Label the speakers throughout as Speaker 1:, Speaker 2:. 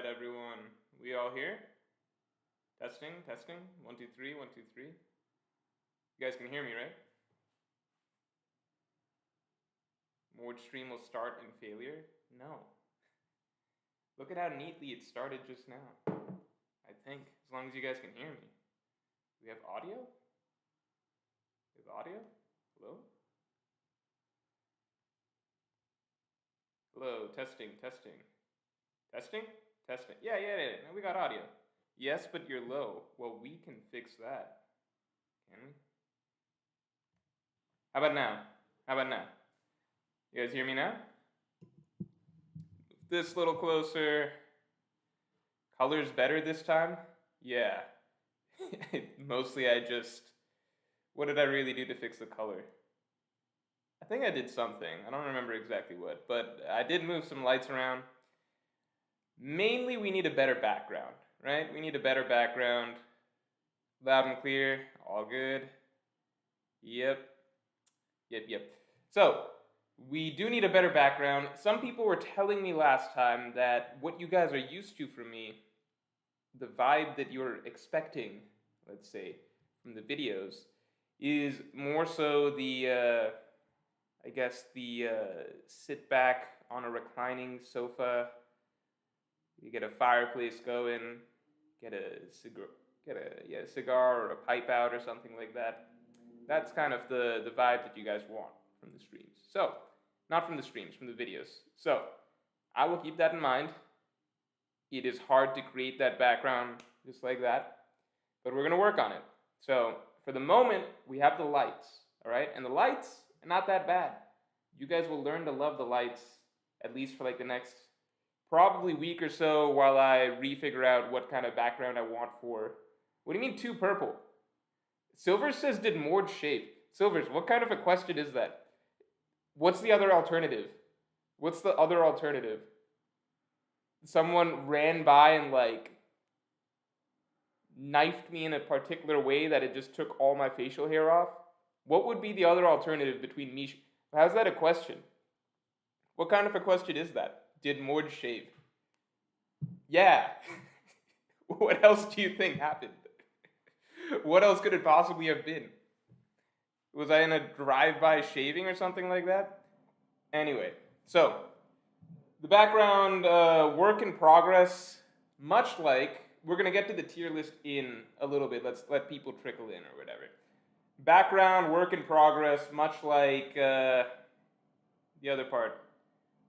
Speaker 1: everyone? We all here? Testing, testing. 1, 2, 3, 1, 2, 3. You guys can hear me, right? Mord stream will start in failure? No. Look at how neatly it started just now. I think, as long as you guys can hear me. Do we have audio? We have audio? Hello? Hello, testing, testing. Testing? Testing. Yeah. No, we got audio. Yes, but you're low. Well, we can fix that. Can we? How about now? How about now? You guys hear me now? This little closer. Color's better this time? Yeah. Mostly what did I really do to fix the color? I think I did something. I don't remember exactly what, but I did move some lights around. Mainly we need a better background, right? We need a better background. Loud and clear, all good. Yep. So, we do need a better background. Some people were telling me last time that what you guys are used to from me, the vibe that you're expecting, let's say, from the videos, is more so the sit back on a reclining sofa. You get a fireplace going, get a cigar or a pipe out or something like that. That's kind of the vibe that you guys want from the streams. So, not from the streams, from the videos. So, I will keep that in mind. It is hard to create that background just like that, but we're going to work on it. So, for the moment, we have the lights, all right? And the lights are not that bad. You guys will learn to love the lights, at least for like the next probably week or so, while I refigure out what kind of background I want for. What do you mean 2 purple? Silvers says, did Mord shave? Silvers, what kind of a question is that? What's the other alternative? What's the other alternative? Someone ran by and like knifed me in a particular way that it just took all my facial hair off? What would be the other alternative between me? How's that a question? What kind of a question is that? Did Mord shave? Yeah. What else do you think happened? What else could it possibly have been? Was I in a drive-by shaving or something like that? Anyway, so the background, work in progress, much like, we're going to get to the tier list in a little bit. Let's let people trickle in or whatever. Background, work in progress, much like the other part.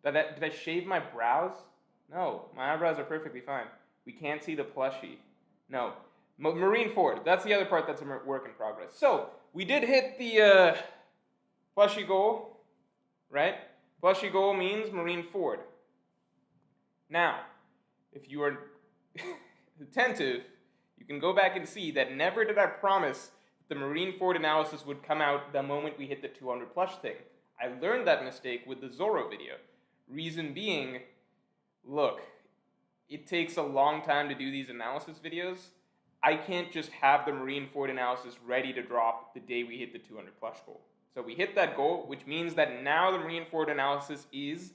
Speaker 1: Did I shave my brows? No, my eyebrows are perfectly fine. We can't see the plushie. No. Marineford, that's the other part that's a work in progress. So, we did hit the plushie goal, right? Plushie goal means Marineford. Now, if you are attentive, you can go back and see that never did I promise the Marineford analysis would come out the moment we hit the 200 plush thing. I learned that mistake with the Zoro video. Reason being, look, it takes a long time to do these analysis videos. I can't just have the Marineford analysis ready to drop the day we hit the 200 plush goal. So we hit that goal, which means that now the Marineford analysis is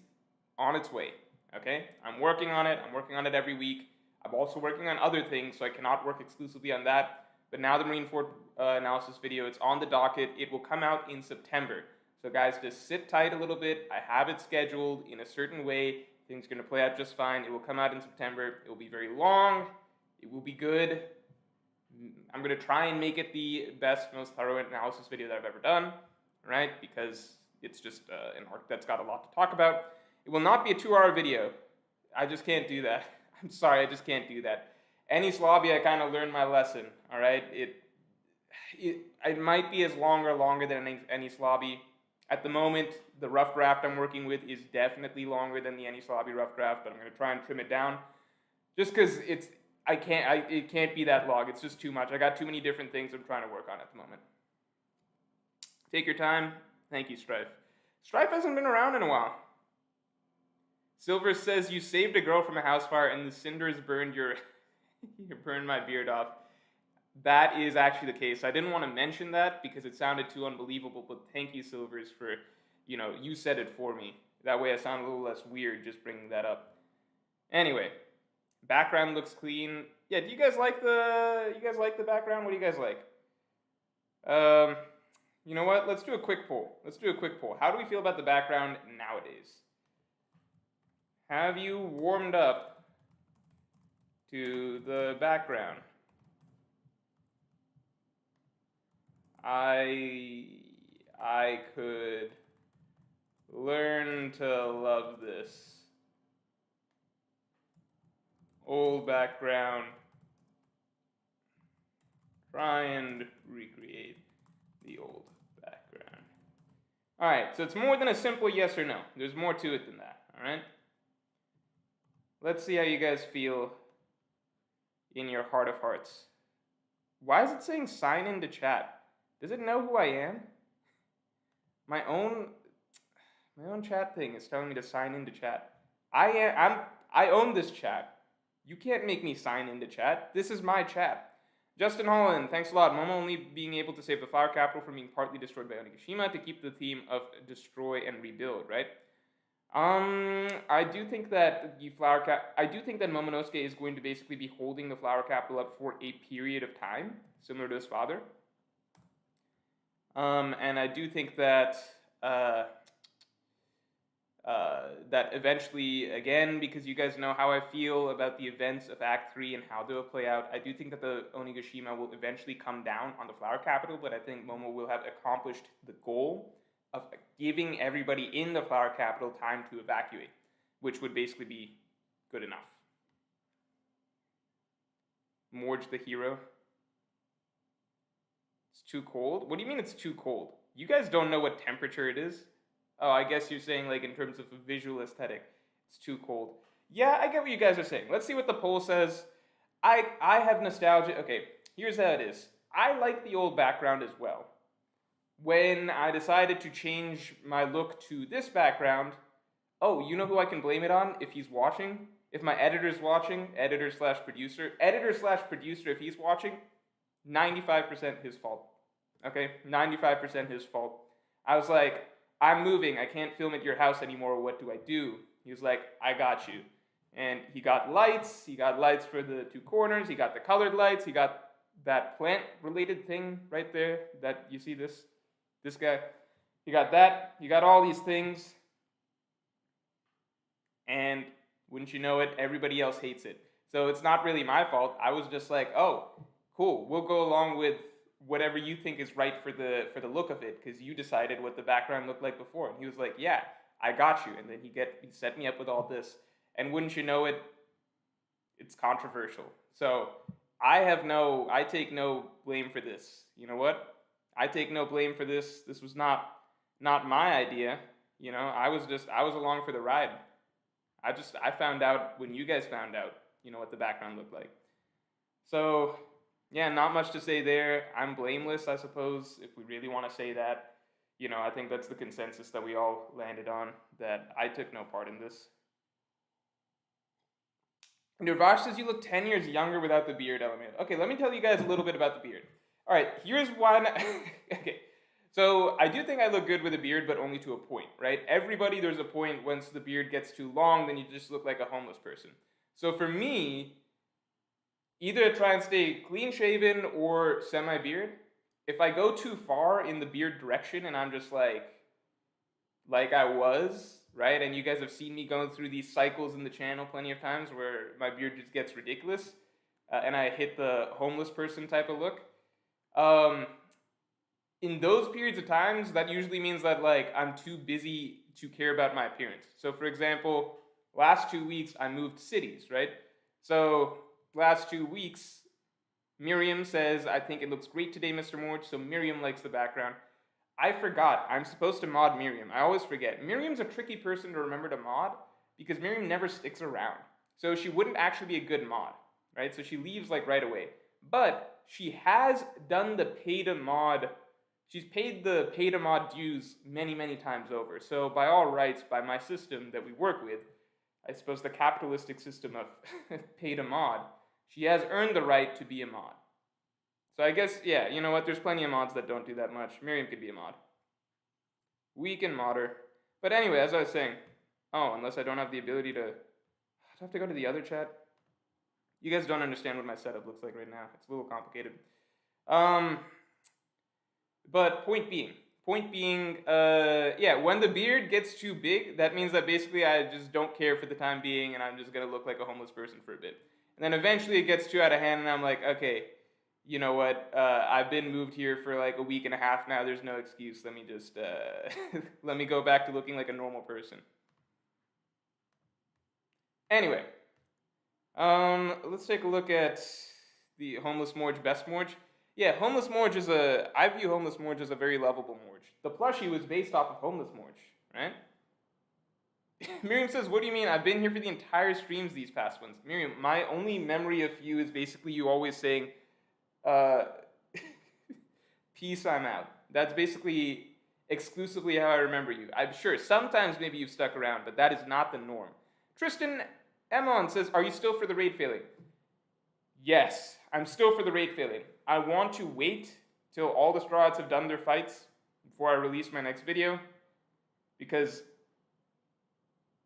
Speaker 1: on its way. Okay? I'm working on it. I'm working on it every week. I'm also working on other things, so I cannot work exclusively on that. But now the Marineford analysis video, it's on the docket. It will come out in September. So guys, just sit tight a little bit. I have it scheduled in a certain way. Things are going to play out just fine. It will come out in September. It will be very long. It will be good. I'm going to try and make it the best, most thorough analysis video that I've ever done, right? Because it's just an arc that's got a lot to talk about. It will not be a 2-hour video. I just can't do that. I'm sorry, I just can't do that. Enies Lobby, I kind of learned my lesson, all right? It might be as long or longer than Enies Lobby. At the moment, the rough draft I'm working with is definitely longer than the Enies Lobby rough draft, but I'm going to try and trim it down. Just because it can't be that long. It's just too much. I got too many different things I'm trying to work on at the moment. Take your time. Thank you, Strife. Strife hasn't been around in a while. Silver says, you saved a girl from a house fire and the cinders burned you burned my beard off. That is actually the case. I didn't want to mention that because it sounded too unbelievable, but thank you, Silvers, for, you said it for me. That way I sound a little less weird just bringing that up. Anyway, Background looks clean. Yeah, do you guys like the background? What do you guys like? You know what? Let's do a quick poll. How do we feel about the background nowadays? Have you warmed up to the background? I could learn to love this. Old background. Try and recreate the old background. Alright, so it's more than a simple yes or no. There's more to it than that, alright? Let's see how you guys feel in your heart of hearts. Why is it saying sign into chat? Does it know who I am? My own chat thing is telling me to sign into chat. I own this chat. You can't make me sign into chat. This is my chat. Justin Holland, thanks a lot. Momo only being able to save the flower capital from being partly destroyed by Onigashima to keep the theme of destroy and rebuild, right? I do think that Momonosuke is going to basically be holding the flower capital up for a period of time, similar to his father. And I do think that that eventually, again, because you guys know how I feel about the events of Act 3 and how they will play out, I do think that the Onigashima will eventually come down on the flower capital, but I think Momo will have accomplished the goal of giving everybody in the flower capital time to evacuate, which would basically be good enough. Morge the hero. It's too cold? What do you mean it's too cold? You guys don't know what temperature it is? Oh, I guess you're saying like in terms of a visual aesthetic, it's too cold. Yeah, I get what you guys are saying. Let's see what the poll says. I have nostalgia. Okay, here's how it is. I like the old background as well. When I decided to change my look to this background, oh, you know who I can blame it on if he's watching? If my editor's watching, editor/producer, if he's watching, 95% his fault. Okay, 95% his fault. I was like, I'm moving, I can't film at your house anymore, what do I do? He was like, I got you. And he got lights for the two corners, he got the colored lights, he got that plant-related thing right there, that, you see this guy? He got that, he got all these things, and wouldn't you know it, everybody else hates it. So it's not really my fault, I was just like, oh, cool, we'll go along with whatever you think is right for the look of it, because you decided what the background looked like before. And he was like, yeah, I got you. And then he set me up with all this. And wouldn't you know it, it's controversial. So I take no blame for this. You know what? I take no blame for this. This was not my idea. You know, I was along for the ride. I found out when you guys found out, you know, what the background looked like. So yeah, not much to say there. I'm blameless, I suppose, if we really want to say that. You know, I think that's the consensus that we all landed on, that I took no part in this. Nirvash says you look 10 years younger without the beard element. Okay, let me tell you guys a little bit about the beard. All right, here's one. Okay, so I do think I look good with a beard, but only to a point, right? Everybody, there's a point once the beard gets too long, then you just look like a homeless person. So for me, either try and stay clean-shaven or semi-beard. If I go too far in the beard direction and I'm just like I was, right? And you guys have seen me going through these cycles in the channel plenty of times where my beard just gets ridiculous and I hit the homeless person type of look. In those periods of times, that usually means that like I'm too busy to care about my appearance. So for example, last 2 weeks I moved cities, right? So last 2 weeks, Miriam says, I think it looks great today, Mr. Morge, so Miriam likes the background. I forgot, I'm supposed to mod Miriam. I always forget. Miriam's a tricky person to remember to mod because Miriam never sticks around. So she wouldn't actually be a good mod, right? So she leaves like right away. But she has done the pay to mod, she's paid the pay to mod dues many, many times over. So by all rights, by my system that we work with, I suppose the capitalistic system of pay to mod, she has earned the right to be a mod. So I guess, yeah, you know what, there's plenty of mods that don't do that much. Miriam could be a mod. We can mod her. But anyway, as I was saying, oh, unless I don't have the ability to, do I have to go to the other chat? You guys don't understand what my setup looks like right now. It's a little complicated. But point being, yeah, when the beard gets too big, that means that basically I just don't care for the time being, and I'm just gonna look like a homeless person for a bit. And then eventually it gets too out of hand, and I'm like, okay, you know what? I've been moved here for like a week and a half now. There's no excuse. Let me just let me go back to looking like a normal person. Anyway, let's take a look at the Homeless Morge Best Morge. Yeah, Homeless Morge is I view Homeless Morge as a very lovable Morge. The plushie was based off of Homeless Morge, right? Miriam says, what do you mean? I've been here for the entire streams these past ones. Miriam, my only memory of you is basically you always saying, peace, I'm out. That's basically exclusively how I remember you. I'm sure sometimes maybe you've stuck around, but that is not the norm. Tristan Emon says, are you still for the raid failing? Yes, I'm still for the raid failing. I want to wait till all the Straw Hats have done their fights before I release my next video, because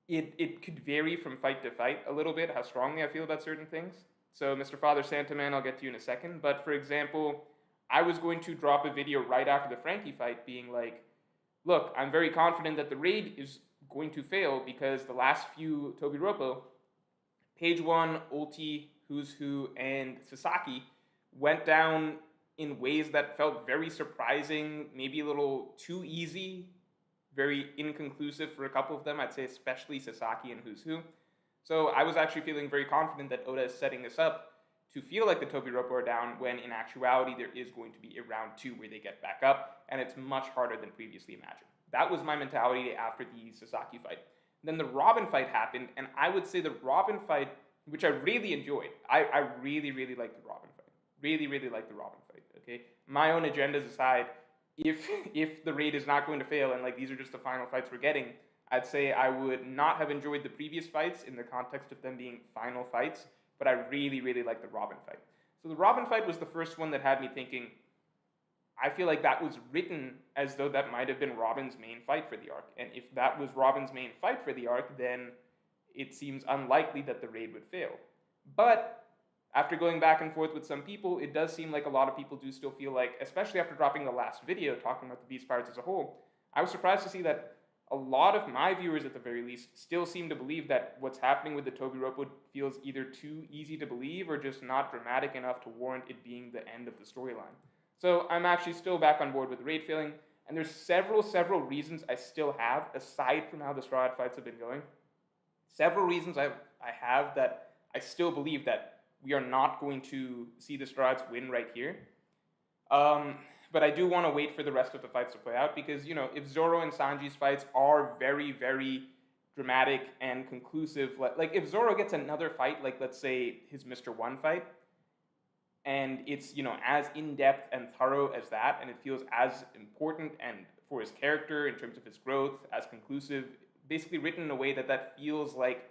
Speaker 1: it could vary from fight to fight a little bit how strongly I feel about certain things. So Mr. Father Santaman, I'll get to you in a second. But for example, I was going to drop a video right after the Frankie fight being like, look, I'm very confident that the raid is going to fail because the last few Tobiroppo, Page 1, Ulti, Who's Who, and Sasaki went down in ways that felt very surprising, maybe a little too easy, very inconclusive for a couple of them. I'd say especially Sasaki and Who's Who. So I was actually feeling very confident that Oda is setting this up to feel like the Tobiroppo are down, when in actuality there is going to be a round 2 where they get back up, and it's much harder than previously imagined. That was my mentality after the Sasaki fight. Then the Robin fight happened, and I would say the Robin fight, which I really enjoyed, I really, really liked the Robin fight. Really, really liked the Robin fight, okay? My own agendas aside, if the raid is not going to fail, and like these are just the final fights we're getting, I'd say I would not have enjoyed the previous fights in the context of them being final fights, but I really, really liked the Robin fight. So the Robin fight was the first one that had me thinking, I feel like that was written as though that might have been Robin's main fight for the arc. And if that was Robin's main fight for the arc, then it seems unlikely that the raid would fail. But after going back and forth with some people, it does seem like a lot of people do still feel like, especially after dropping the last video talking about the Beast Pirates as a whole, I was surprised to see that a lot of my viewers, at the very least, still seem to believe that what's happening with the Tobiroppo feels either too easy to believe or just not dramatic enough to warrant it being the end of the storyline. So I'm actually still back on board with the raid failing, and there's several reasons I still have, aside from how the Straw Hat fights have been going. Several reasons I have that I still believe that we are not going to see the Straw Hats win right here. But I do want to wait for the rest of the fights to play out, because, you know, if Zoro and Sanji's fights are very, very dramatic and conclusive, like if Zoro gets another fight, like let's say his Mr. One fight, and it's, you know, as in-depth and thorough as that, and it feels as important and for his character in terms of his growth, as conclusive, basically written in a way that that feels like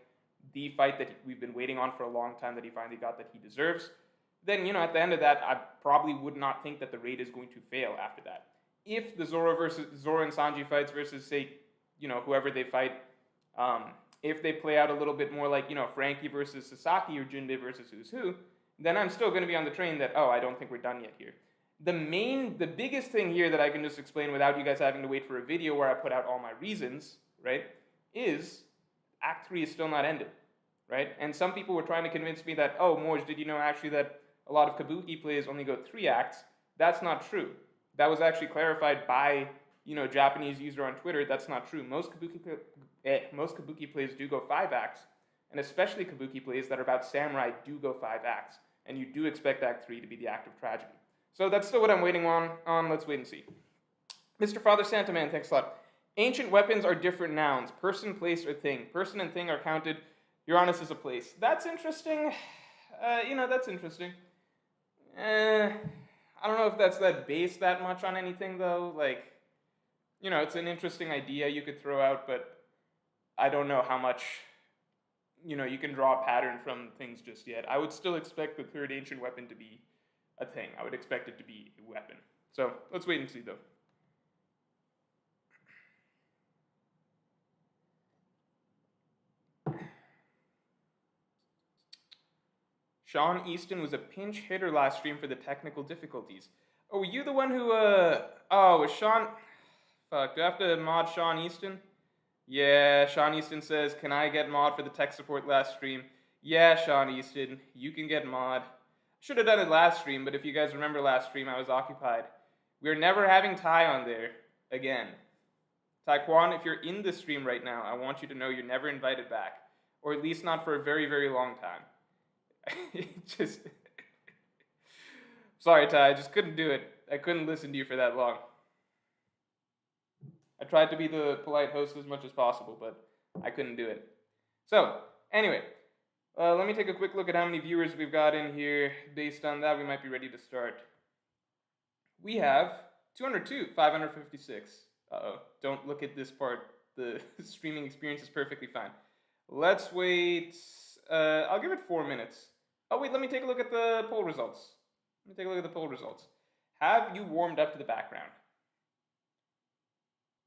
Speaker 1: the fight that we've been waiting on for a long time that he finally got that he deserves, then, you know, at the end of that, I probably would not think that the raid is going to fail after that. If the Zoro and Sanji fights versus, say, you know, whoever they fight, if they play out a little bit more like, you know, Frankie versus Sasaki or Junbei versus Who's Who, then I'm still going to be on the train that, oh, I don't think we're done yet here. The biggest thing here that I can just explain without you guys having to wait for a video where I put out all my reasons, right, is Act 3 is still not ended, right? And some people were trying to convince me that, oh, Morge, did you know actually that a lot of Kabuki plays only go 3 acts? That's not true. That was actually clarified by, you know, Japanese user on Twitter. That's not true. Most Kabuki plays do go 5 acts, and especially Kabuki plays that are about samurai do go 5 acts, and you do expect Act 3 to be the act of tragedy. So that's still what I'm waiting on. Let's wait and see. Mr. Father Santaman, thanks a lot. Ancient weapons are different nouns. Person, place, or thing. Person and thing are counted. Uranus is a place. That's interesting. You know, that's interesting. I don't know if that's based that much on anything, though. Like, you know, it's an interesting idea you could throw out, but I don't know how much, you know, you can draw a pattern from things just yet. I would still expect the third ancient weapon to be a thing. I would expect it to be a weapon. So, let's wait and see, though. Sean Easton was a pinch hitter last stream for the technical difficulties. Oh, were you the one who, was Sean... Fuck, do I have to mod Sean Easton? Yeah, Sean Easton says, can I get mod for the tech support last stream? Yeah, Sean Easton, you can get mod. Should have done it last stream, but if you guys remember last stream, I was occupied. We're never having Ty on there again. Taekwon, if you're in the stream right now, I want you to know you're never invited back. Or at least not for a very, very long time. Just... Sorry, Ty, I just couldn't do it. I couldn't listen to you for that long. I tried to be the polite host as much as possible, but I couldn't do it. So, anyway, let me take a quick look at how many viewers we've got in here. Based on that, we might be ready to start. We have 202, 556. Uh-oh, don't look at this part. The streaming experience is perfectly fine. Let's wait. I'll give it 4 minutes. Oh, wait, let me take a look at the poll results. Have you warmed up to the background?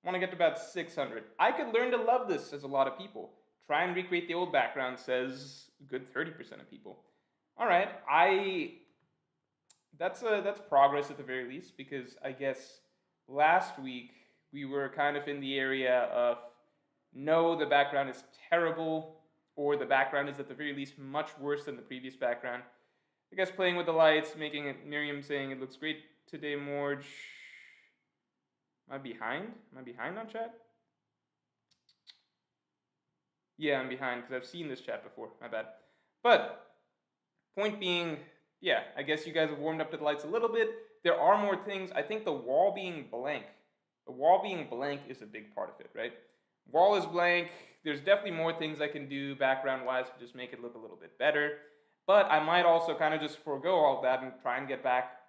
Speaker 1: I want to get to about 600. I could learn to love this, says a lot of people. Try and recreate the old background, says a good 30% of people. All right, that's progress at the very least, because I guess last week we were kind of in the area of no, the background is terrible, or the background is at the very least much worse than the previous background. I guess playing with the lights, making it, Miriam saying it looks great today, Morge. Am I behind? Am I behind on chat? Yeah, I'm behind because I've seen this chat before. My bad. But, point being, yeah, I guess you guys have warmed up to the lights a little bit. There are more things. I think the wall being blank. The wall being blank is a big part of it, right? Wall is blank. There's definitely more things I can do background-wise to just make it look a little bit better. But I might also kind of just forego all of that and try and get back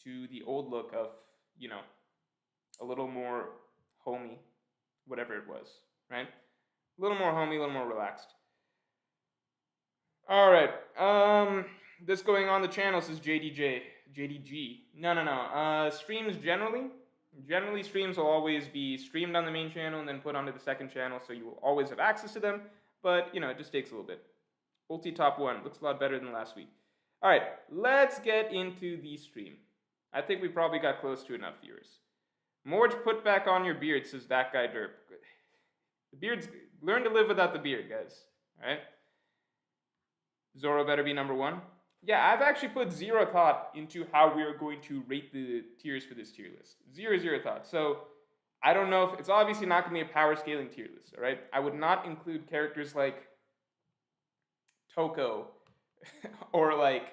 Speaker 1: to the old look of, you know, a little more homey, whatever it was, right? A little more homey, a little more relaxed. All right, this going on the channel says JDG. No. Streams generally streams will always be streamed on the main channel and then put onto the second channel, so you will always have access to them, but, you know, it just takes a little bit. Ulti top 1, looks a lot better than last week. All right, let's get into the stream. I think we probably got close to enough viewers. Morge, put back on your beard, says that guy derp. The beard's... Learn to live without the beard, guys. Alright? Zoro better be number 1. Yeah, I've actually put zero thought into how we are going to rate the tiers for this tier list. Zero thought. So, I don't know if... It's obviously not going to be a power scaling tier list, alright? I would not include characters like Toko or like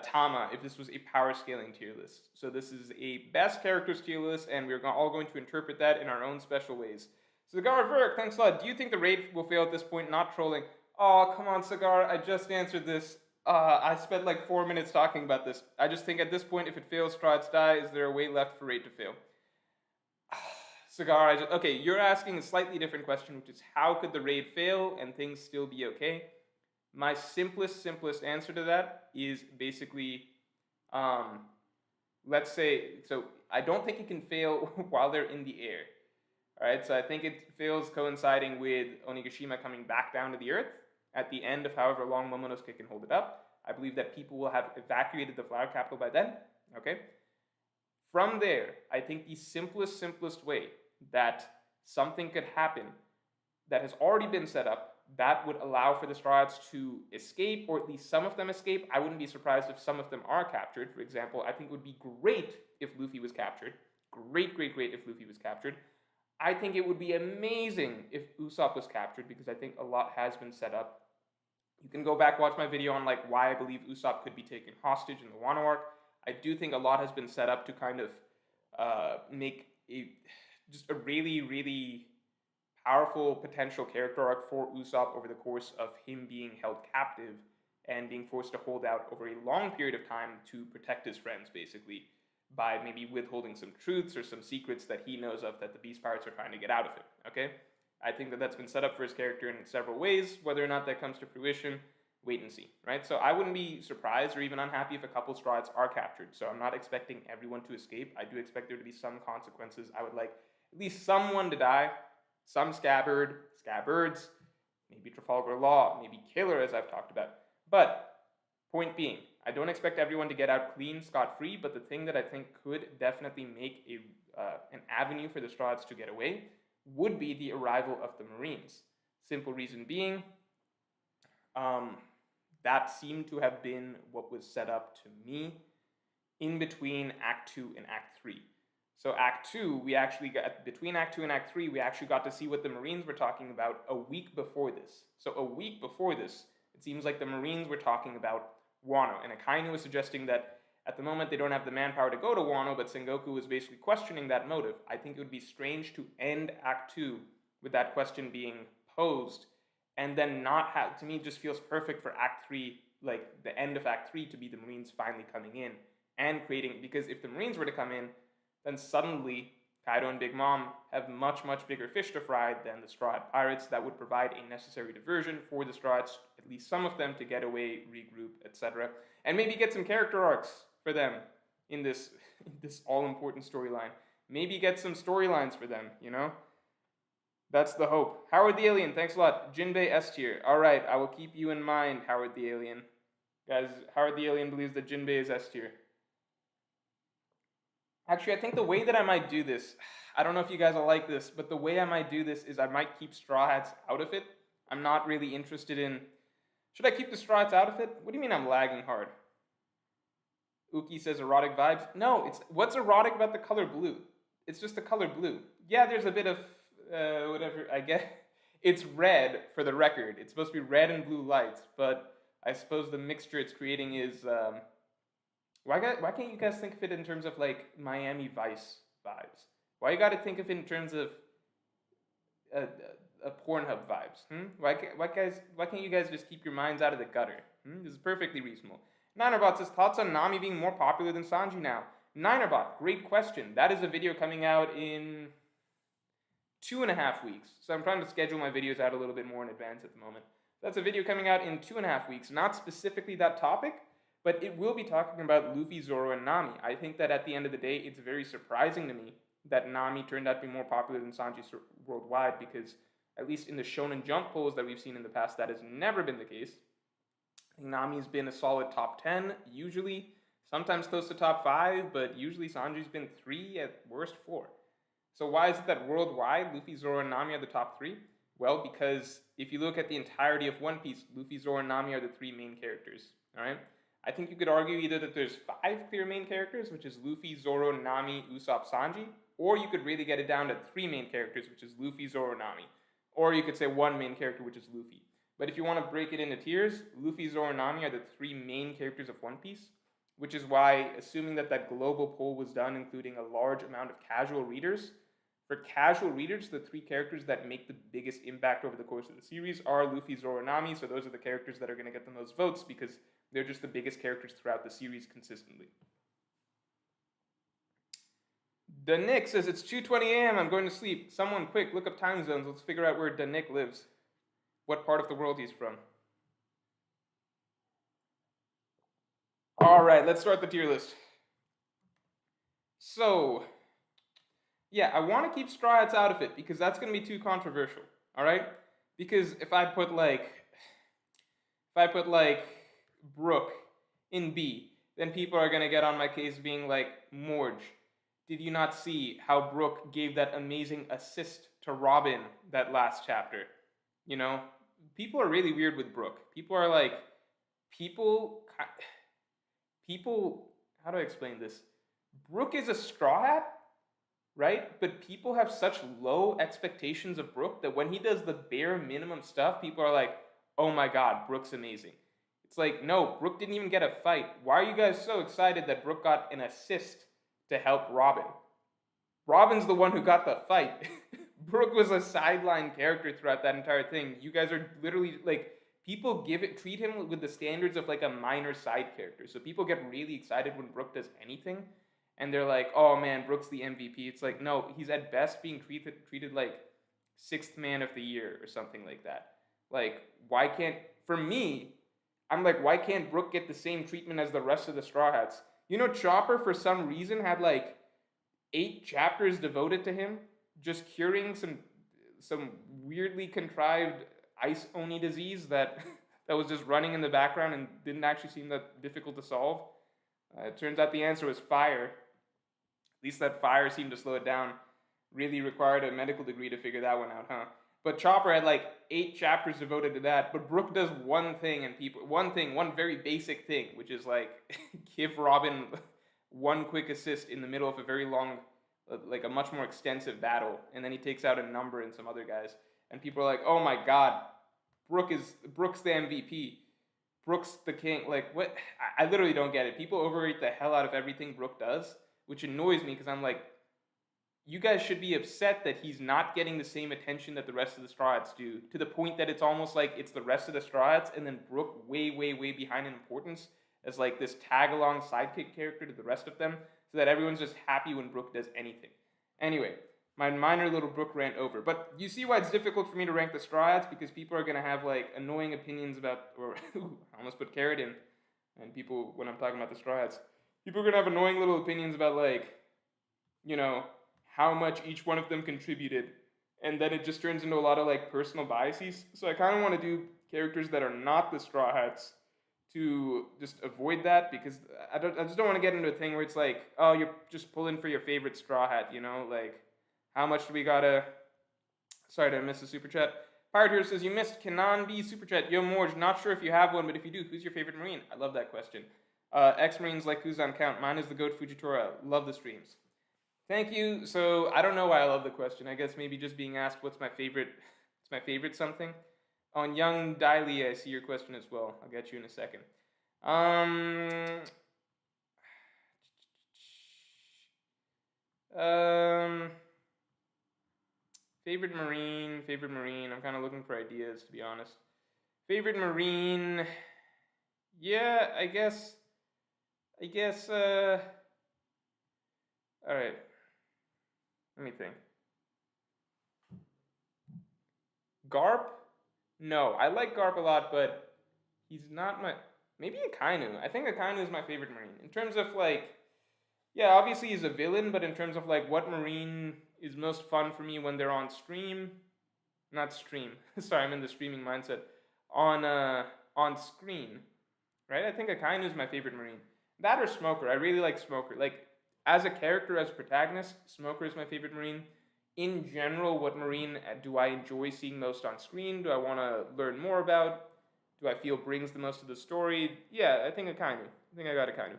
Speaker 1: Tama if this was a power scaling tier list. So this is a best characters tier list, and we're all going to interpret that in our own special ways. Cigar Verk, thanks a lot. Do you think the raid will fail at this point? Not trolling. Oh, come on, Cigar. I just answered this. I spent like 4 minutes talking about this. I just think at this point, if it fails, Strides die. Is there a way left for raid to fail? Cigar, okay, you're asking a slightly different question, which is how could the raid fail and things still be okay? My simplest answer to that is basically, let's say, so I don't think it can fail while they're in the air. Alright, so I think it fails coinciding with Onigashima coming back down to the earth at the end of however long Momonosuke can hold it up. I believe that people will have evacuated the flower capital by then. Okay? From there, I think the simplest way that something could happen that has already been set up that would allow for the Strides to escape, or at least some of them escape. I wouldn't be surprised if some of them are captured. For example, I think it would be great if Luffy was captured. Great if Luffy was captured. I think it would be amazing if Usopp was captured, because I think a lot has been set up. You can go back, watch my video on like why I believe Usopp could be taken hostage in the Wano arc. I do think a lot has been set up to kind of make just a really powerful potential character arc for Usopp over the course of him being held captive and being forced to hold out over a long period of time to protect his friends, basically, by maybe withholding some truths or some secrets that he knows of that the Beast Pirates are trying to get out of him, okay? I think that that's been set up for his character in several ways. Whether or not that comes to fruition, wait and see, right? So I wouldn't be surprised or even unhappy if a couple Strides are captured. So I'm not expecting everyone to escape. I do expect there to be some consequences. I would like at least someone to die. Some Scabbard, Scabbards, maybe Trafalgar Law, maybe Killer, as I've talked about. But Point being, I don't expect everyone to get out clean, scot-free, but the thing that I think could definitely make an avenue for the Straw Hats to get away would be the arrival of the Marines. Simple reason being, that seemed to have been what was set up to me in between Act 2 and Act 3. So Act 2, between Act 2 and Act 3, we actually got to see what the Marines were talking about a week before this. So a week before this, it seems like the Marines were talking about Wano, and Akainu was suggesting that at the moment they don't have the manpower to go to Wano, but Sengoku was basically questioning that motive. I think it would be strange to end Act 2 with that question being posed, and then not have, to me, it just feels perfect for Act 3, like the end of Act 3 to be the Marines finally coming in and creating, because if the Marines were to come in, then suddenly Kaido and Big Mom have much, much bigger fish to fry than the Straw Hat Pirates. That would provide a necessary diversion for the Straw Hats, at least some of them, to get away, regroup, etc. And maybe get some character arcs for them in this all-important storyline. Maybe get some storylines for them, you know? That's the hope. Howard the Alien, thanks a lot. Jinbei S tier. Alright, I will keep you in mind, Howard the Alien. Guys, Howard the Alien believes that Jinbei is S tier. Actually, I think the way that I might do this, I don't know if you guys will like this, but the way I might do this is I might keep Straw Hats out of it. I'm not really interested in... Should I keep the Straw Hats out of it? What do you mean I'm lagging hard? Uki says erotic vibes. No, what's erotic about the color blue? It's just the color blue. Yeah, there's a bit of, whatever, I guess. It's red, for the record. It's supposed to be red and blue lights, but I suppose the mixture it's creating is... Why can't you guys think of it in terms of, like, Miami Vice vibes? Why you gotta think of it in terms of a Pornhub vibes? Why can't you guys just keep your minds out of the gutter? This is perfectly reasonable. Ninerbot says, thoughts on Nami being more popular than Sanji now? Ninerbot, great question. That is a video coming out in 2.5 weeks. So I'm trying to schedule my videos out a little bit more in advance at the moment. That's a video coming out in 2.5 weeks. Not specifically that topic, but it will be talking about Luffy, Zoro, and Nami. I think that at the end of the day, it's very surprising to me that Nami turned out to be more popular than Sanji worldwide, because at least in the Shonen Jump polls that we've seen in the past, that has never been the case. I think Nami's been a solid top 10, usually, sometimes close to top 5, but usually Sanji's been 3, at worst 4. So why is it that worldwide, Luffy, Zoro, and Nami are the top 3? Well, because if you look at the entirety of One Piece, Luffy, Zoro, and Nami are the 3 main characters, alright? I think you could argue either that there's 5 clear main characters, which is Luffy, Zoro, Nami, Usopp, Sanji, or you could really get it down to 3 main characters, which is Luffy, Zoro, Nami. Or you could say 1 main character, which is Luffy. But if you want to break it into tiers, Luffy, Zoro, Nami are the 3 main characters of One Piece, which is why, assuming that global poll was done, including a large amount of casual readers, for casual readers, the 3 characters that make the biggest impact over the course of the series are Luffy, Zoro, Nami, so those are the characters that are going to get the most votes, because they're just the biggest characters throughout the series consistently. The Nick says, it's 2:20 a.m. I'm going to sleep. Someone quick, look up time zones. Let's figure out where the Nick lives. What part of the world he's from. Alright, let's start the tier list. So, yeah, I want to keep Straw Hats out of it, because that's going to be too controversial. Alright? Because if I put Brook in B, then people are going to get on my case being like, Morge, did you not see how Brook gave that amazing assist to Robin that last chapter? You know, people are really weird with Brook. People are like, how do I explain this? Brook is a Straw Hat, right? But people have such low expectations of Brook that when he does the bare minimum stuff, people are like, oh my god, Brook's amazing. It's like, no, Brook didn't even get a fight. Why are you guys so excited that Brook got an assist to help Robin? Robin's the one who got the fight. Brook was a sideline character throughout that entire thing. You guys are literally, like, people treat him with the standards of, like, a minor side character. So people get really excited when Brook does anything, and they're like, oh man, Brook's the MVP. It's like, no, he's at best being treated like 6th man of the year or something like that. Like, for me, I'm like, why can't Brook get the same treatment as the rest of the Straw Hats? You know, Chopper, for some reason, had like 8 chapters devoted to him, just curing some weirdly contrived ice oni disease that that was just running in the background and didn't actually seem that difficult to solve. It turns out the answer was fire. At least that fire seemed to slow it down. Really required a medical degree to figure that one out, huh? But Chopper had like 8 chapters devoted to that. But Brook does one thing, and one very basic thing, which is like give Robin one quick assist in the middle of a very long, like a much more extensive battle, and then he takes out a number and some other guys. And people are like, "Oh my God, Brook's the MVP. Brook's the king." Like, what? I literally don't get it. People overrate the hell out of everything Brook does, which annoys me because I'm like, you guys should be upset that he's not getting the same attention that the rest of the Straw Hats do, to the point that it's almost like it's the rest of the Straw Hats and then Brook way, way, way behind in importance as like this tag-along sidekick character to the rest of them, so that everyone's just happy when Brook does anything. Anyway, my minor little Brook rant over. But you see why it's difficult for me to rank the Straw Hats, because people are going to have like annoying opinions about, or I almost put Carrot in, and people, when I'm talking about the Straw Hats, people are going to have annoying little opinions about like, you know, how much each one of them contributed, and then it just turns into a lot of like personal biases. So I kind of want to do characters that are not the Straw Hats to just avoid that, because I just don't want to get into a thing where it's like, oh, you're just pulling for your favorite Straw Hat, you know, like how much do we gotta? Sorry, did I miss a super chat? Pirate Hero says, you missed Kanan B super chat. Yo Morge, not sure if you have one, but if you do, who's your favorite Marine? I love that question. Ex-Marines like Kuzan count. Mine is the Goat Fujitora. Love the streams. Thank you. So I don't know why I love the question. I guess maybe just being asked what's my favorite something. On Young Daily, I see your question as well. I'll get you in a second. Favorite Marine. I'm kind of looking for ideas, to be honest. Favorite Marine. Yeah, I guess. All right. Let me think. Garp? No, I like Garp a lot, but he's not my... Maybe Akainu. I think Akainu is my favorite Marine. In terms of, like... Yeah, obviously he's a villain, but in terms of, like, what Marine is most fun for me when they're on stream... Not stream. Sorry, I'm in the streaming mindset. On screen. Right? I think Akainu is my favorite Marine. That or Smoker. I really like Smoker. Like, as a character, as a protagonist, Smoker is my favorite Marine. In general, what Marine do I enjoy seeing most on screen? Do I want to learn more about? Do I feel brings the most to the story? Yeah, I think Akainu. I think I got Akainu.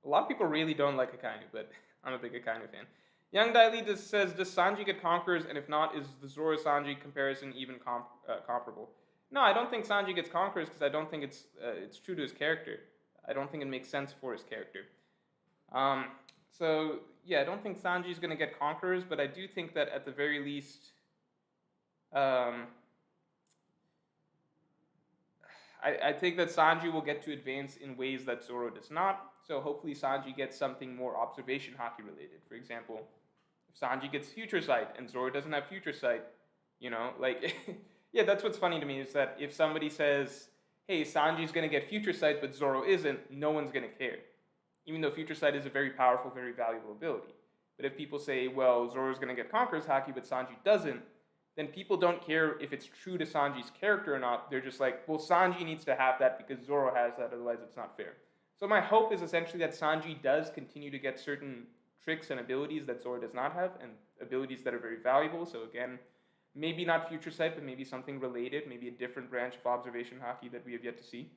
Speaker 1: A lot of people really don't like Akainu, but I'm a big Akainu fan. Young Daili just says, does Sanji get Conquerors? And if not, is the Zoro-Sanji comparison even comparable? No, I don't think Sanji gets Conquerors because I don't think it's true to his character. I don't think it makes sense for his character. So, yeah, I don't think Sanji's going to get Conquerors, but I do think that at the very least, I think that Sanji will get to advance in ways that Zoro does not. So hopefully Sanji gets something more observation Haki related. For example, if Sanji gets Future Sight and Zoro doesn't have Future Sight, you know, like, yeah, that's what's funny to me is that if somebody says, hey, Sanji's going to get Future Sight, but Zoro isn't, no one's going to care. Even though Future Sight is a very powerful, very valuable ability. But if people say, well, Zoro's going to get Conqueror's Haki, but Sanji doesn't, then people don't care if it's true to Sanji's character or not. They're just like, well, Sanji needs to have that because Zoro has that, otherwise it's not fair. So my hope is essentially that Sanji does continue to get certain tricks and abilities that Zoro does not have, and abilities that are very valuable. So again, maybe not Future Sight, but maybe something related, maybe a different branch of observation Haki that we have yet to see.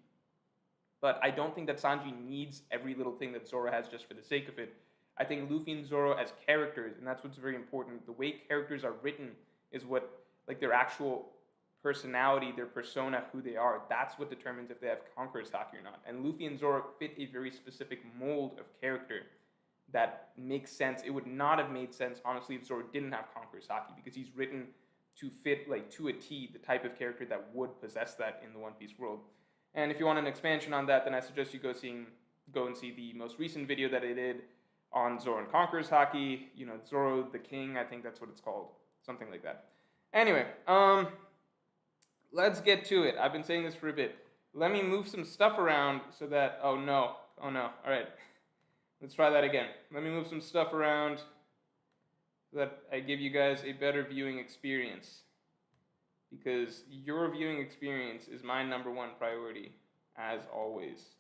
Speaker 1: But I don't think that Sanji needs every little thing that Zoro has just for the sake of it. I think Luffy and Zoro as characters, and that's what's very important, the way characters are written is what, like their actual personality, their persona, who they are, that's what determines if they have Conqueror's Haki or not. And Luffy and Zoro fit a very specific mold of character that makes sense. It would not have made sense, honestly, if Zoro didn't have Conqueror's Haki, because he's written to fit, like, to a T, the type of character that would possess that in the One Piece world. And if you want an expansion on that, then I suggest you go and see the most recent video that I did on Zoro and Conqueror's Haki. You know, Zoro the King, I think that's what it's called. Something like that. Anyway, let's get to it. I've been saying this for a bit. Let me move some stuff around so that, oh no. All right, let's try that again. Let me move some stuff around so that I give you guys a better viewing experience. because your viewing experience is my number one priority, as always.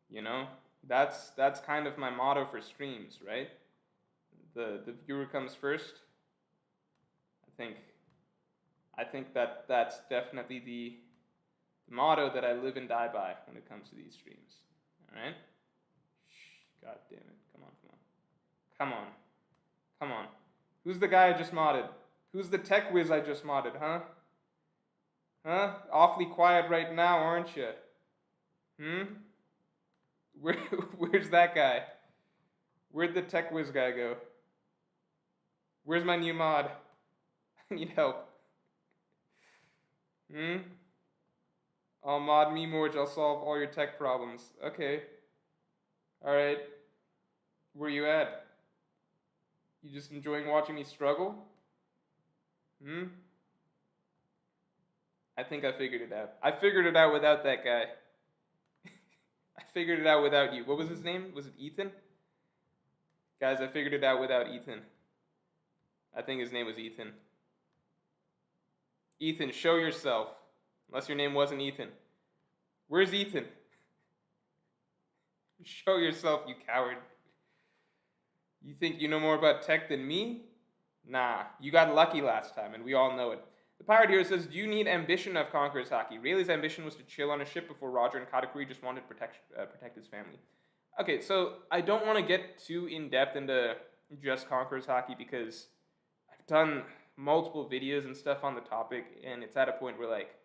Speaker 1: You know, that's kind of my motto for streams, right? The viewer comes first. I think that's definitely the motto that I live and die by when it comes to these streams. All right? God damn it! Come on. Who's the guy I just modded? Who's the tech whiz I just modded? Huh? Awfully quiet right now, aren't you? Where's that guy? Where'd the tech whiz guy go? Where's my new mod? I need help. I'll mod me Morge, I'll solve all your tech problems. Okay. Alright. Where you at? You just enjoying watching me struggle? I think I figured it out. I figured it out without that guy. I figured it out without you. What was his name? Was it Ethan? Guys, I figured it out without Ethan. I think his name was Ethan. Ethan, show yourself. Unless your name wasn't Ethan. Where's Ethan? Show yourself, you coward. You think you know more about tech than me? Nah, you got lucky last time, and we all know it. The pirate hero says, do you need ambition of Conqueror's Haki? Rayleigh's ambition was to chill on a ship before Roger and Katakuri just wanted to protect his family. Okay, so I don't want to get too in-depth into just Conqueror's Haki because I've done multiple videos and stuff on the topic, and it's at a point where, like,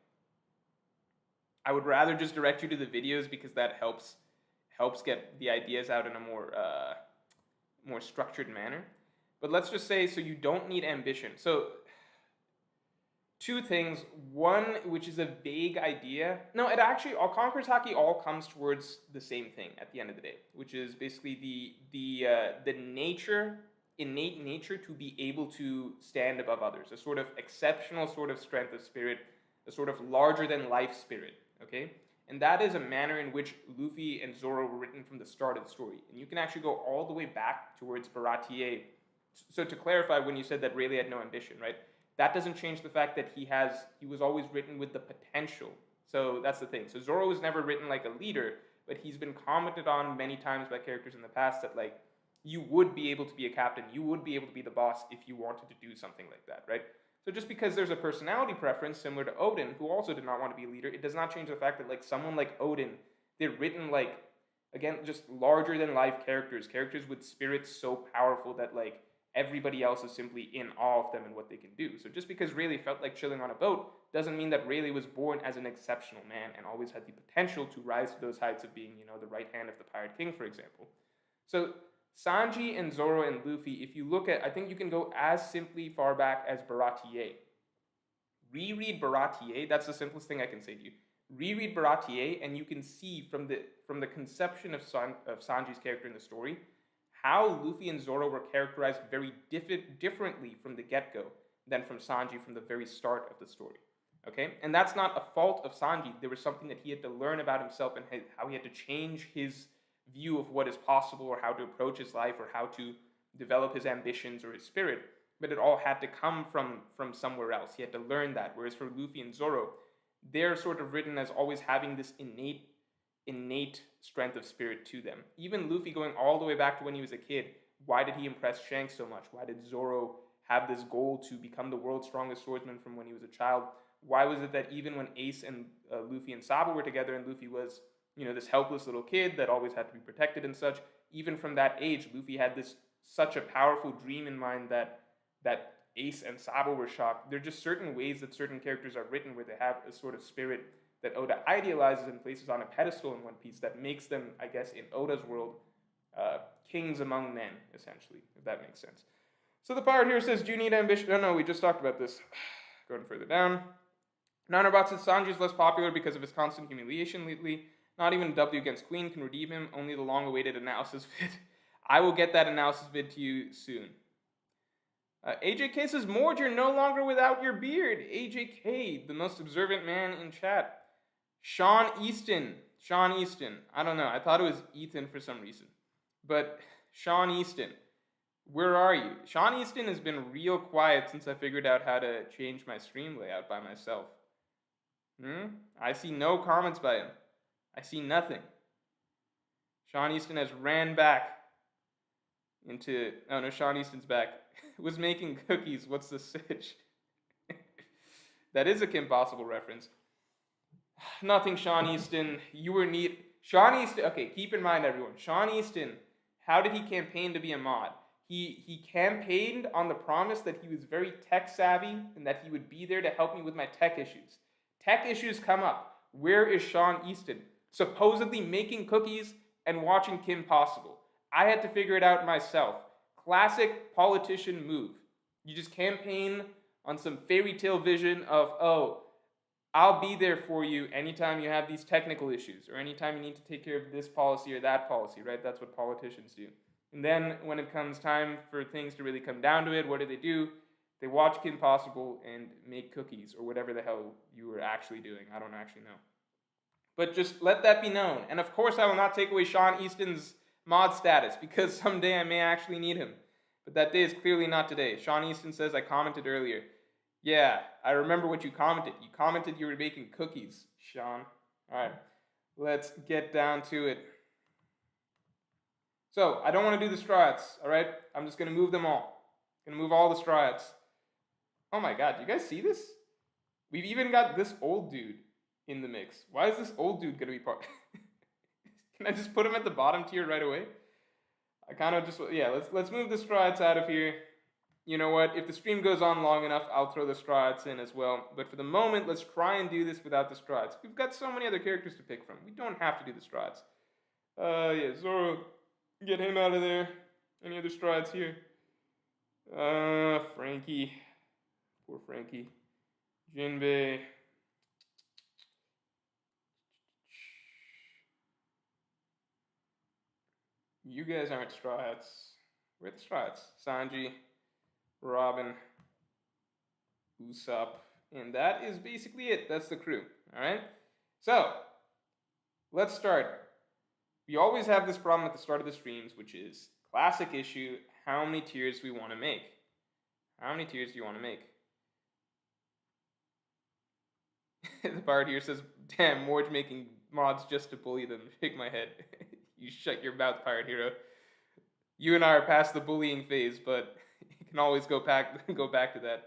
Speaker 1: I would rather just direct you to the videos because that helps get the ideas out in a more structured manner. But let's just say, so you don't need ambition. So, two things. One, which is a vague idea. No, it actually, all Conqueror's Haki all comes towards the same thing at the end of the day, which is basically the innate nature to be able to stand above others, a sort of exceptional sort of strength of spirit, a sort of larger than life spirit, okay? And that is a manner in which Luffy and Zoro were written from the start of the story. And you can actually go all the way back towards Baratier. So to clarify, when you said that Rayleigh had no ambition, right? That doesn't change the fact that he was always written with the potential. So that's the thing. So Zoro was never written like a leader, but he's been commented on many times by characters in the past that, like, you would be able to be a captain, you would be able to be the boss if you wanted to do something like that, right? So just because there's a personality preference similar to Odin, who also did not want to be a leader, it does not change the fact that, like, someone like Odin, they're written, like, again, just larger than life characters with spirits so powerful that, like, everybody else is simply in awe of them and what they can do. So just because Rayleigh felt like chilling on a boat doesn't mean that Rayleigh was born as an exceptional man and always had the potential to rise to those heights of being, you know, the right hand of the Pirate King, for example. So Sanji and Zoro and Luffy, if you look at, I think you can go as simply far back as Baratier. Reread Baratier, that's the simplest thing I can say to you. Reread Baratier and you can see from the conception of Sanji's character in the story, how Luffy and Zoro were characterized very differently from the get-go than from Sanji from the very start of the story. Okay? And that's not a fault of Sanji. There was something that he had to learn about himself and how he had to change his view of what is possible or how to approach his life or how to develop his ambitions or his spirit. But it all had to come from somewhere else. He had to learn that. Whereas for Luffy and Zoro, they're sort of written as always having this innate strength of spirit to them. Even Luffy, going all the way back to when he was a kid, why did he impress Shanks so much? Why did Zoro have this goal to become the world's strongest swordsman from when he was a child? Why was it that even when Ace and Luffy and Sabo were together and Luffy was, you know, this helpless little kid that always had to be protected and such, even from that age, Luffy had such a powerful dream in mind that Ace and Sabo were shocked. There are just certain ways that certain characters are written where they have a sort of spirit that Oda idealizes and places on a pedestal in One Piece that makes them, I guess, in Oda's world, kings among men, essentially, if that makes sense. So the pirate here says, do you need ambition? No, we just talked about this. Going further down. Nanobot says, Sanji is less popular because of his constant humiliation lately. Not even W against Queen can redeem him, only the long-awaited analysis vid. I will get that analysis vid to you soon. AJK says, Morge, you're no longer without your beard. AJK, the most observant man in chat. Sean Easton. I don't know. I thought it was Ethan for some reason. But Sean Easton. Where are you? Sean Easton has been real quiet since I figured out how to change my stream layout by myself. I see no comments by him. I see nothing. Sean Easton has ran back into... Oh no, Sean Easton's back. Was making cookies. What's the sitch? That is a Kim Possible reference. Nothing, Sean Easton. You were neat. Sean Easton... Okay, keep in mind, everyone. Sean Easton, how did he campaign to be a mod? He campaigned on the promise that he was very tech savvy and that he would be there to help me with my tech issues. Tech issues come up. Where is Sean Easton? Supposedly making cookies and watching Kim Possible. I had to figure it out myself. Classic politician move. You just campaign on some fairy tale vision of, oh, I'll be there for you anytime you have these technical issues or anytime you need to take care of this policy or that policy, right? That's what politicians do. And then when it comes time for things to really come down to it, what do? They watch Kim Possible and make cookies or whatever the hell you were actually doing. I don't actually know. But just let that be known. And of course I will not take away Sean Easton's mod status because someday I may actually need him. But that day is clearly not today. Sean Easton says I commented earlier. Yeah, I remember what you commented. You commented you were making cookies, Sean. Alright, let's get down to it. So, I don't want to do the strats, alright? I'm just going to move them all. I'm going to move all the strats. Oh my god, do you guys see this? We've even got this old dude in the mix. Why is this old dude going to be part... Can I just put him at the bottom tier right away? I kind of just... Yeah, let's move the strats out of here. You know what? If the stream goes on long enough, I'll throw the strats in as well. But for the moment, let's try and do this without the strats. We've got so many other characters to pick from. We don't have to do the strats. Yeah, Zoro... Get him out of there. Any other strides here? Frankie. Poor Frankie. Jinbei. You guys aren't strides. Where are the strides? Sanji, Robin, Usopp. And that is basically it. That's the crew. Alright? So, let's start. We always have this problem at the start of the streams, which is classic issue, how many tiers we want to make. How many tiers do you want to make? The bard here says, damn, Morge making mods just to bully them. Shake my head. You shut your mouth, Pirate Hero. You and I are past the bullying phase, but you can always go back to that.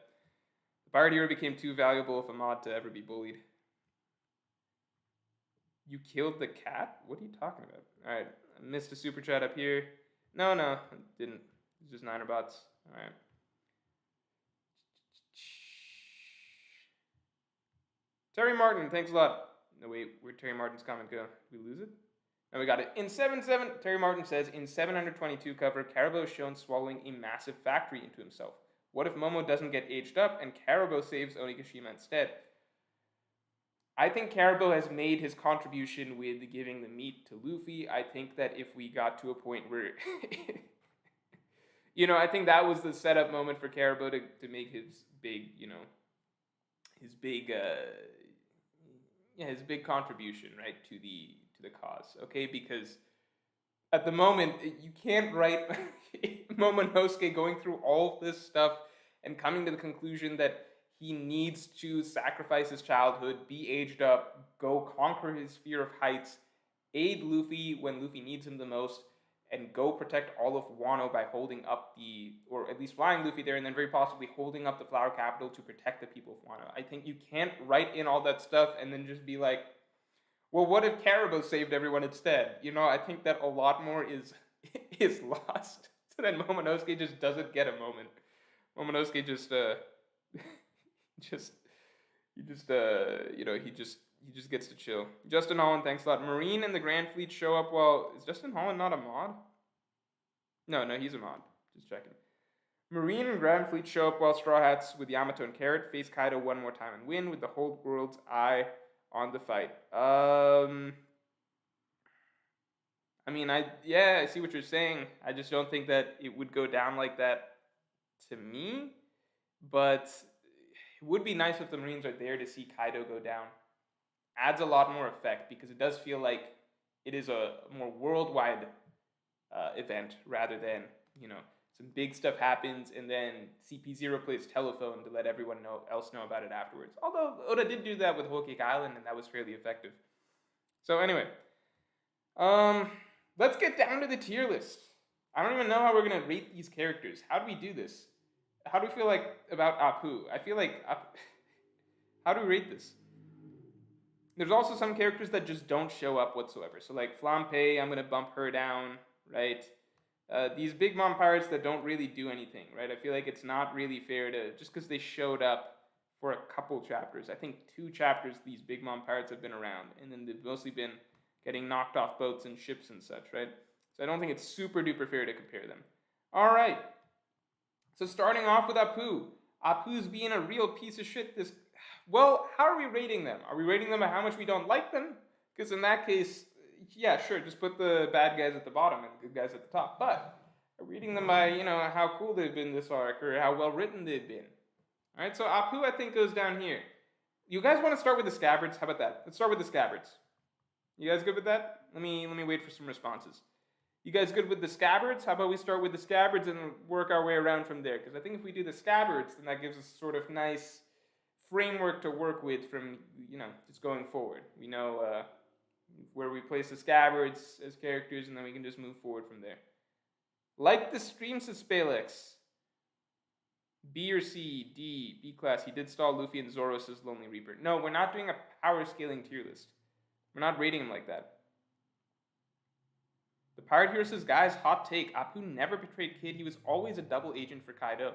Speaker 1: The Pirate Hero became too valuable of a mod to ever be bullied. You killed the cat? What are you talking about? Alright, I missed a super chat up here. No, I didn't. It's just Niner bots. Alright. Terry Martin, thanks a lot. No, wait, where'd Terry Martin's comment go? Did we lose it? No, we got it. In 7-7, Terry Martin says, in 722 cover, Caribou is shown swallowing a massive factory into himself. What if Momo doesn't get aged up and Caribou saves Onigashima instead? I think Caribou has made his contribution with giving the meat to Luffy. I think that if we got to a point where... I think that was the setup moment for Caribou to make his big, his big contribution, right, to the cause, okay? Because at the moment, you can't write Momonosuke going through all this stuff and coming to the conclusion that he needs to sacrifice his childhood, be aged up, go conquer his fear of heights, aid Luffy when Luffy needs him the most, and go protect all of Wano by holding up or at least flying Luffy there, and then very possibly holding up the Flower Capital to protect the people of Wano. I think you can't write in all that stuff and then just be like, well, what if Caribou saved everyone instead? I think that a lot more is lost. So then Momonosuke just doesn't get a moment. Momonosuke he just gets to chill. Justin Holland, thanks a lot. Marine and the Grand Fleet show up while... Is Justin Holland not a mod? No, he's a mod. Just checking. Marine and Grand Fleet show up while Straw Hats with Yamato and Carrot face Kaido one more time and win with the whole world's eye on the fight. I see what you're saying. I just don't think that it would go down like that to me. But it would be nice if the Marines are there to see Kaido go down. Adds a lot more effect because it does feel like it is a more worldwide event rather than, some big stuff happens, and then CP0 plays telephone to let everyone else know about it afterwards. Although Oda did do that with Whole Cake Island, and that was fairly effective. So anyway, let's get down to the tier list. I don't even know how we're gonna rate these characters. How do we do this? How do we feel like about Apu? I feel like how do we rate this? There's also some characters that just don't show up whatsoever. So like Flampe, I'm gonna bump her down, right? These Big Mom pirates that don't really do anything, right? I feel like it's not really fair to, just because they showed up for a couple chapters. I think 2 chapters these Big Mom pirates have been around, and then they've mostly been getting knocked off boats and ships and such, right? So I don't think it's super duper fair to compare them. All right. So starting off with Apu. Apu's being a real piece of shit. Well, how are we rating them? Are we rating them by how much we don't like them? Because in that case, yeah, sure, just put the bad guys at the bottom and the good guys at the top. But reading them by, how cool they've been this arc or how well written they've been. All right, so Apu, I think, goes down here. You guys want to start with the Scabbards? How about that? Let's start with the Scabbards. You guys good with that? Let me wait for some responses. You guys good with the Scabbards? How about we start with the Scabbards and work our way around from there? Because I think if we do the Scabbards, then that gives us sort of nice framework to work with from, just going forward. We know where we place the Scabbards as characters, and then we can just move forward from there. Like the stream, says Spalex. B or C, D, B class. He did stall Luffy and Zoro, says Lonely Reaper. No, we're not doing a power scaling tier list. We're not rating him like that. The Pirate Hero says, guys, hot take. Apu never betrayed Kid. He was always a double agent for Kaido.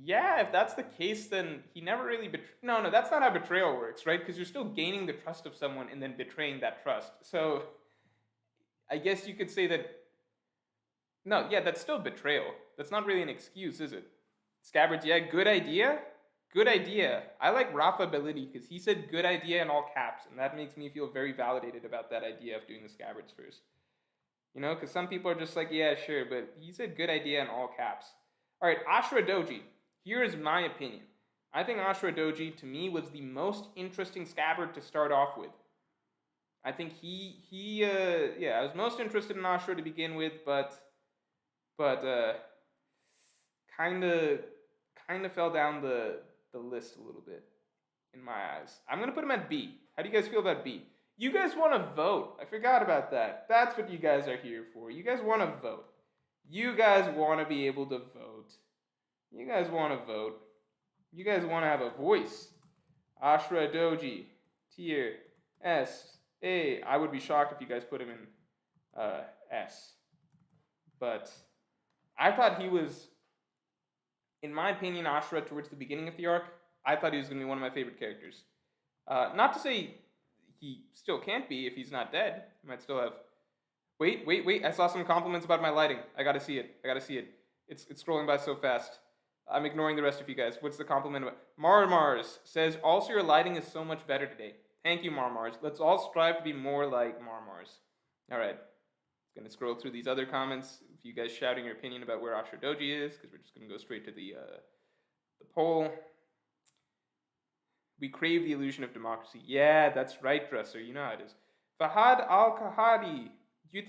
Speaker 1: Yeah, if that's the case, then he never really betrayed. No, that's not how betrayal works, right? Because you're still gaining the trust of someone and then betraying that trust. So I guess you could say that. No, yeah, that's still betrayal. That's not really an excuse, is it? Scabbards, yeah, good idea. Good idea. I like Rafa ability because he said good idea in all caps, and that makes me feel very validated about that idea of doing the Scabbards first. Because some people are just like, yeah, sure, but he said good idea in all caps. All right, Ashura Doji. Here is my opinion. I think Ashura Doji, to me, was the most interesting Scabbard to start off with. I think I was most interested in Ashura to begin with, but kind of fell down the list a little bit in my eyes. I'm going to put him at B. How do you guys feel about B? You guys want to vote. I forgot about that. That's what you guys are here for. You guys want to vote. You guys want to be able to vote. You guys want to vote. You guys want to have a voice. Ashura Doji, tier S, A. I would be shocked if you guys put him in S. But I thought he was, in my opinion, Ashura towards the beginning of the arc, I thought he was going to be one of my favorite characters. Not to say he still can't be if he's not dead. He might still have... Wait. I saw some compliments about my lighting. I gotta see it. It's scrolling by so fast. I'm ignoring the rest of you guys. What's the compliment about? Marmars says, also your lighting is so much better today. Thank you, Marmars. Let's all strive to be more like Marmars. All right. I'm going to scroll through these other comments. If you guys shouting your opinion about where Ashura Doji is, because we're just going to go straight to the poll. We crave the illusion of democracy. Yeah, that's right, Dresser. You know how it is. Fahad Al-Kahadi. Do you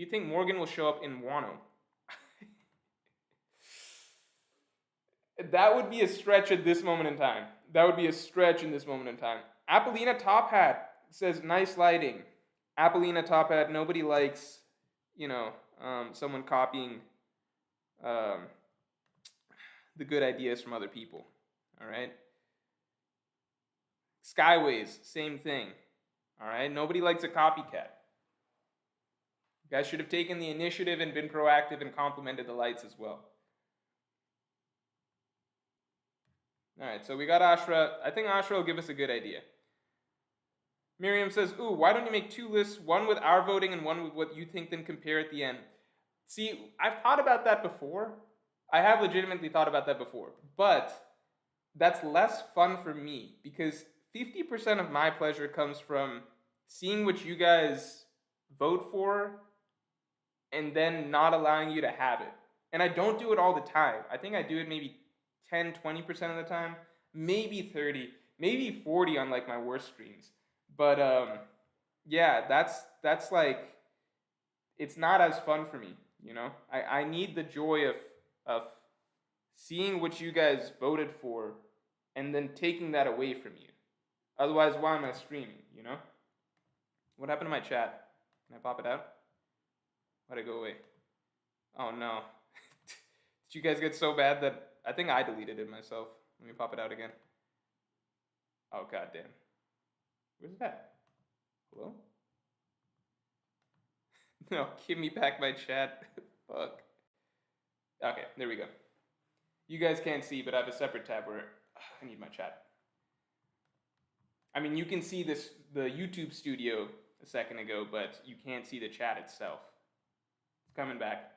Speaker 1: think Morgan will show up in Wano? That would be a stretch at this moment in time. Apollina Top Hat says, nice lighting. Apollina Top Hat, nobody likes, someone copying the good ideas from other people. All right? Skyways, same thing. All right? Nobody likes a copycat. You guys should have taken the initiative and been proactive and complimented the lights as well. All right, so we got Ashura. I think Ashura will give us a good idea. Miriam says, ooh, why don't you make 2 lists, one with our voting and one with what you think, then compare at the end? See, I've thought about that before. I have legitimately thought about that before. But that's less fun for me because 50% of my pleasure comes from seeing what you guys vote for and then not allowing you to have it. And I don't do it all the time. I think I do it maybe 10, 20% of the time, maybe 30, maybe 40 on like my worst streams. But yeah, that's like, it's not as fun for me, you know? I need the joy of seeing what you guys voted for and then taking that away from you. Otherwise, why am I streaming, you know? What happened to my chat? Can I pop it out? Why'd it go away? Oh no. Did you guys get so bad that I think I deleted it myself? Let me pop it out again. Oh goddamn. Where's that? Hello? No, give me back my chat. Fuck. Okay, there we go. You guys can't see, but I have a separate tab where I need my chat. I mean, you can see this the YouTube studio a second ago, but you can't see the chat itself. It's coming back.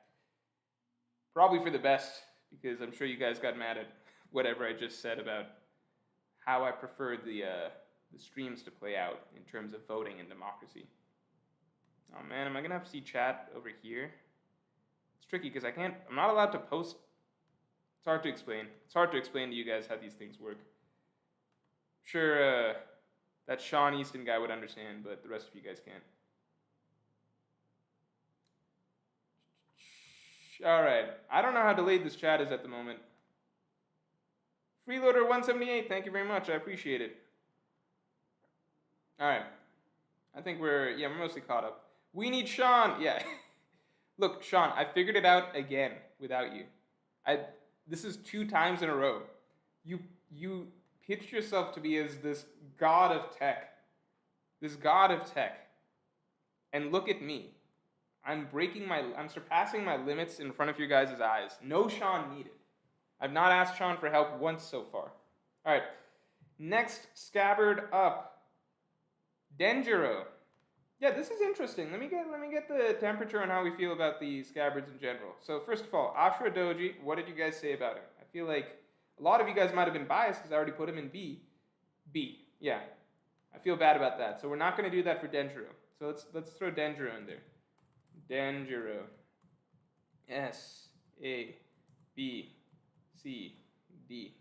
Speaker 1: Probably for the best, because I'm sure you guys got mad at whatever I just said about how I prefer the streams to play out in terms of voting and democracy. Oh man, am I gonna have to see chat over here? It's tricky because I'm not allowed to post. It's hard to explain. It's hard to explain to you guys how these things work. Sure, that Sean Easton guy would understand, but the rest of you guys can't. Alright, I don't know how delayed this chat is at the moment. Freeloader178, thank you very much, I appreciate it. Alright, I think we're mostly caught up. We need Sean, yeah. Look, Sean, I figured it out again without you. This is 2 times in a row. You pitched yourself to be as this god of tech. This god of tech. And look at me. I'm surpassing my limits in front of your guys' eyes. No Sean needed. I've not asked Sean for help once so far. Alright. Next, Scabbard up. Denjiro. Yeah, this is interesting. Let me get the temperature on how we feel about the Scabbards in general. So first of all, Ashura Doji, what did you guys say about him? I feel like a lot of you guys might have been biased because I already put him in B. B, yeah. I feel bad about that. So we're not going to do that for Denjiro. So let's throw Denjiro in there. Denjiro. S, A, B, C, D.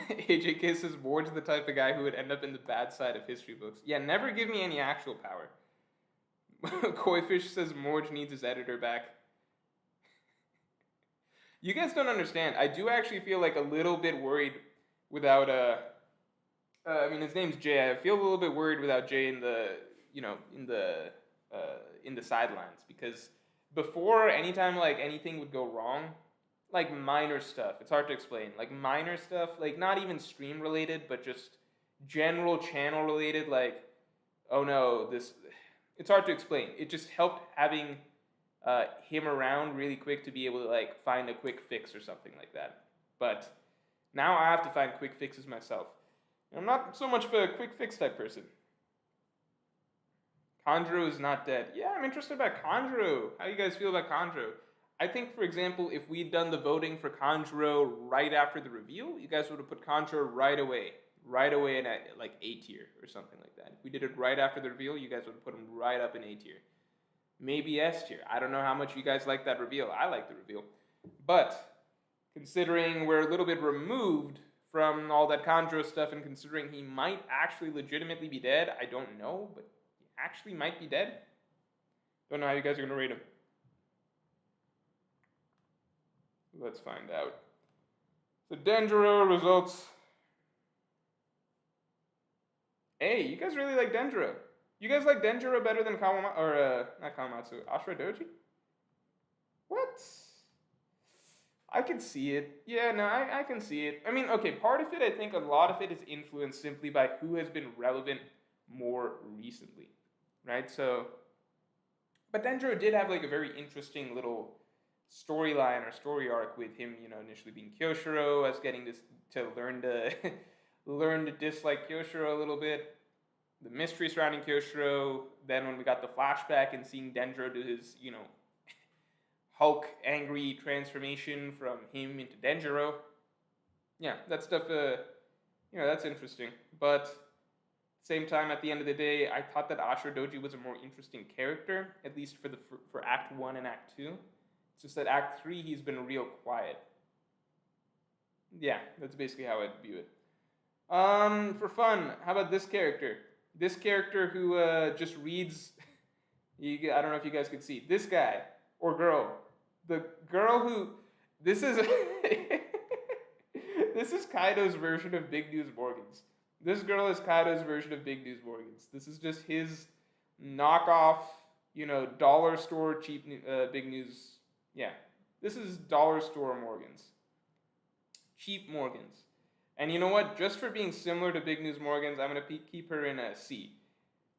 Speaker 1: AJK says Ward's the type of guy who would end up in the bad side of history books. Yeah, never give me any actual power. Koifish says Morge needs his editor back. You guys don't understand. I do actually feel like a little bit worried without I mean, his name's Jay. I feel a little bit worried without Jay in the sidelines, because before, anytime like anything would go wrong, like minor stuff, it's hard to explain, like minor stuff, like not even stream related, but just general channel related, like, oh no, it's hard to explain. It just helped having him around really quick to be able to like find a quick fix or something like that. But now I have to find quick fixes myself. I'm not so much of a quick fix type person. Conjuro is not dead. Yeah, I'm interested about Conjuro. How do you guys feel about Conjuro? I think, for example, if we'd done the voting for Conjuro right after the reveal, you guys would have put Conjuro right away in like A tier or something like that. If we did it right after the reveal, you guys would have put him right up in A tier. Maybe S tier. I don't know how much you guys like that reveal. I like the reveal. But considering we're a little bit removed from all that Conjuro stuff, and considering he might actually legitimately be dead, I don't know, but he actually might be dead. Don't know how you guys are going to rate him. Let's find out. So Denjiro results. Hey, you guys really like Denjiro. You guys like Denjiro better than not Kawamatsu, Ashura Doji? What? I can see it. Yeah, no, I can see it. I mean, okay, part of it, I think a lot of it is influenced simply by who has been relevant more recently, right? So, but Denjiro did have like a very interesting little storyline or story arc with him, you know, initially being Kyoshiro, us getting this to learn to dislike Kyoshiro a little bit, the mystery surrounding Kyoshiro, then when we got the flashback and seeing Denjiro do his, you know, Hulk angry transformation from him into Denjiro. Yeah, that stuff, you know, that's interesting. But same time, at the end of the day, I thought that Ashura Doji was a more interesting character, at least for Act 1 and Act 2. It's just that Act 3, he's been real quiet. Yeah, that's basically how I'd view it. For fun, how about this character? This character who just reads. I don't know if you guys can see this guy or girl. The girl who. This is. This is Kaido's version of Big News Morgans. This girl is Kaido's version of Big News Morgans. This is just his knockoff, dollar store cheap Big News. Yeah, this is dollar store Morgans. Cheap Morgans. And you know what? Just for being similar to Big News Morgans, I'm going to keep her in a C.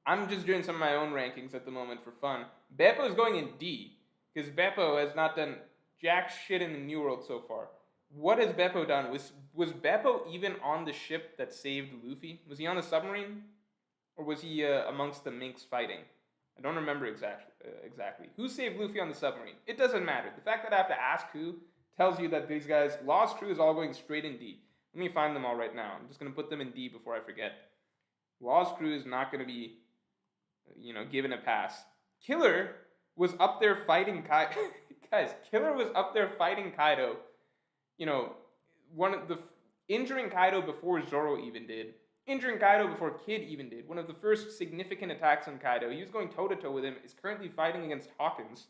Speaker 1: I'm just doing some of my own rankings at the moment for fun. Beppo is going in D, because Beppo has not done jack shit in the New World so far. What has Beppo done? Was Beppo even on the ship that saved Luffy? Was he on the submarine? Or was he amongst the minks fighting? I don't remember exactly. Who saved Luffy on the submarine? It doesn't matter. The fact that I have to ask who tells you that these guys, Law's crew is all going straight in D. Let me find them all right now. I'm just going to put them in D before I forget. Law's crew is not going to be, given a pass. Killer was up there fighting Kaido. Guys, Killer was up there fighting Kaido. Injuring Kaido before Zoro even did. Injuring Kaido before Kid even did. One of the first significant attacks on Kaido. He was going toe-to-toe with him. Is currently fighting against Hawkins.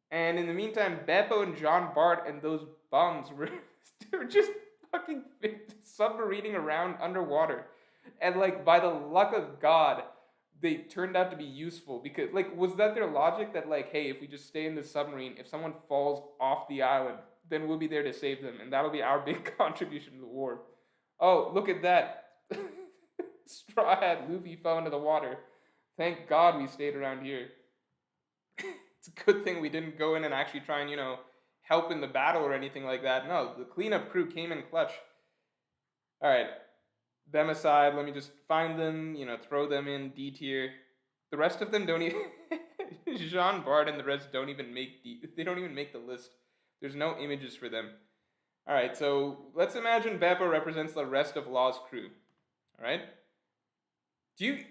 Speaker 1: And in the meantime, Beppo and Jean Bart and those bums were just fucking submarining around underwater. And, by the luck of God, they turned out to be useful. Because, was that their logic? That, hey, if we just stay in the submarine, if someone falls off the island, then we'll be there to save them. And that'll be our big contribution to the war. Oh, look at that. Straw Hat Luffy fell into the water. Thank God we stayed around here. It's a good thing we didn't go in and actually try and, help in the battle or anything like that. No, the cleanup crew came in clutch. Alright. Them aside, let me just find them, throw them in D tier. The rest of them don't even... Jean Bart and the rest don't even make they don't even make the list. There's no images for them. Alright, so let's imagine Beppo represents the rest of Law's crew. Alright? Do you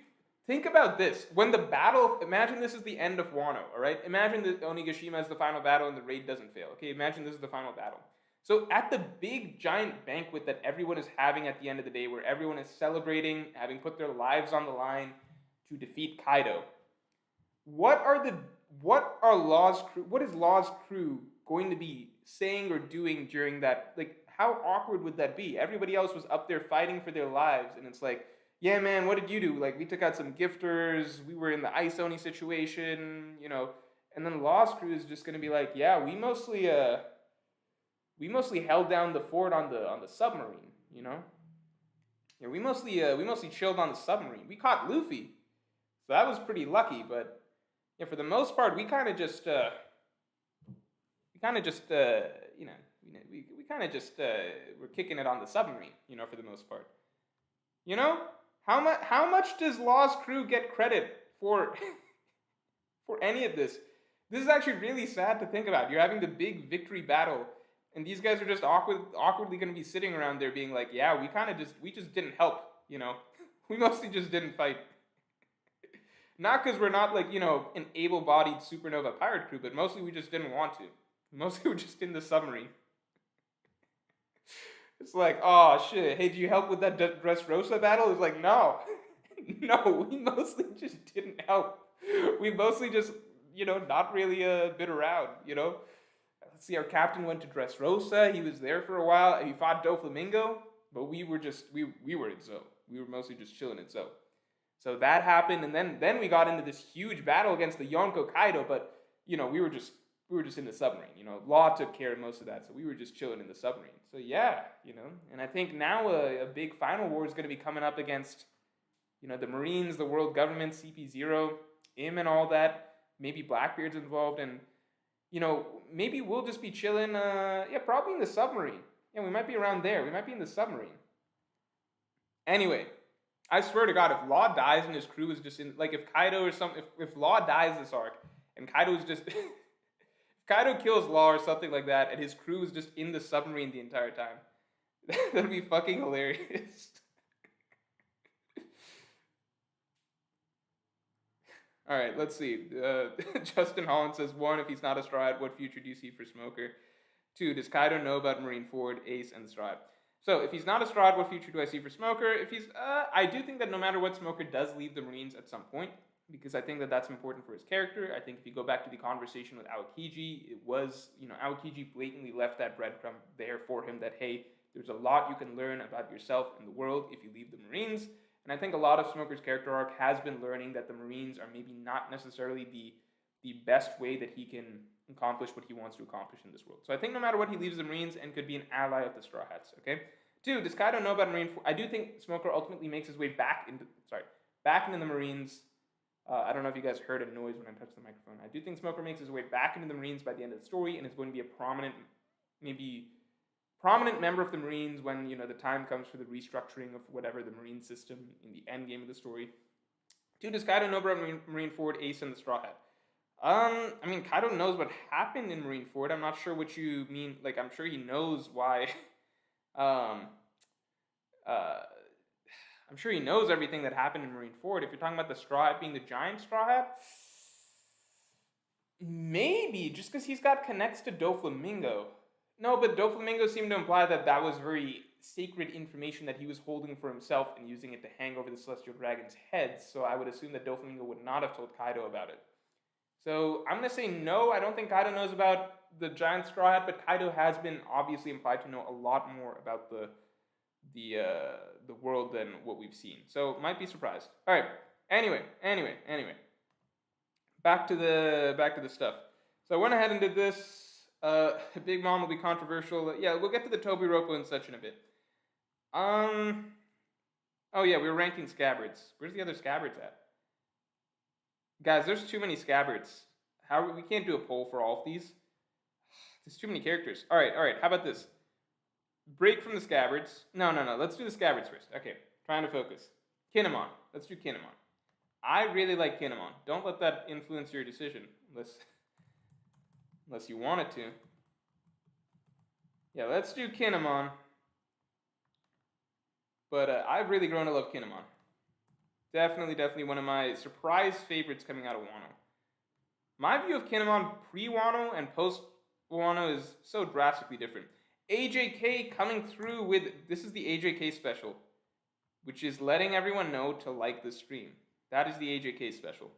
Speaker 1: think about this? When the battle, imagine this is the end of Wano, alright? Imagine that Onigashima is the final battle and the raid doesn't fail. Okay, imagine this is the final battle. So at the big giant banquet that everyone is having at the end of the day, where everyone is celebrating, having put their lives on the line to defeat Kaido, what is Law's crew going to be saying or doing during that? How awkward would that be? Everybody else was up there fighting for their lives, and it's yeah, man, what did you do? We took out some gifters, we were in the Ice Oni situation, and then Law's crew is just gonna be yeah, we mostly held down the fort on the submarine, Yeah, we mostly chilled on the submarine. We caught Luffy, so that was pretty lucky, but yeah, for the most part, we kind of just were kicking it on the submarine, for the most part. How much does Law's crew get credit for for any of this? This is actually really sad to think about. You're having the big victory battle, and these guys are just awkwardly going to be sitting around there being yeah, we just didn't help, We mostly just didn't fight. Not because we're not an able-bodied supernova pirate crew, but mostly we just didn't want to. Mostly we're just in the submarine. It's oh shit, hey, did you help with that Dressrosa battle? It's no. No, we mostly just didn't help. We mostly just, not really been around, Let's see, our captain went to Dressrosa, he was there for a while, he fought Doflamingo, but we were at Zo. We were mostly just chilling at Zo. So that happened, and then we got into this huge battle against the Yonko Kaido, but, we were just in the submarine, Law took care of most of that, so we were just chilling in the submarine. So yeah, and I think now a big final war is going to be coming up against, the Marines, the world government, CP0, IM and all that, maybe Blackbeard's involved, and, maybe we'll just be chilling, probably in the submarine. Yeah, we might be around there, we might be in the submarine. Anyway, I swear to God, if Law dies and his crew is just in, if Kaido or if Law dies this arc, and Kaido is just... Kaido kills Law or something like that, and his crew is just in the submarine the entire time. That'd be fucking hilarious. Alright, let's see. Justin Holland says, 1, if he's not a Straw Hat, what future do you see for Smoker? 2, does Kaido know about Marineford, Ace, and the Straw Hat? So, if he's not a Straw Hat, what future do I see for Smoker? If he's, I do think that no matter what, Smoker does leave the Marines at some point, because I think that that's important for his character. I think if you go back to the conversation with Aokiji, it was, Aokiji blatantly left that breadcrumb there for him that, hey, there's a lot you can learn about yourself and the world if you leave the Marines. And I think a lot of Smoker's character arc has been learning that the Marines are maybe not necessarily the best way that he can accomplish what he wants to accomplish in this world. So I think no matter what, he leaves the Marines and could be an ally of the Straw Hats, okay? 2, does Kaido know about Marineford? I do think Smoker ultimately makes his way back into the Marines. I don't know if you guys heard a noise when I touched the microphone. I do think Smoker makes his way back into the Marines by the end of the story and is going to be a prominent member of the Marines when, the time comes for the restructuring of whatever the Marine system in the end game of the story. 2, does Kaido know about Marineford, Ace, and the Straw Hat? Kaido knows what happened in Marineford. I'm not sure what you mean. Like, I'm sure he knows why. I'm sure he knows everything that happened in Marineford. If you're talking about the Straw Hat being the giant Straw Hat, maybe, just because he's got connects to Doflamingo. No, but Doflamingo seemed to imply that that was very sacred information that he was holding for himself and using it to hang over the Celestial Dragon's heads, so I would assume that Doflamingo would not have told Kaido about it. So I'm going to say no, I don't think Kaido knows about the giant Straw Hat, but Kaido has been obviously implied to know a lot more about the world than what we've seen. So might be surprised. All right. Anyway. Back to the stuff. So I went ahead and did this. Big Mom will be controversial. Yeah, we'll get to the Tobiropo and such in a bit. Oh yeah, we were ranking Scabbards. Where's the other Scabbards at? Guys, there's too many Scabbards. We can't do a poll for all of these. There's too many characters. All right. How about this? Break from the Scabbards. No. Let's do the Scabbards first. Okay, trying to focus. Kinemon. Let's do Kinemon. I really like Kinemon. Don't let that influence your decision, unless you want it to. Yeah, let's do Kinemon. But I've really grown to love Kinemon. Definitely one of my surprise favorites coming out of Wano. My view of Kinemon pre-Wano and post-Wano is so drastically different. AJK coming through with, this is the AJK special, which is letting everyone know to like the stream. That is the AJK special.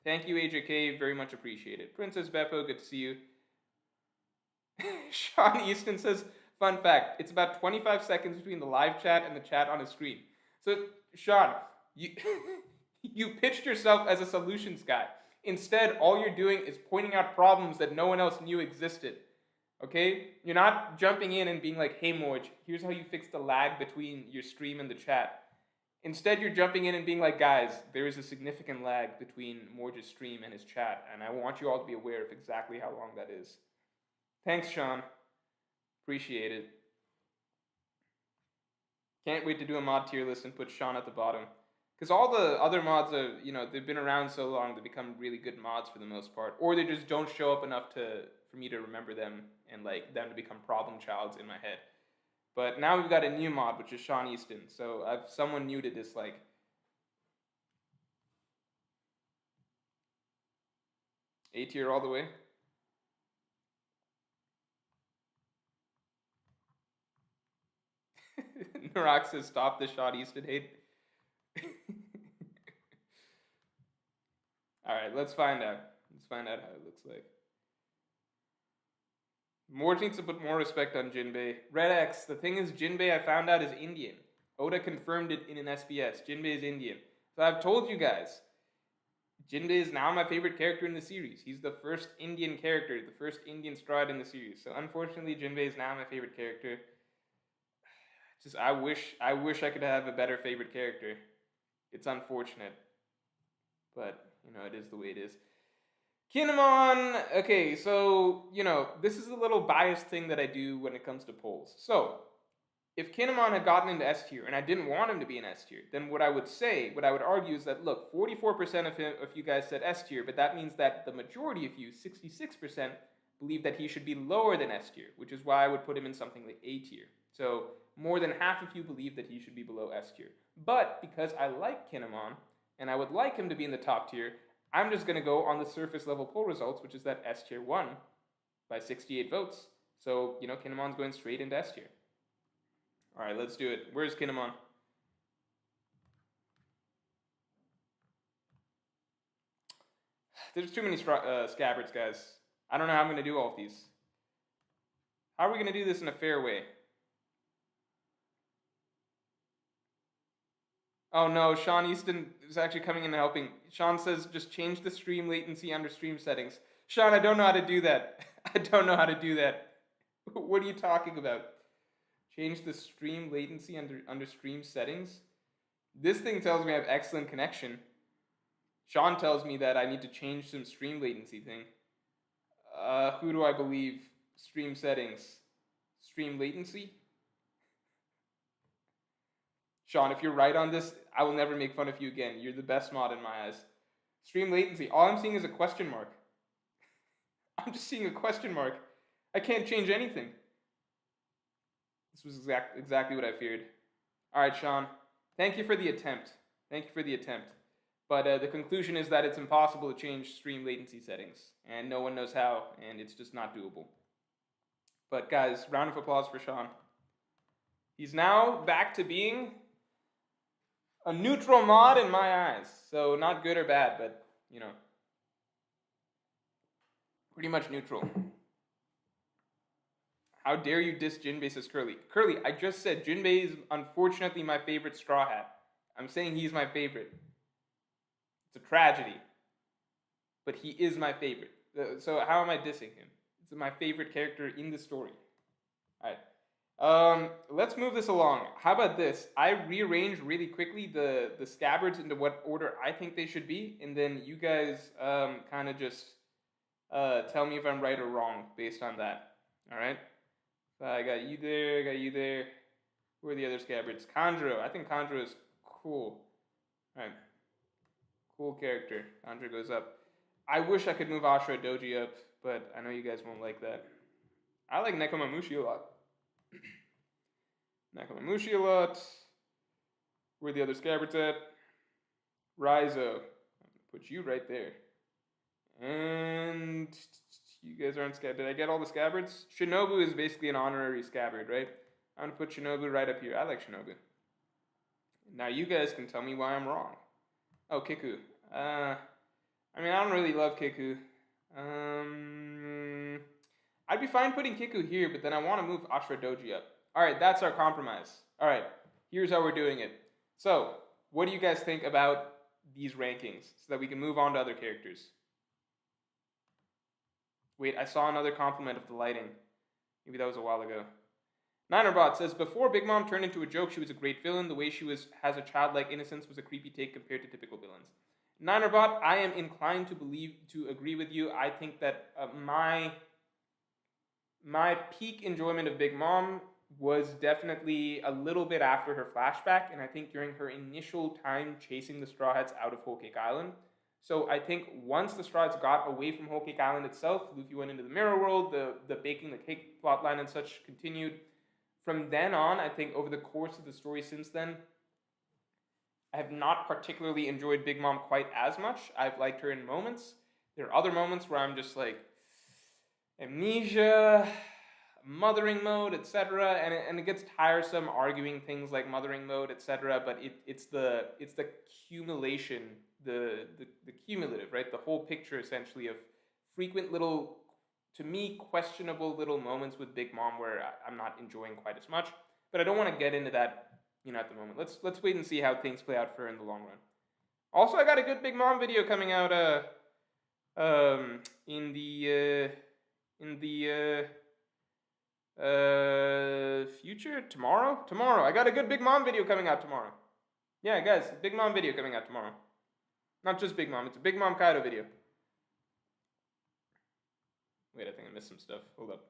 Speaker 1: Thank you, AJK, very much appreciated. Princess Beppo, good to see you. Sean Easton says, fun fact, it's about 25 seconds between the live chat and the chat on his screen. So, Sean, you pitched yourself as a solutions guy. Instead, all you're doing is pointing out problems that no one else knew existed. Okay? You're not jumping in and being like, hey, Morge, here's how you fix the lag between your stream and the chat. Instead, you're jumping in and being like, guys, there is a significant lag between Morge's stream and his chat, and I want you all to be aware of exactly how long that is. Thanks, Sean. Appreciate it. Can't wait to do a mod tier list and put Sean at the bottom. Because all the other mods are, they've been around so long, they become really good mods for the most part. Or they just don't show up enough for me to remember them and them to become problem childs in my head. But now we've got a new mod, which is Sean Easton. So I've someone new to this, A tier all the way. Narak says, stop the Sean Easton hate. Alright, let's find out. Let's find out how it looks like. Morge needs to put more respect on Jinbei. Red X, the thing is, Jinbei I found out is Indian. Oda confirmed it in an SBS. Jinbei is Indian. So I've told you guys, Jinbei is now my favorite character in the series. He's the first Indian character, the first Indian stride in the series. So unfortunately, Jinbei is now my favorite character. I wish I could have a better favorite character. It's unfortunate. But, it is the way it is. Kinemon! Okay, so, this is a little biased thing that I do when it comes to polls. So, if Kinemon had gotten into S tier, and I didn't want him to be in S tier, then what I would argue is that, look, 44% of you guys said S tier, but that means that the majority of you, 66%, believe that he should be lower than S tier, which is why I would put him in something like A tier. So, more than half of you believe that he should be below S tier. But, because I like Kinemon, and I would like him to be in the top tier, I'm just going to go on the surface level poll results, which is that S tier won by 68 votes. So, Kinemon's going straight into S tier. Alright, let's do it. Where's Kinemon? There's too many Scabbards, guys. I don't know how I'm going to do all of these. How are we going to do this in a fair way? Oh no, Sean Easton is actually coming in and helping. Sean says just change the stream latency under stream settings. Sean, I don't know how to do that. I don't know how to do that. What are you talking about? Change the stream latency under stream settings? This thing tells me I have excellent connection. Sean tells me that I need to change some stream latency thing. Who do I believe? Stream settings. Stream latency? Sean, if you're right on this, I will never make fun of you again. You're the best mod in my eyes. Stream latency. All I'm seeing is a question mark. I'm just seeing a question mark. I can't change anything. This was exactly what I feared. Alright, Sean. Thank you for the attempt. Thank you for the attempt. But the conclusion is that it's impossible to change stream latency settings. And no one knows how, and it's just not doable. But guys, round of applause for Sean. He's now back to being a neutral mod in my eyes. So not good or bad, but, pretty much neutral. How dare you diss Jinbei, says Curly. Curly, I just said Jinbei is unfortunately my favorite Straw Hat. I'm saying he's my favorite. It's a tragedy. But he is my favorite. So how am I dissing him? It's my favorite character in the story. Alright. Let's move this along. How about this? I rearrange really quickly the Scabbards into what order I think they should be, and then you guys kind of just tell me if I'm right or wrong based on that. Alright? So I got you there, I got you there. Who are the other Scabbards? Kanjuro. I think Kanjuro is cool. Alright. Cool character. Kanjuro goes up. I wish I could move Ashura Doji up, but I know you guys won't like that. I like Nekomamushi a lot. Nekomamushi a lot. Where are the other Scabbards at? Raizo. I'm going to put you right there. And you guys aren't Scabbard. Did I get all the Scabbards? Shinobu is basically an honorary Scabbard, right? I'm going to put Shinobu right up here. I like Shinobu. Now you guys can tell me why I'm wrong. Oh, Kiku. I don't really love Kiku. I'd be fine putting Kiku here, but then I want to move Ashura Doji up. Alright, that's our compromise. Alright, here's how we're doing it. So, what do you guys think about these rankings so that we can move on to other characters? Wait, I saw another compliment of the lighting. Maybe that was a while ago. Ninerbot says, before Big Mom turned into a joke, she was a great villain. The way she has a childlike innocence was a creepy take compared to typical villains. Ninerbot, I am inclined to agree with you. I think that my peak enjoyment of Big Mom was definitely a little bit after her flashback, and I think during her initial time chasing the Straw Hats out of Whole Cake Island. So I think once the Straw Hats got away from Whole Cake Island itself, Luffy went into the Mirror World, the baking the cake plotline and such continued. From then on, I think over the course of the story since then, I have not particularly enjoyed Big Mom quite as much. I've liked her in moments. There are other moments where I'm just like, amnesia, mothering mode, etc. And it gets tiresome arguing things like mothering mode, etc. But it's the accumulation, the cumulative, right? The whole picture essentially of frequent little, to me, questionable little moments with Big Mom where I'm not enjoying quite as much. But I don't want to get into that, at the moment. Let's wait and see how things play out for her in the long run. Also, I got a good Big Mom video coming out in the future? Tomorrow. I got a good Big Mom video coming out tomorrow. Yeah, guys, Big Mom video coming out tomorrow. Not just Big Mom, it's a Big Mom Kaido video. Wait, I think I missed some stuff. Hold up.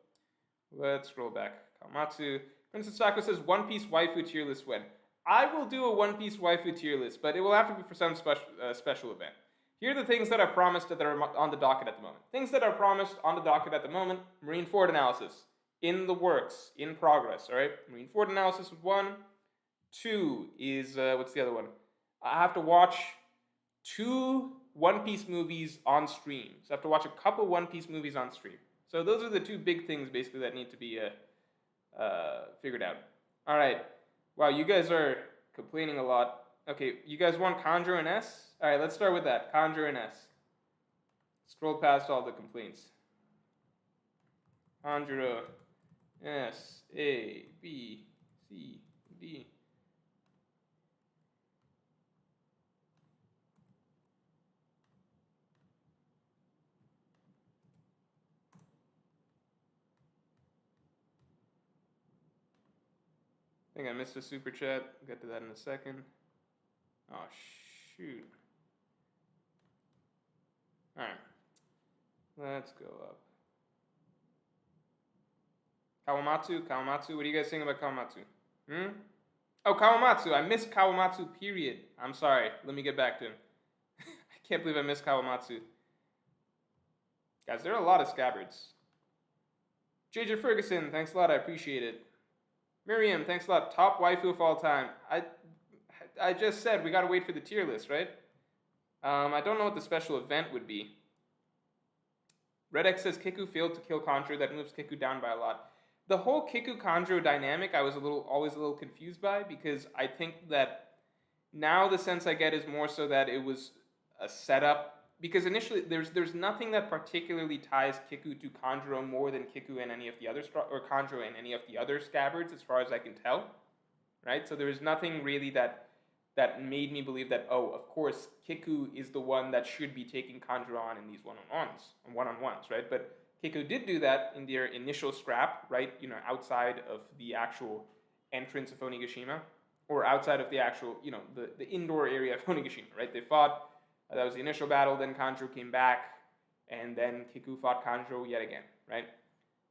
Speaker 1: Let's scroll back. Kamatsu. Princess Sako says One Piece waifu tier list when? I will do a One Piece waifu tier list, but it will have to be for some special event. Here are the things that are promised that are on the docket at the moment. Things that are promised on the docket at the moment. Marineford analysis. In the works. In progress. Alright? Marineford analysis is 1. 2 is, what's the other one? I have to watch 2 One Piece movies on stream. So I have to watch a couple One Piece movies on stream. So those are the two big things basically that need to be figured out. All right. Wow, you guys are complaining a lot. Okay, you guys want Conjure and S? All right, let's start with that. Conjure and S. Scroll past all the complaints. Conjure S, A, B, C, D. I think I missed a super chat. I'll get to that in a second. Oh, shoot. Alright. Let's go up. Kawamatsu, what are you guys saying about Kawamatsu? Oh, Kawamatsu. I missed Kawamatsu, period. I'm sorry. Let me get back to him. I can't believe I missed Kawamatsu. Guys, there are a lot of Scabbards. JJ Ferguson, thanks a lot. I appreciate it. Miriam, thanks a lot. Top waifu of all time. I just said we gotta wait for the tier list, right? I don't know what the special event would be. Red X says Kiku failed to kill Conjuro. That moves Kiku down by a lot. The whole Kiku Conjuro dynamic I was always a little confused by, because I think that now the sense I get is more so that it was a setup. Because initially there's nothing that particularly ties Kiku to Conjuro more than Kiku and any of the other or Conjuro and any of the other Scabbards, as far as I can tell, right? So there was nothing really that made me believe that, oh, of course Kiku is the one that should be taking Conjuro on in these one-on-ones, right? But Kiku did do that in their initial scrap, right? You know, outside of the actual entrance of Onigashima, or outside of the actual, you know, the indoor area of Onigashima, right? They fought. That was the initial battle, then Conjuro came back, and then Kiku fought Conjuro yet again, right?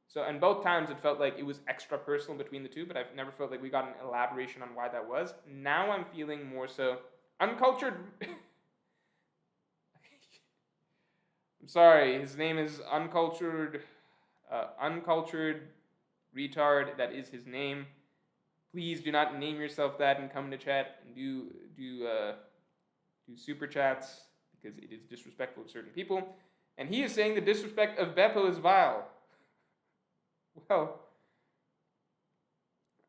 Speaker 1: So, and both times it felt like it was extra personal between the two, but I've never felt like we got an elaboration on why that was. Now I'm feeling more so uncultured. I'm sorry, his name is uncultured retard. That is his name. Please do not name yourself that and come into chat and do super chats, because it is disrespectful to certain people. And he is saying the disrespect of Beppo is vile. Well,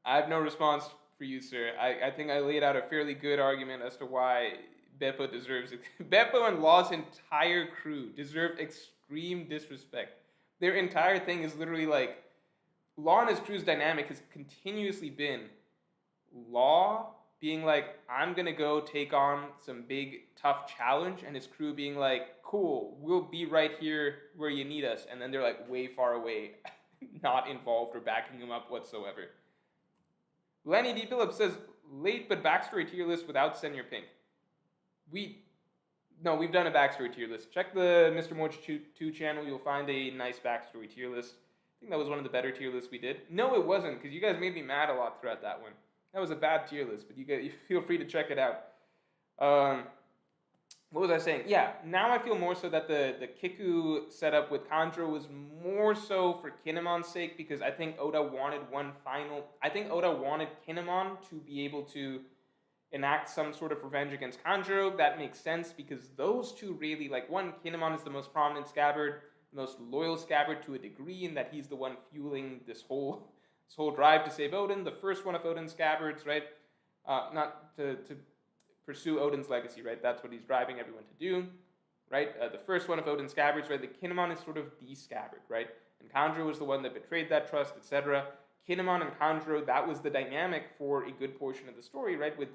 Speaker 1: I have no response for you, sir. I think I laid out a fairly good argument as to why Beppo deserves it. Beppo and Law's entire crew deserve extreme disrespect. Their entire thing is literally like, Law and his crew's dynamic has continuously been Law being like, I'm gonna go take on some big, tough challenge, and his crew being like, cool, we'll be right here where you need us, and then they're like way far away, not involved or backing him up whatsoever. Lenny D. Phillips says, late but backstory tier list without Senior Pink. We've done a backstory tier list. Check the Mr. Morge 2 channel, you'll find a nice backstory tier list. I think that was one of the better tier lists we did. No, it wasn't, because you guys made me mad a lot throughout that one. That was a bad tier list, but you feel free to check it out. What was I saying? Yeah, now I feel more so that the Kiku setup with Conjuro was more so for Kinemon's sake, because I think Oda wanted Kinemon to be able to enact some sort of revenge against Conjuro. That makes sense, because those two really, like, one, Kinemon is the most prominent Scabbard, the most loyal Scabbard to a degree, in that he's the one fueling this whole drive to save Odin, the first one of Odin's Scabbards, right? Not to pursue Odin's legacy, right? That's what he's driving everyone to do, right? The first one of Odin's Scabbards, right? The Kinemon is sort of the Scabbard, right? And Conjuro was the one that betrayed that trust, etc. Kinemon and Conjuro, that was the dynamic for a good portion of the story, right? With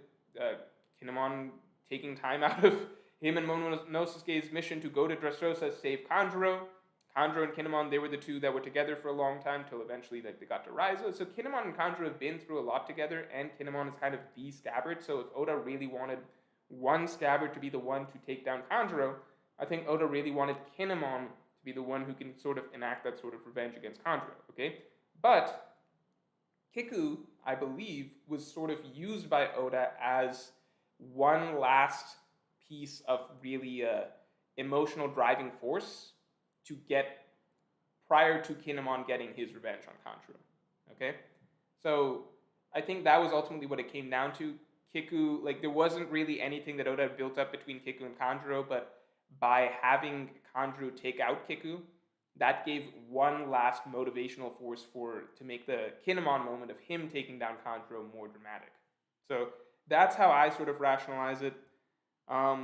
Speaker 1: Kinemon taking time out of him and Momonosuke's mission to go to Dressrosa, save Conjuro. Conjuro and Kinemon, they were the two that were together for a long time, till eventually they got to Raizo. So Kinemon and Conjuro have been through a lot together, and Kinemon is kind of the Scabbard. So if Oda really wanted one Scabbard to be the one to take down Conjuro, I think Oda really wanted Kinemon to be the one who can sort of enact that sort of revenge against Conjuro, okay? But Kiku, I believe, was sort of used by Oda as one last piece of really emotional driving force to get, prior to Kinemon getting his revenge on Conjuro, okay? So I think that was ultimately what it came down to. Kiku, like, there wasn't really anything that Oda had built up between Kiku and Conjuro, but by having Conjuro take out Kiku, that gave one last motivational force to make the Kinemon moment of him taking down Kanjuro more dramatic. So that's how I sort of rationalize it,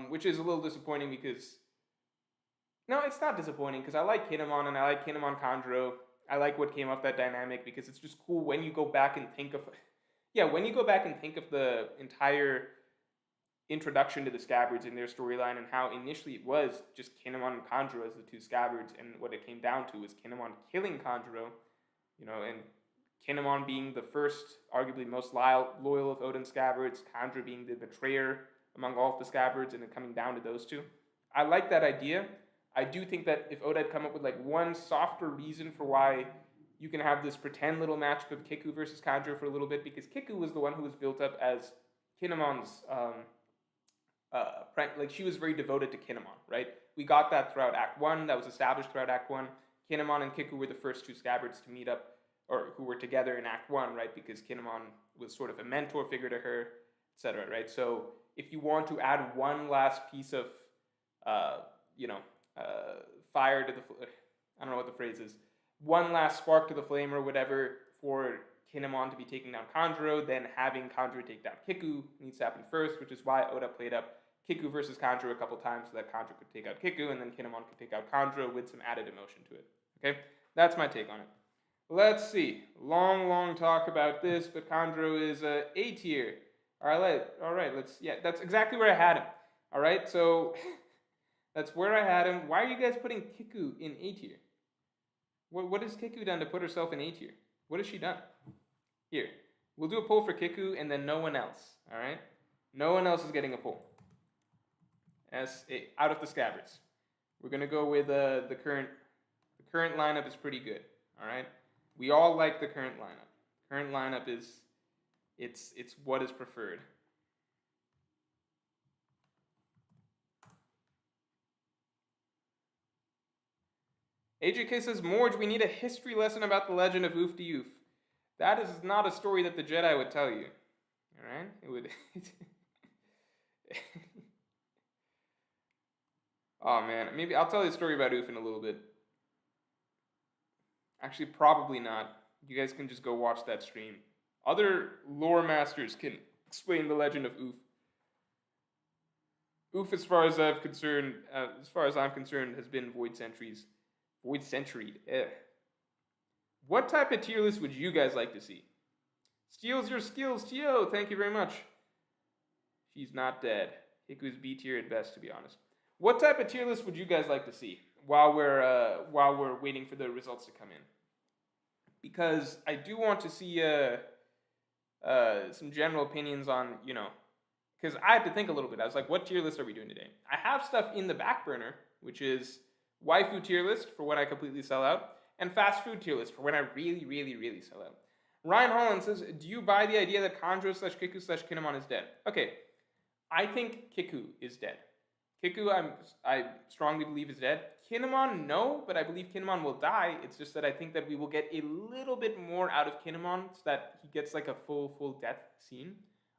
Speaker 1: which is a little disappointing because... No, it's not disappointing because I like Kinemon and I like Kinemon Kanjuro. I like what came off that dynamic because it's just cool when you go back and think of... Yeah, when you go back and think of the entire introduction to the Scabbards in their storyline and how initially it was just Kinemon and Kanjuro as the two Scabbards, and what it came down to was Kinemon killing Kanjuro, and Kinemon being the first, arguably most loyal of Oden's Scabbards, Kanjuro being the betrayer among all of the Scabbards, and it coming down to those two. I like that idea. I do think that if Oda had come up with like one softer reason for why you can have this pretend little matchup of Kiku versus Kanjuro for a little bit, because Kiku was the one who was built up as Kinemon's she was very devoted to Kinemon, right? We got that throughout Act 1, that was established throughout Act 1. Kinemon and Kiku were the first two Scabbards to meet up, or who were together in Act 1, right? Because Kinemon was sort of a mentor figure to her, etc., right? So if you want to add one last piece of, fire to the, I don't know what the phrase is, one last spark to the flame or whatever for Kinemon to be taking down Kanjuro, then having Kanjuro take down Kiku needs to happen first, which is why Oda played up Kiku versus Kanjuro a couple times so that Kanjuro could take out Kiku, and then Kinemon could take out Kanjuro with some added emotion to it. Okay? That's my take on it. Let's see. Long talk about this, but Kanjuro is A tier. Alright, that's exactly where I had him. Alright, so that's where I had him. Why are you guys putting Kiku in A tier? What has Kiku done to put herself in A tier? What has she done? Here, we'll do a poll for Kiku and then no one else, alright? No one else is getting a poll. Out of the Scabbards. We're going to go with the current lineup is pretty good, alright? We all like the current lineup. Current lineup is, it's what is preferred. AJK says, Morge, we need a history lesson about the legend of Oof de Oof. That is not a story that the Jedi would tell you. Alright? It would... Oh man, maybe I'll tell you a story about Oof in a little bit. Actually, probably not. You guys can just go watch that stream. Other lore masters can explain the legend of Oof. Oof, as far as I'm concerned, has been Void Centuried. What type of tier list would you guys like to see? Steals your skills, Tio. Thank you very much. She's not dead. Hiku's B tier at best, to be honest. What type of tier list would you guys like to see while we're waiting for the results to come in? Because I do want to see some general opinions on, because I had to think a little bit. I was like, what tier list are we doing today? I have stuff in the back burner, which is waifu tier list for when I completely sell out, and fast food tier list for when I really sell out. Ryan Holland says, do you buy the idea that Kanjuro/Kiku/Kinemon is dead? Okay, I think Kiku is dead. Kiku, I strongly believe is dead. Kinemon, no, but I believe Kinemon will die. It's just that I think that we will get a little bit more out of Kinemon so that he gets like a full death scene.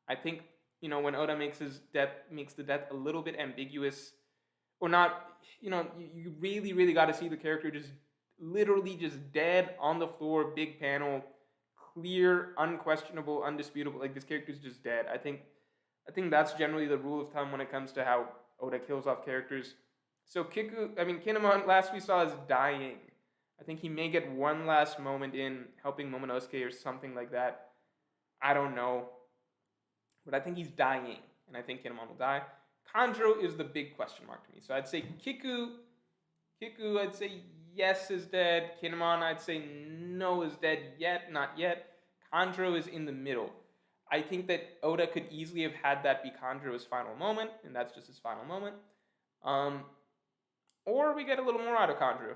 Speaker 1: I think, when Oda makes the death a little bit ambiguous, or not, you really got to see the character just literally just dead on the floor, big panel, clear, unquestionable, undisputable, like this character's just dead. I think that's generally the rule of thumb when it comes to how Oda kills off characters. So Kinemon, last we saw, is dying. I think he may get one last moment in helping Momonosuke or something like that. I don't know. But I think he's dying, and I think Kinemon will die. Kanjuro is the big question mark to me. So I'd say Kiku, I'd say yes is dead. Kinemon, I'd say no is dead yet, not yet. Kanjuro is in the middle. I think that Oda could easily have had that be Kanjuro's final moment, and that's just his final moment. Or we get a little more out of Kanjuro.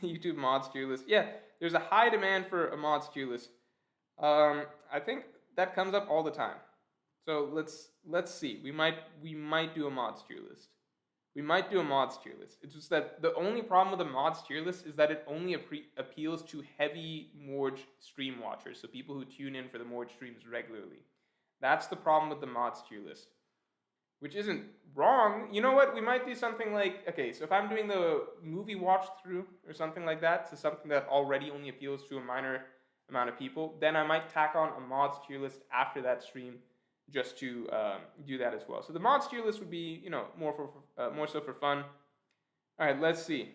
Speaker 1: YouTube mods tier list. Yeah, there's a high demand for a mods tier list. I think that comes up all the time. So let's see. We might do a mods tier list. It's just that the only problem with the mods tier list is that it only appeals to heavy Morge stream watchers, so people who tune in for the Morge streams regularly. That's the problem with the mods tier list. which isn't wrong. You know what? We might do something like, okay, so if I'm doing the movie watch through or something like that, so something that already only appeals to a minor amount of people, then I might tack on a mods tier list after that stream just to do that as well. So the mods tier list would be, more so for fun. All right, let's see.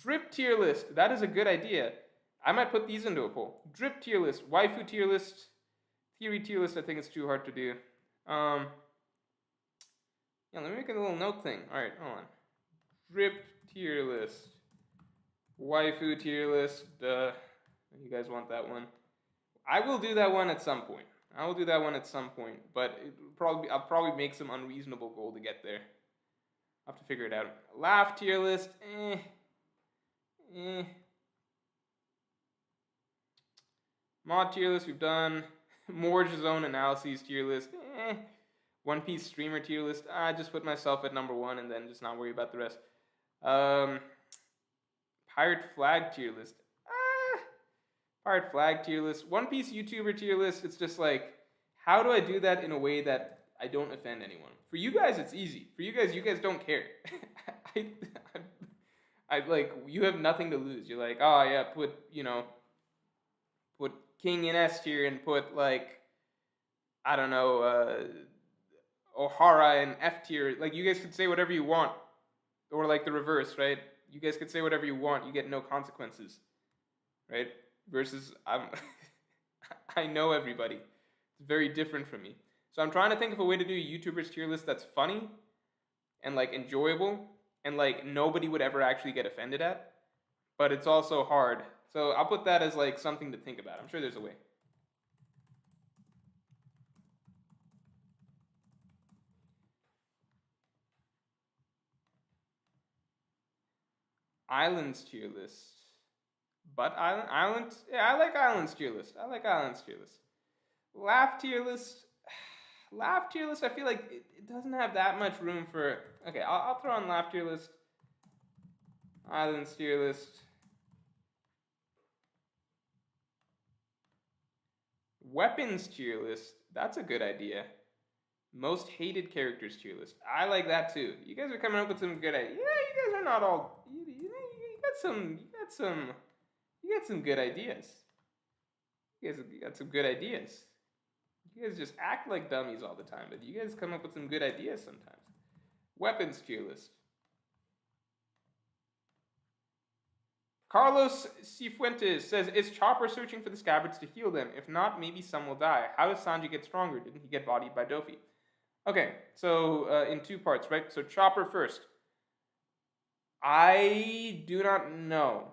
Speaker 1: Drip tier list. That is a good idea. I might put these into a poll. Drip tier list, waifu tier list, theory tier list. I think it's too hard to do. Yeah, let me make a little note thing. All right, hold on. Drip tier list, waifu tier list. Duh. You guys want that one? I will do that one at some point. But I'll probably make some unreasonable goal to get there. I'll have to figure it out. Laugh tier list, Mod tier list we've done. Morge Zone analyses tier list, One Piece streamer tier list. I just put myself at number 1 and then just not worry about the rest. Pirate flag tier list. Pirate flag tier list. One Piece YouTuber tier list. It's just like, how do I do that in a way that I don't offend anyone? For you guys, it's easy. For you guys don't care. I like, you have nothing to lose. You're like, oh yeah, put King in S tier and put like, I don't know, Ohara in F tier. Like, you guys could say whatever you want. Or like the reverse, right? You guys could say whatever you want. You get no consequences, right? Versus, I know everybody. It's very different from me. So I'm trying to think of a way to do a YouTuber's tier list that's funny and like enjoyable and like nobody would ever actually get offended at. But it's also hard. So I'll put that as like something to think about. I'm sure there's a way. Islands tier list. But Islands, yeah, I like Islands tier list. Laugh tier list. I feel like it doesn't have that much room for. Okay, I'll throw on laugh tier list. Islands tier list. Weapons tier list. That's a good idea. Most hated characters tier list. I like that too. You guys are coming up with some good ideas. Yeah, you guys are not all. You got some good ideas. You got some good ideas. You guys just act like dummies all the time, but you guys come up with some good ideas sometimes. Weapons tier list. Carlos Cifuentes says, is Chopper searching for the Scabbards to heal them? If not, maybe some will die. How does Sanji get stronger? Didn't he get bodied by Dofi? Okay, so in 2 parts, right? So Chopper first. I do not know.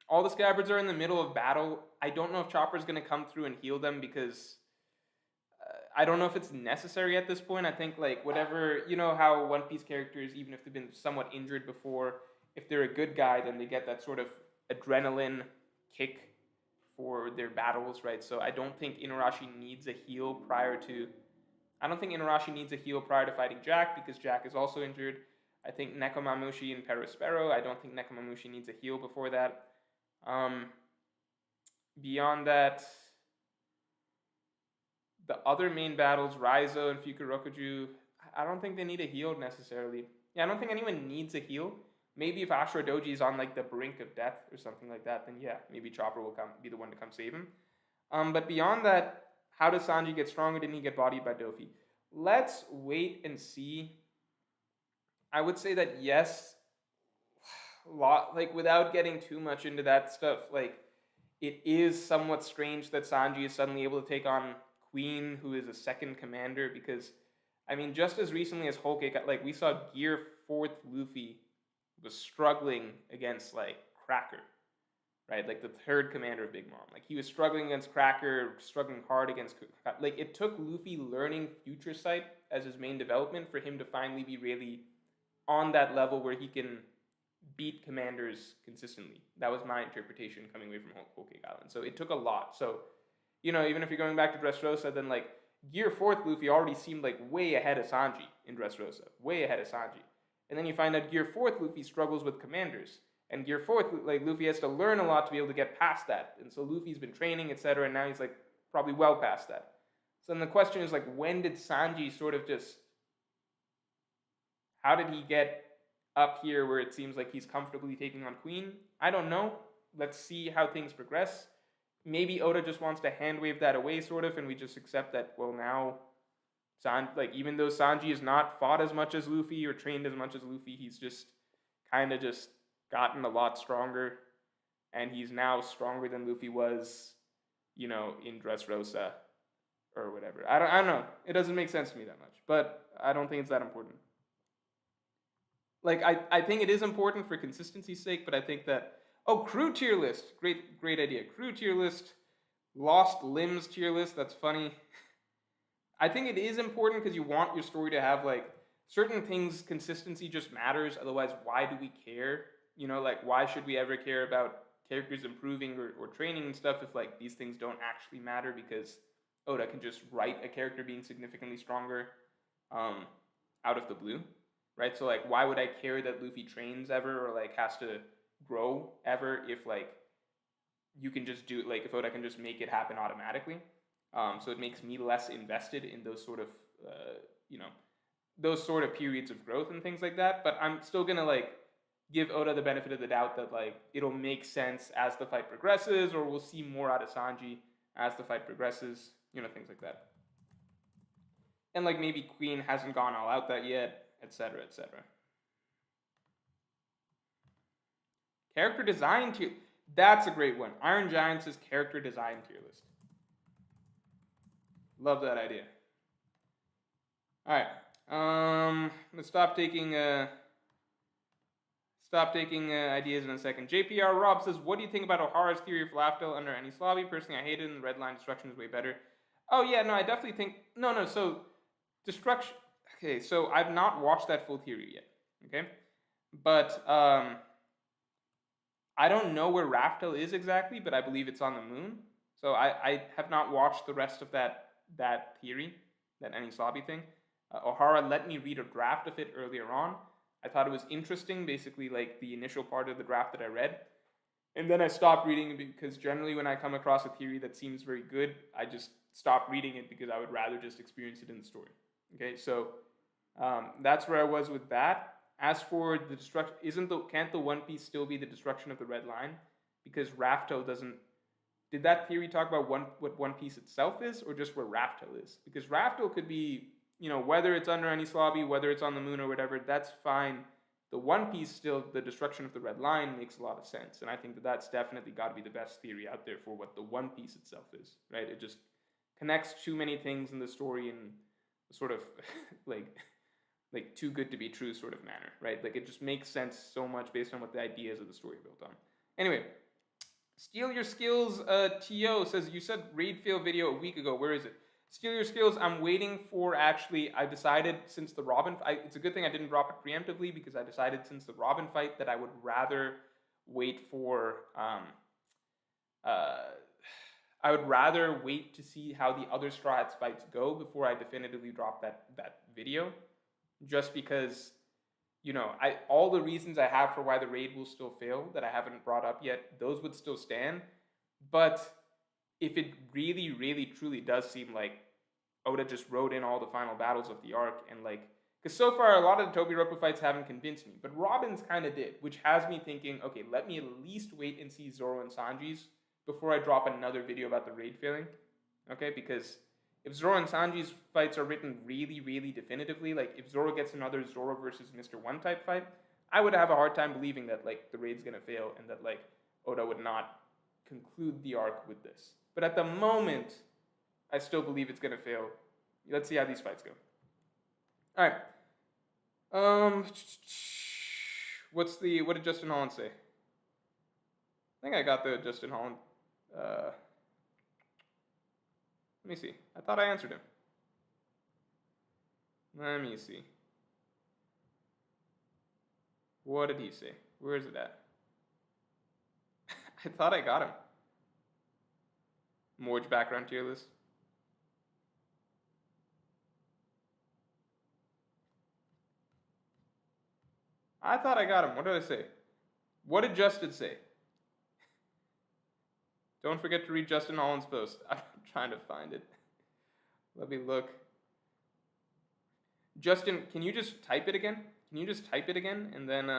Speaker 1: All the Scabbards are in the middle of battle. I don't know if Chopper's going to come through and heal them because I don't know if it's necessary at this point. I think like whatever, you know how One Piece characters, even if they've been somewhat injured before, if they're a good guy, then they get that sort of adrenaline kick for their battles, right? So I don't think Inarashi needs a heal prior to fighting Jack because Jack is also injured. I think Nekomamushi and Perospero, I don't think Nekomamushi needs a heal before that. Beyond that, the other main battles, Raizo and Fukurokuju, I don't think they need a heal necessarily. Yeah, I don't think anyone needs a heal. Maybe if Ashura Doji is on like the brink of death or something like that, then yeah, maybe Chopper will be the one to come save him. But beyond that, how does Sanji get stronger? Didn't he get bodied by Dofi? Let's wait and see. I would say that yes, like without getting too much into that stuff, like it is somewhat strange that Sanji is suddenly able to take on Queen, who is a second commander, because I mean, just as recently as Whole Cake, like we saw Gear 4th Luffy was struggling against like Cracker, right? Like the third commander of Big Mom. Like he was struggling against Cracker, struggling hard against, like it took Luffy learning Future Sight as his main development for him to finally be really on that level where he can beat commanders consistently. That was my interpretation coming away from Whole Cake Island. So it took a lot. So, you know, even if you're going back to Dressrosa, then like Gear 4th Luffy already seemed like way ahead of Sanji in Dressrosa. Way ahead of Sanji. And then you find out Gear 4th Luffy struggles with commanders. And Gear 4th, like Luffy has to learn a lot to be able to get past that. And so Luffy's been training, etc. And now he's like probably well past that. So then the question is like, when did Sanji sort of just How did he get up here where it seems like he's comfortably taking on Queen? I don't know. Let's see how things progress. Maybe Oda just wants to hand wave that away, sort of, and we just accept that, well, now, even though Sanji has not fought as much as Luffy or trained as much as Luffy, he's just kind of just gotten a lot stronger, and he's now stronger than Luffy was, in Dressrosa or whatever. I don't know. It doesn't make sense to me that much, but I don't think it's that important. I think it is important for consistency's sake, but I think that, crew tier list. Great idea. Crew tier list. Lost limbs tier list. That's funny. I think it is important because you want your story to have, certain things, consistency just matters. Otherwise, why do we care? Why should we ever care about characters improving or training and stuff if, these things don't actually matter because Oda can just write a character being significantly stronger out of the blue, right? So, why would I care that Luffy trains ever or, has to grow ever if, you can just do, if Oda can just make it happen automatically? So it makes me less invested in those sort of, those sort of periods of growth and things like that. But I'm still going to, give Oda the benefit of the doubt that, it'll make sense as the fight progresses, or we'll see more out of Sanji as the fight progresses, things like that. And, maybe Queen hasn't gone all out that yet, etc., etc. Character design tier. That's a great one. Iron Giants' character design tier list. Love that idea. All right. Let's stop taking ideas in a second. JPR Rob says, what do you think about Ohara's theory of Laftel under any Slavi? Personally, I hate it, and the red line destruction is way better. Oh, yeah, no, I definitely think... No, so... Destruction... Okay, so I've not watched that full theory yet, okay? But, I don't know where Raftel is exactly, but I believe it's on the moon. So I have not watched the rest of that theory, that Enislabi thing. Ohara let me read a draft of it earlier on. I thought it was interesting, basically the initial part of the draft that I read. And then I stopped reading it because generally when I come across a theory that seems very good, I just stop reading it because I would rather just experience it in the story. Okay, so that's where I was with that. As for the destruction, can't the One Piece still be the destruction of the Red Line? Because Raftel doesn't... Did that theory talk about what One Piece itself is, or just where Raftel is? Because Raftel could be, whether it's under Enislabi, whether it's on the moon or whatever, that's fine. The One Piece still, the destruction of the Red Line makes a lot of sense. And I think that that's definitely got to be the best theory out there for what the One Piece itself is, right? It just connects too many things in the story in a sort of, too good to be true sort of manner, right? It just makes sense so much based on what the ideas of the story are built on. Anyway, Steal Your Skills, T.O. says, you said raid fail video a week ago. Where is it? Steal Your Skills, I'm waiting for, actually, I decided since the Robin, it's a good thing I didn't drop it preemptively because I decided since the Robin fight that I would rather wait for, I would rather wait to see how the other Straw Hats fights go before I definitively drop that video. Just because, all the reasons I have for why the raid will still fail that I haven't brought up yet, those would still stand. But if it really, really, truly does seem like Oda just wrote in all the final battles of the arc and because so far a lot of the Tobiropo fights haven't convinced me, but Robin's kind of did, which has me thinking, okay, let me at least wait and see Zoro and Sanji's before I drop another video about the raid failing, okay, because if Zoro and Sanji's fights are written really, really definitively, if Zoro gets another Zoro versus Mr. One type fight, I would have a hard time believing that, the raid's gonna fail and that, Oda would not conclude the arc with this. But at the moment, I still believe it's gonna fail. Let's see how these fights go. Alright. What did Justin Holland say? I think I got the Justin Holland, let me see. I thought I answered him. Let me see. What did he say? Where is it at? I thought I got him. Morge background tier list. I thought I got him. What did I say? What did Justin say? Don't forget to read Justin Holland's post. I'm trying to find it. Let me look. Justin, can you just type it again? Can you just type it again? And then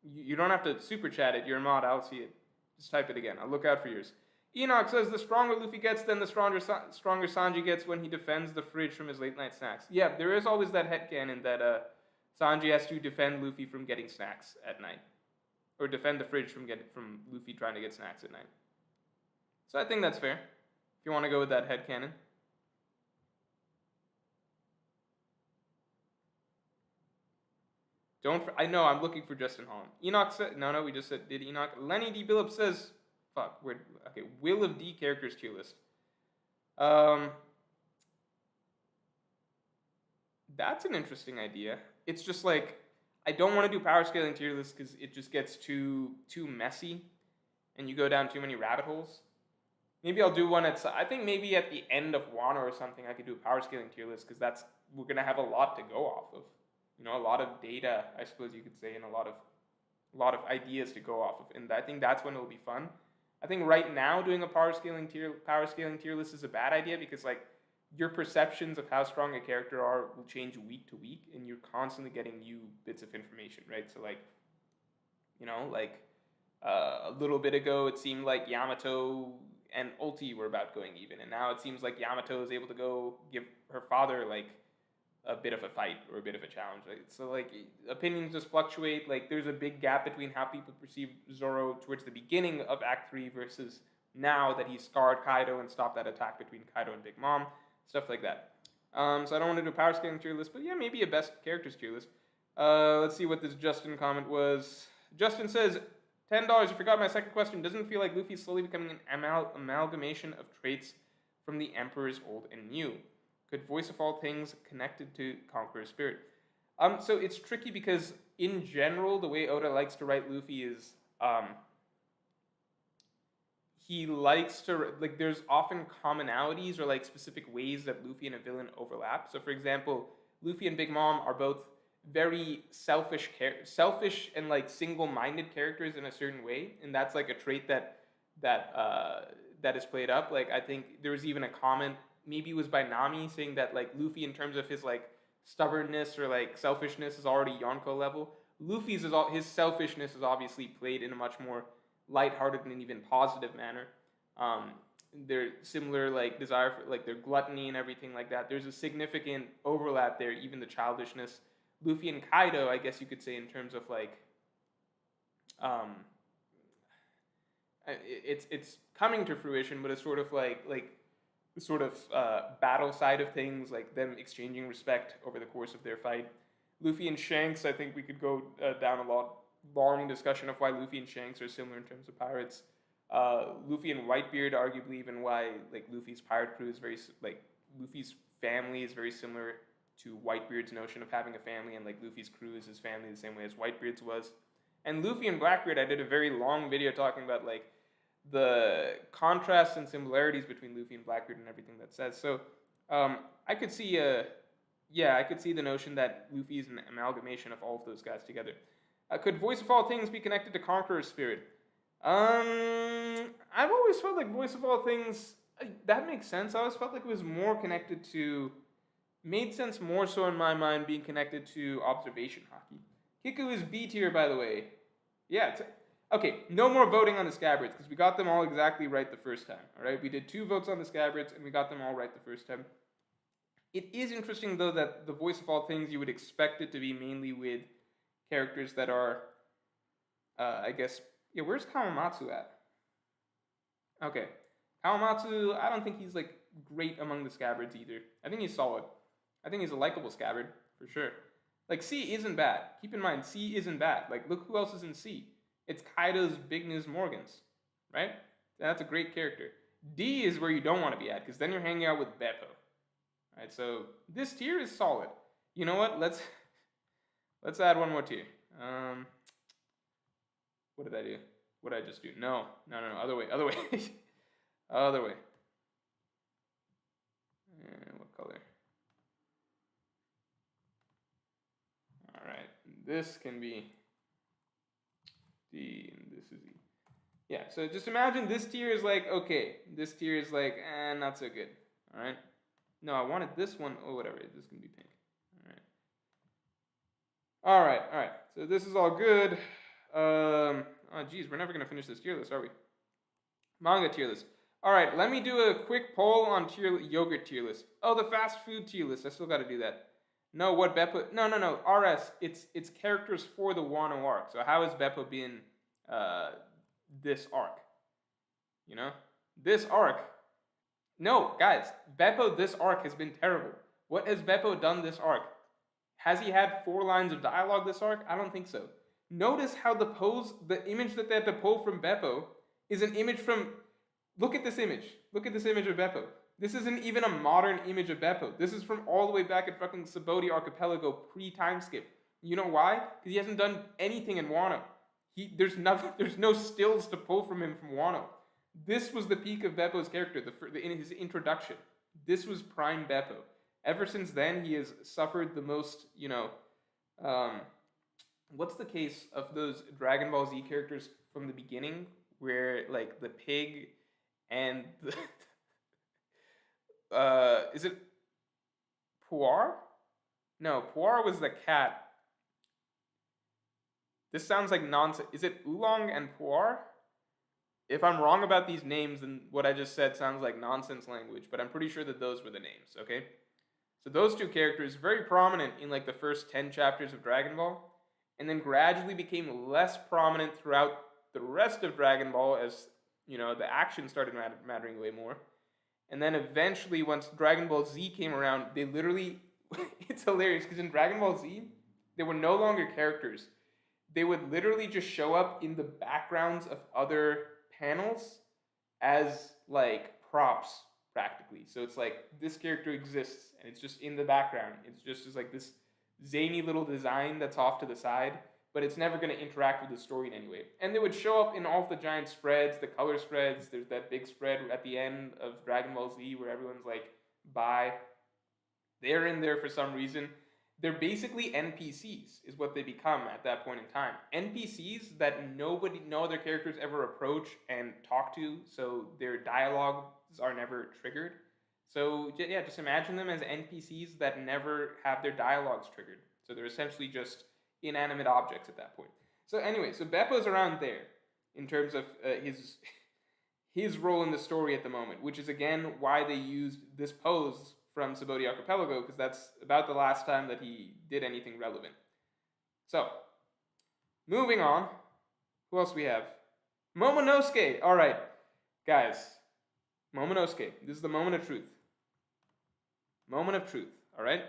Speaker 1: you don't have to super chat it. You're a mod. I'll see it. Just type it again. I'll look out for yours. Enoch says the stronger Luffy gets, then the stronger Sanji gets when he defends the fridge from his late night snacks. Yeah, there is always that headcanon that Sanji has to defend Luffy from getting snacks at night, or defend the fridge from Luffy trying to get snacks at night. So I think that's fair. If you want to go with that headcanon. I know, I'm looking for Justin Holland. Enoch said, no, we just said, did Enoch? Lenny D. Billups says, okay, Will of D characters tier list. That's an interesting idea. It's just like, I don't want to do power scaling tier lists because it just gets too messy and you go down too many rabbit holes. Maybe I'll do one I think maybe at the end of Wano or something I could do a power scaling tier list because we're going to have a lot to go off of. You know, a lot of data, I suppose you could say, and a lot of ideas to go off of. And I think that's when it'll be fun. I think right now doing a power scaling tier list is a bad idea because like your perceptions of how strong a character will change week to week, and you're constantly getting new bits of information, right? So like, you know, like a little bit ago it seemed like Yamato and Ulti were about going even, and now it seems like Yamato is able to go give her father like a bit of a fight or a bit of a challenge, right? So like opinions just fluctuate. Like there's a big gap between how people perceive Zoro towards the beginning of Act 3 versus now that he's scarred Kaido and stopped that attack between Kaido and Big Mom, stuff like that. So I don't want to do a power scaling tier list, but yeah, maybe a best characters tier list. Let's see what this Justin comment was. Justin says, $10, I forgot my second question. Doesn't it feel like Luffy's slowly becoming an amalgamation of traits from the Emperor's old and new? Could voice of all things connected to Conqueror's spirit? So it's tricky because in general, the way Oda likes to write Luffy is he likes to, like, there's often commonalities or like specific ways that Luffy and a villain overlap. So for example, Luffy and Big Mom are both very selfish and like single-minded characters in a certain way, and that's like a trait that is played up. Like I think there was even a comment, maybe it was by Nami, saying that like Luffy in terms of his like stubbornness or like selfishness is already Yonko level. Luffy's his selfishness is obviously played in a much more lighthearted and even positive manner. Their similar like desire for like their gluttony and everything like that. There's a significant overlap there, even the childishness. Luffy and Kaido, I guess you could say, in terms of like it's coming to fruition, but it's sort of like the sort of battle side of things, like them exchanging respect over the course of their fight. Luffy and Shanks, I think we could go down a long discussion of why Luffy and Shanks are similar in terms of pirates. Luffy and Whitebeard, arguably even why like Luffy's pirate crew is very, like Luffy's family is very similar to Whitebeard's notion of having a family, and like Luffy's crew is his family the same way as Whitebeard's was. And Luffy and Blackbeard, I did a very long video talking about like the contrasts and similarities between Luffy and Blackbeard and everything that says. So I could see the notion that Luffy is an amalgamation of all of those guys together. Could Voice of All Things be connected to Conqueror's spirit? I've always felt like Voice of All Things, that makes sense. I always felt like it was more connected to, made sense more so in my mind being connected to observation Haki. Kiku is B tier, by the way. Yeah, okay, no more voting on the Scabbards, because we got them all exactly right the first time, alright? We did 2 votes on the Scabbards, and we got them all right the first time. It is interesting, though, that the Voice of All Things, you would expect it to be mainly with characters that are, I guess, yeah, where's Kawamatsu at? Okay, Kawamatsu, I don't think he's, like, great among the Scabbards either. I think he's solid. I think he's a likable Scabbard, for sure. Like, C isn't bad. Keep in mind, C isn't bad. Like, look who else is in C. It's Kaido's Big News Morgans, right? That's a great character. D is where you don't want to be at, because then you're hanging out with Beppo. Alright, so this tier is solid. You know what? Let's add one more tier. What did I do? What did I just do? No, other way. Other way. What color? Alright, this can be D, and this is E. Yeah, so just imagine this tier is like, okay, this tier is like, not so good. Alright? No, I wanted this one. Oh, whatever. This can be pink. Alright. All right, all right. So this is all good. Oh, geez, we're never gonna finish this tier list, are we? Manga tier list. All right, let me do a quick poll on yogurt tier list. Oh, the fast food tier list. I still got to do that. No, what Beppo? No. RS. It's characters for the Wano arc. So how has Beppo been this arc? You know, this arc. No, guys, Beppo this arc has been terrible. What has Beppo done this arc? Has he had 4 lines of dialogue this arc? I don't think so. Notice how the image that they had to pull from Beppo is an image from. Look at this image. Look at this image of Beppo. This isn't even a modern image of Beppo. This is from all the way back at fucking Scabbard Archipelago pre-time skip. You know why? Because he hasn't done anything in Wano. There's no stills to pull from him from Wano. This was the peak of Beppo's character in his introduction. This was prime Beppo. Ever since then, he has suffered the most, what's the case of those Dragon Ball Z characters from the beginning, where, like, the pig and the, is it Puar? No, Puar was the cat. This sounds like nonsense. Is it Oolong and Puar? If I'm wrong about these names, then what I just said sounds like nonsense language, but I'm pretty sure that those were the names, okay? So those 2 characters, very prominent in like the first 10 chapters of Dragon Ball, and then gradually became less prominent throughout the rest of Dragon Ball as, the action started mattering way more. And then eventually, once Dragon Ball Z came around, they literally, it's hilarious, because in Dragon Ball Z, they were no longer characters. They would literally just show up in the backgrounds of other panels as, like, props, practically. So it's like, this character exists, and it's just in the background. It's just like this zany little design that's off to the side, but it's never going to interact with the story in any way. And they would show up in all of the giant spreads, the color spreads. There's that big spread at the end of Dragon Ball Z where everyone's like, bye. They're in there for some reason. They're basically NPCs, is what they become at that point in time. NPCs that no other characters ever approach and talk to, so their dialogues are never triggered. So yeah, just imagine them as NPCs that never have their dialogues triggered. So they're essentially just inanimate objects at that point. So anyway, so Beppo's around there in terms of his role in the story at the moment, which is again why they used this pose from Scabbard Archipelago, because that's about the last time that he did anything relevant. So, moving on. Who else we have? Momonosuke! Alright, guys. Momonosuke. This is the moment of truth. Moment of truth, alright?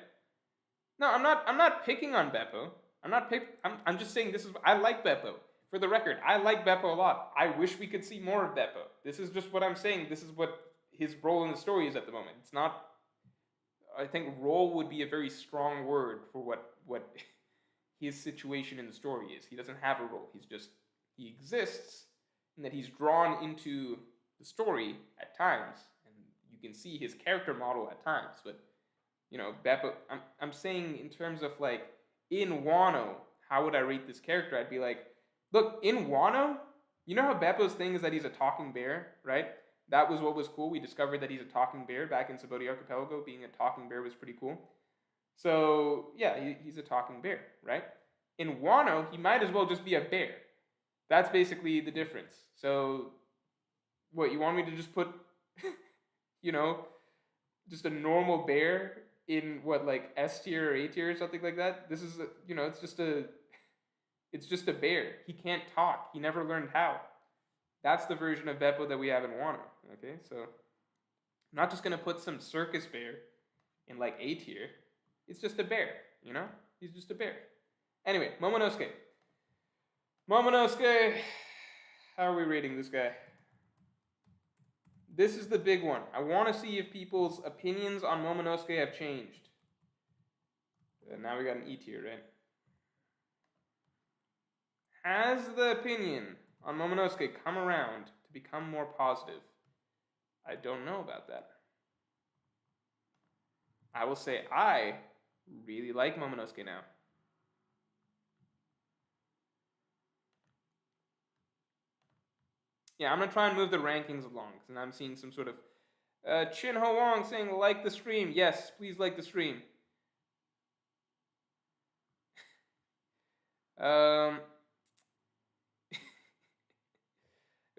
Speaker 1: No, I'm not picking on Beppo. I'm just saying this is, I like Beppo. For the record, I like Beppo a lot. I wish we could see more of Beppo. This is just what I'm saying. This is what his role in the story is at the moment. It's not, I think role would be a very strong word for what his situation in the story is. He doesn't have a role. He exists, and that he's drawn into the story at times, and you can see his character model at times. But Beppo, I'm saying in terms of like in Wano, how would I rate this character? I'd be like, look, in Wano, you know how Beppo's thing is that he's a talking bear, right? That was what was cool. We discovered that he's a talking bear back in Scabbard Archipelago. Being a talking bear was pretty cool. So, yeah, he's a talking bear, right? In Wano, he might as well just be a bear. That's basically the difference. So, what, you want me to just put, just a normal bear in, what, like, S tier or A tier or something like that? This is, it's just a bear. He can't talk. He never learned how. That's the version of Beppo that we have in Wano, okay? So, I'm not just going to put some circus bear in, like, A tier. It's just a bear, He's just a bear. Anyway, Momonosuke. Momonosuke, how are we rating this guy? This is the big one. I want to see if people's opinions on Momonosuke have changed. Now we got an E tier, right? Has the opinion on Momonosuke come around to become more positive? I don't know about that. I will say I really like Momonosuke now. Yeah, I'm going to try and move the rankings along, because I'm seeing some sort of Chin Ho Wong saying like the stream. Yes, please like the stream. Um,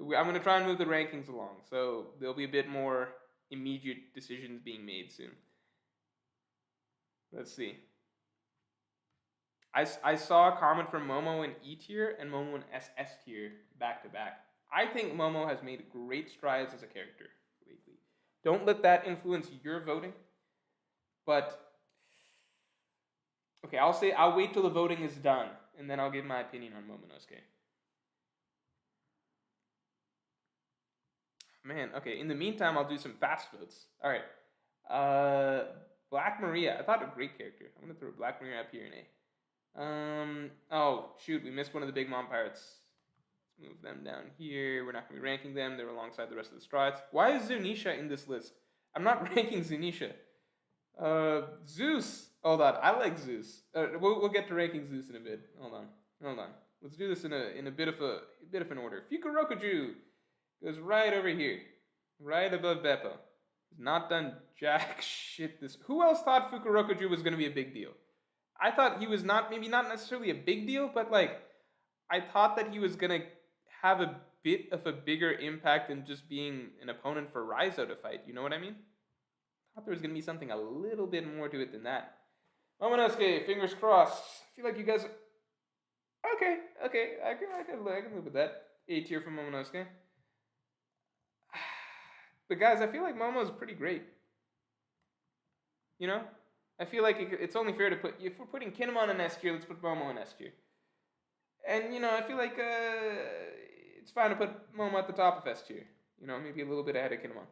Speaker 1: I'm gonna try and move the rankings along, so there'll be a bit more immediate decisions being made soon. Let's see. I saw a comment from Momo in E tier and Momo in SS tier back to back. I think Momo has made great strides as a character lately. Don't let that influence your voting. But okay, I'll wait till the voting is done and then I'll give my opinion on Momonosuke. Man, okay. In the meantime, I'll do some fast votes. All right. Black Maria. I thought a great character. I'm gonna throw Black Maria up here in A. Oh, shoot, we missed one of the Big Mom Pirates. Let's move them down here. We're not going to be ranking them. They're alongside the rest of the strides. Why is Zunisha in this list? I'm not ranking Zunisha. Zeus. Hold on, I like Zeus. We'll get to ranking Zeus in a bit. Hold on. Let's do this in a bit of an order. Fukurokuju goes right over here, right above Beppo. He's not done jack shit this. Who else thought Fukurokuju was going to be a big deal? I thought he was maybe not necessarily a big deal, but like, I thought that he was gonna have a bit of a bigger impact than just being an opponent for Raizo to fight. You know what I mean? I thought there was gonna be something a little bit more to it than that. Momonosuke, fingers crossed. I feel like you guys. Okay, I can live with that. A tier from Momonosuke. But guys, I feel like Momo's pretty great. You know? I feel like it's only fair to put, if we're putting Kinemon in S tier, let's put Momo in S tier. And, you know, I feel like it's fine to put Momo at the top of S tier. You know, maybe a little bit ahead of Kinemon.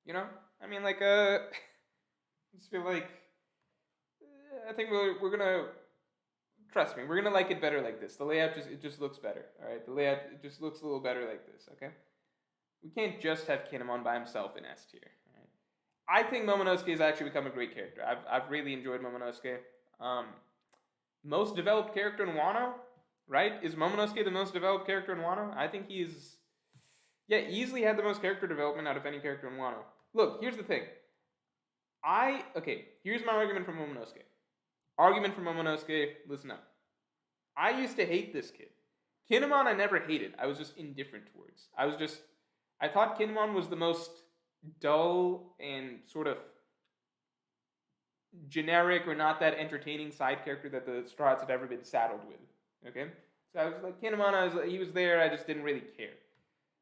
Speaker 1: You know? I mean, like, I just feel like, I think we're gonna, trust me, we're gonna like it better like this. The layout just looks better, alright? The layout, it just looks a little better like this, okay? We can't just have Kinemon by himself in S tier. I think Momonosuke has actually become a great character. I've really enjoyed Momonosuke. Most developed character in Wano, right? Is Momonosuke the most developed character in Wano? I think he's, easily had the most character development out of any character in Wano. Look, here's the thing. Here's my argument for Momonosuke. Argument for Momonosuke, listen up. I used to hate this kid. Kinemon I never hated. I was just indifferent towards. I thought Kinemon was the most dull and sort of generic or not that entertaining side character that the Strats had ever been saddled with. Okay? So I was like, Kinemon, he was there, I just didn't really care.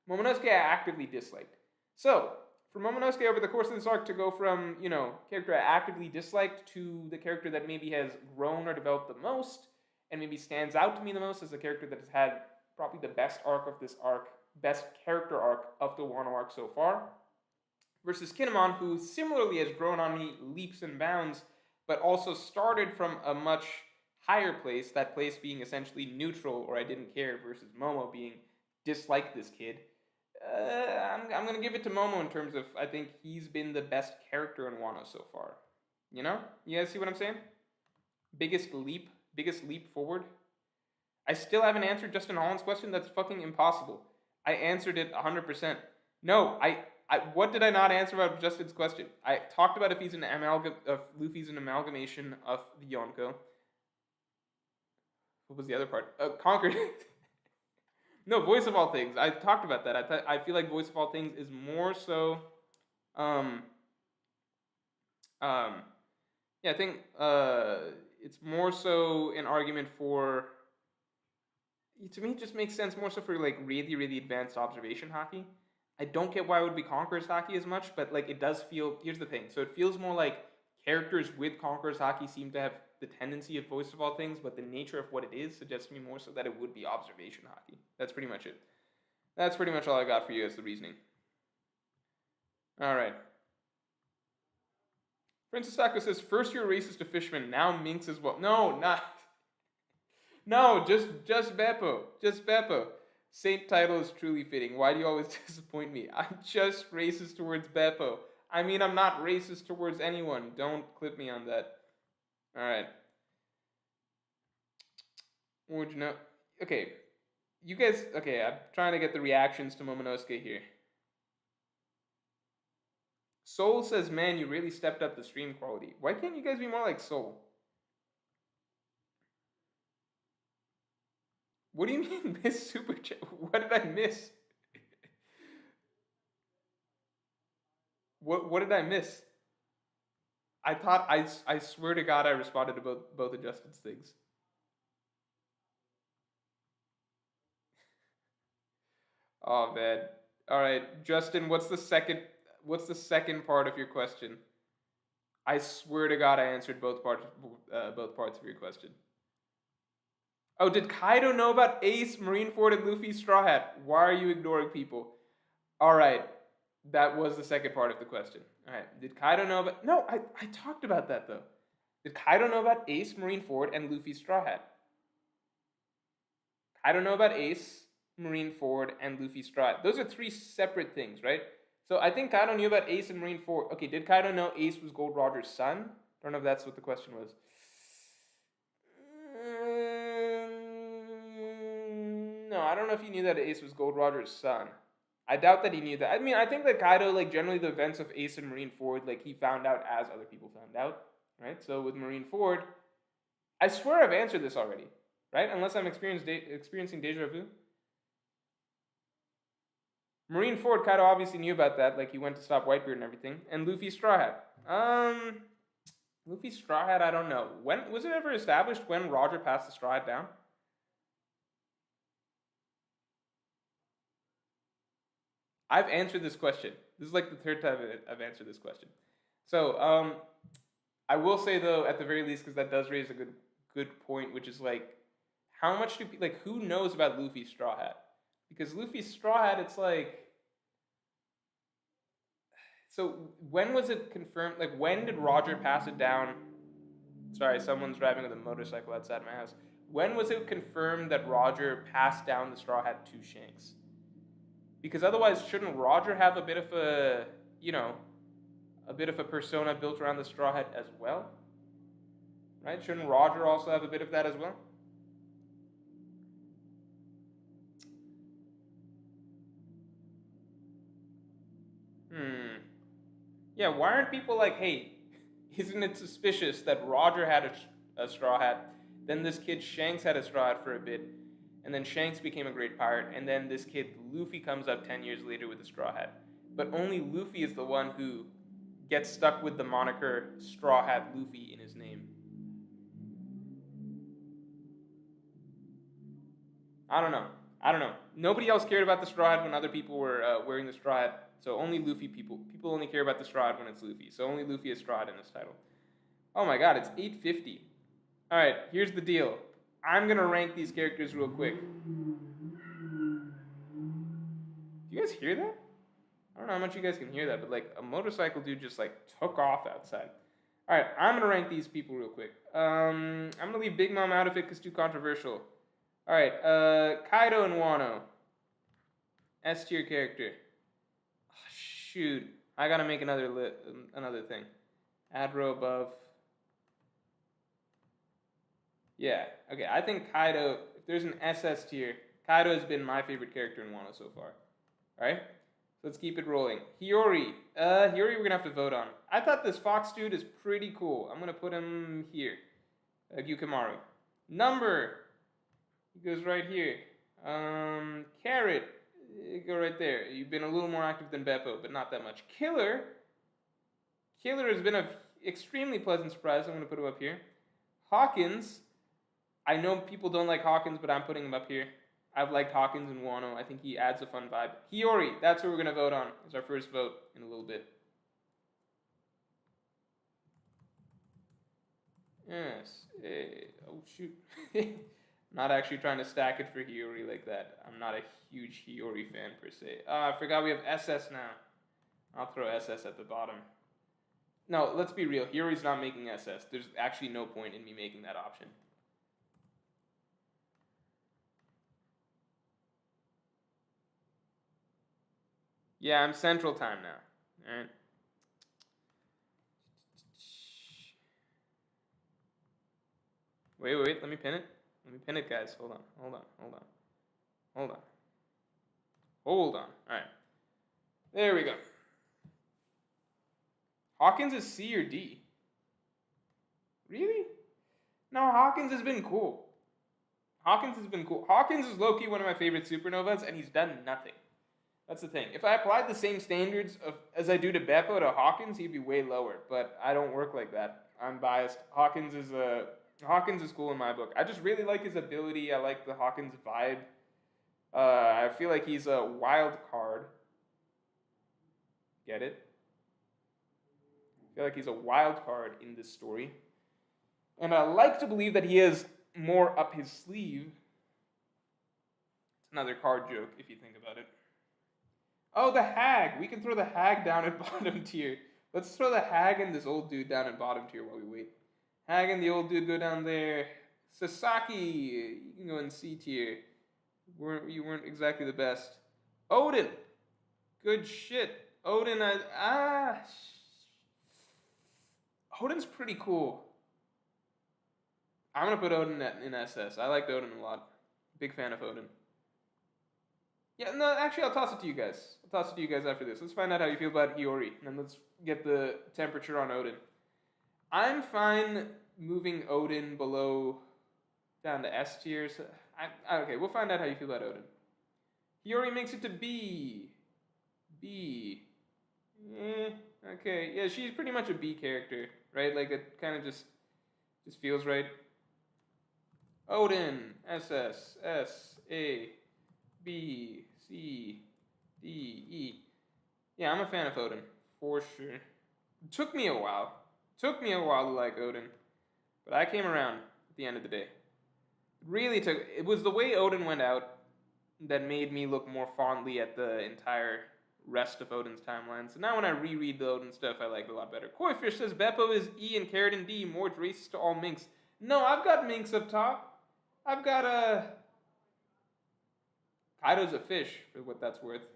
Speaker 1: Momonosuke I actively disliked. So, for Momonosuke over the course of this arc to go from, you know, character I actively disliked to the character that maybe has grown or developed the most, and maybe stands out to me the most as a character that has had probably the best arc of this arc, best character arc of the Wano arc so far, versus Kinemon, who similarly has grown on me leaps and bounds, but also started from a much higher place, that place being essentially neutral or I didn't care, versus Momo being dislike this kid. I'm going to give it to Momo in terms of, I think he's been the best character in Wano so far. You know? You guys see what I'm saying? Biggest leap forward. I still haven't answered Justin Holland's question. That's fucking impossible. I answered it 100%. No, what did I not answer about Justin's question? I talked about if Luffy's an amalgamation of the Yonko. What was the other part? Conquered. No, Voice of All Things. I talked about that. I feel like Voice of All Things is more so. I think it's more so an argument for. To me, it just makes sense more so for like really, really advanced observation Haki. I don't get why it would be Conqueror's Haki as much, but like it does feel. Here's the thing. So it feels more like characters with Conqueror's Haki seem to have the tendency of Voice of All Things, but the nature of what it is suggests to me more so that it would be observation Haki. That's pretty much it. That's pretty much all I got for you as the reasoning. All right. Princess Sako says, first you're racist to fishermen, now minks as well. No, not. No, just Beppo. Just Beppo. Saint title is truly fitting. Why do you always disappoint me? I'm just racist towards Beppo. I mean, I'm not racist towards anyone. Don't clip me on that. Alright. What would you know? Okay. You guys, okay, I'm trying to get the reactions to Momonosuke here. Soul says, man, you really stepped up the stream quality. Why can't you guys be more like Soul? What do you mean miss super chat? What did I miss? What did I miss? I swear to God I responded to both of Justin's things. Oh man. All right, Justin, what's the second part of your question? I swear to God I answered both parts of your question. Oh, did Kaido know about Ace, Marineford, and Luffy's Straw Hat? Why are you ignoring people? All right, that was the second part of the question. All right, did Kaido know about... No, I talked about that, though. Did Kaido know about Ace, Marineford, and Luffy's Straw Hat? Kaido know about Ace, Marineford, and Luffy's Straw Hat. Those are three separate things, right? So I think Kaido knew about Ace and Marineford. Okay, did Kaido know Ace was Gold Roger's son? I don't know if that's what the question was. No, I don't know if he knew that Ace was Gold Roger's son. I doubt that he knew that. I mean, I think that Kaido, like, generally the events of Ace and Marineford, like, he found out as other people found out, right? So with Marineford, I swear I've answered this already, right? Unless I'm experiencing deja vu. Marineford, Kaido obviously knew about that, like, he went to stop Whitebeard and everything. And Luffy's Straw Hat. Luffy's Straw Hat, I don't know. When was it ever established when Roger passed the Straw Hat down? I've answered this question. This is like the third time I've answered this question. So, I will say though, at the very least, because that does raise a good point, which is like, how much do like who knows about Luffy's Straw Hat? Because Luffy's Straw Hat, it's like, so when was it confirmed? Like, when did Roger pass it down? Sorry, someone's driving with a motorcycle outside my house. When was it confirmed that Roger passed down the Straw Hat to Shanks? Because otherwise, shouldn't Roger have a bit of a, a bit of a persona built around the Straw Hat as well? Right? Shouldn't Roger also have a bit of that as well? Yeah, why aren't people like, hey, isn't it suspicious that Roger had a Straw Hat, then this kid Shanks had a Straw Hat for a bit, and then Shanks became a great pirate, and then this kid Luffy comes up 10 years later with a Straw Hat. But only Luffy is the one who gets stuck with the moniker Straw Hat Luffy in his name. I don't know. Nobody else cared about the Straw Hat when other people were wearing the Straw Hat. So only Luffy people only care about the Straw Hat when it's Luffy. So only Luffy has Straw Hat in this title. Oh my god, it's 8:50. All right, here's the deal. I'm gonna rank these characters real quick. Do you guys hear that? I don't know how much you guys can hear that, but like a motorcycle dude just like took off outside. All right, I'm gonna rank these people real quick. I'm gonna leave Big Mom out of it because too controversial. All right, Kaido and Wano. S tier character. Oh, shoot, I gotta make another thing. Add row above. Yeah, okay. I think Kaido. If there's an SS tier, Kaido has been my favorite character in Wano so far. All right, so let's keep it rolling. Hiyori. Hiyori, we're gonna have to vote on. I thought this fox dude is pretty cool. I'm gonna put him here. Gyukamaru. Number. He goes right here. Carrot. Go right there. You've been a little more active than Beppo, but not that much. Killer. Killer has been an extremely pleasant surprise. I'm going to put him up here. Hawkins. I know people don't like Hawkins, but I'm putting him up here. I've liked Hawkins and Wano. I think he adds a fun vibe. Hiyori. That's who we're going to vote on. It's our first vote in a little bit. Yes. Oh, shoot. Not actually trying to stack it for Hiyori like that. I'm not a huge Hiyori fan per se. I forgot we have SS now. I'll throw SS at the bottom. No, let's be real. Hiyori's not making SS. There's actually no point in me making that option. Yeah, I'm Central Time now. Alright. Wait, let me pin it. Let me pin it, guys. Hold on. Alright. There we go. Hawkins is C or D? Really? No, Hawkins has been cool. Hawkins has been cool. Hawkins is low-key one of my favorite supernovas, and he's done nothing. That's the thing. If I applied the same standards as I do to Beppo to Hawkins, he'd be way lower. But I don't work like that. I'm biased. Hawkins is cool in my book. I just really like his ability. I like the Hawkins vibe. I feel like he's a wild card. Get it? I feel like he's a wild card in this story. And I like to believe that he has more up his sleeve. It's another card joke if you think about it. Oh, the hag. We can throw the hag down at bottom tier. Let's throw the hag and this old dude down at bottom tier while we wait. Hag and the old dude go down there. Sasaki, you can go in C tier. You weren't exactly the best. Odin. Good shit. Odin, Odin's pretty cool. I'm going to put Odin in SS. I liked Odin a lot. Big fan of Odin. Yeah, no, actually, I'll toss it to you guys. I'll toss it to you guys after this. Let's find out how you feel about Hiyori, and then let's get the temperature on Odin. I'm fine moving Odin down to S tier. So okay, we'll find out how you feel about Odin. Hiyori makes it to B. B. Okay, yeah, she's pretty much a B character, right? Like, it kind of just feels right. Odin, SS, S, A, B, C, D, E. Yeah, I'm a fan of Odin, for sure. It took me a while. To like Odin. But I came around at the end of the day. It was the way Odin went out that made me look more fondly at the entire rest of Odin's timeline. So now when I reread the Odin stuff, I like it a lot better. Koifish says Beppo is E and Keratin D, more racist to all minks. No, I've got minks up top. I've got Kaido's a fish, for what that's worth.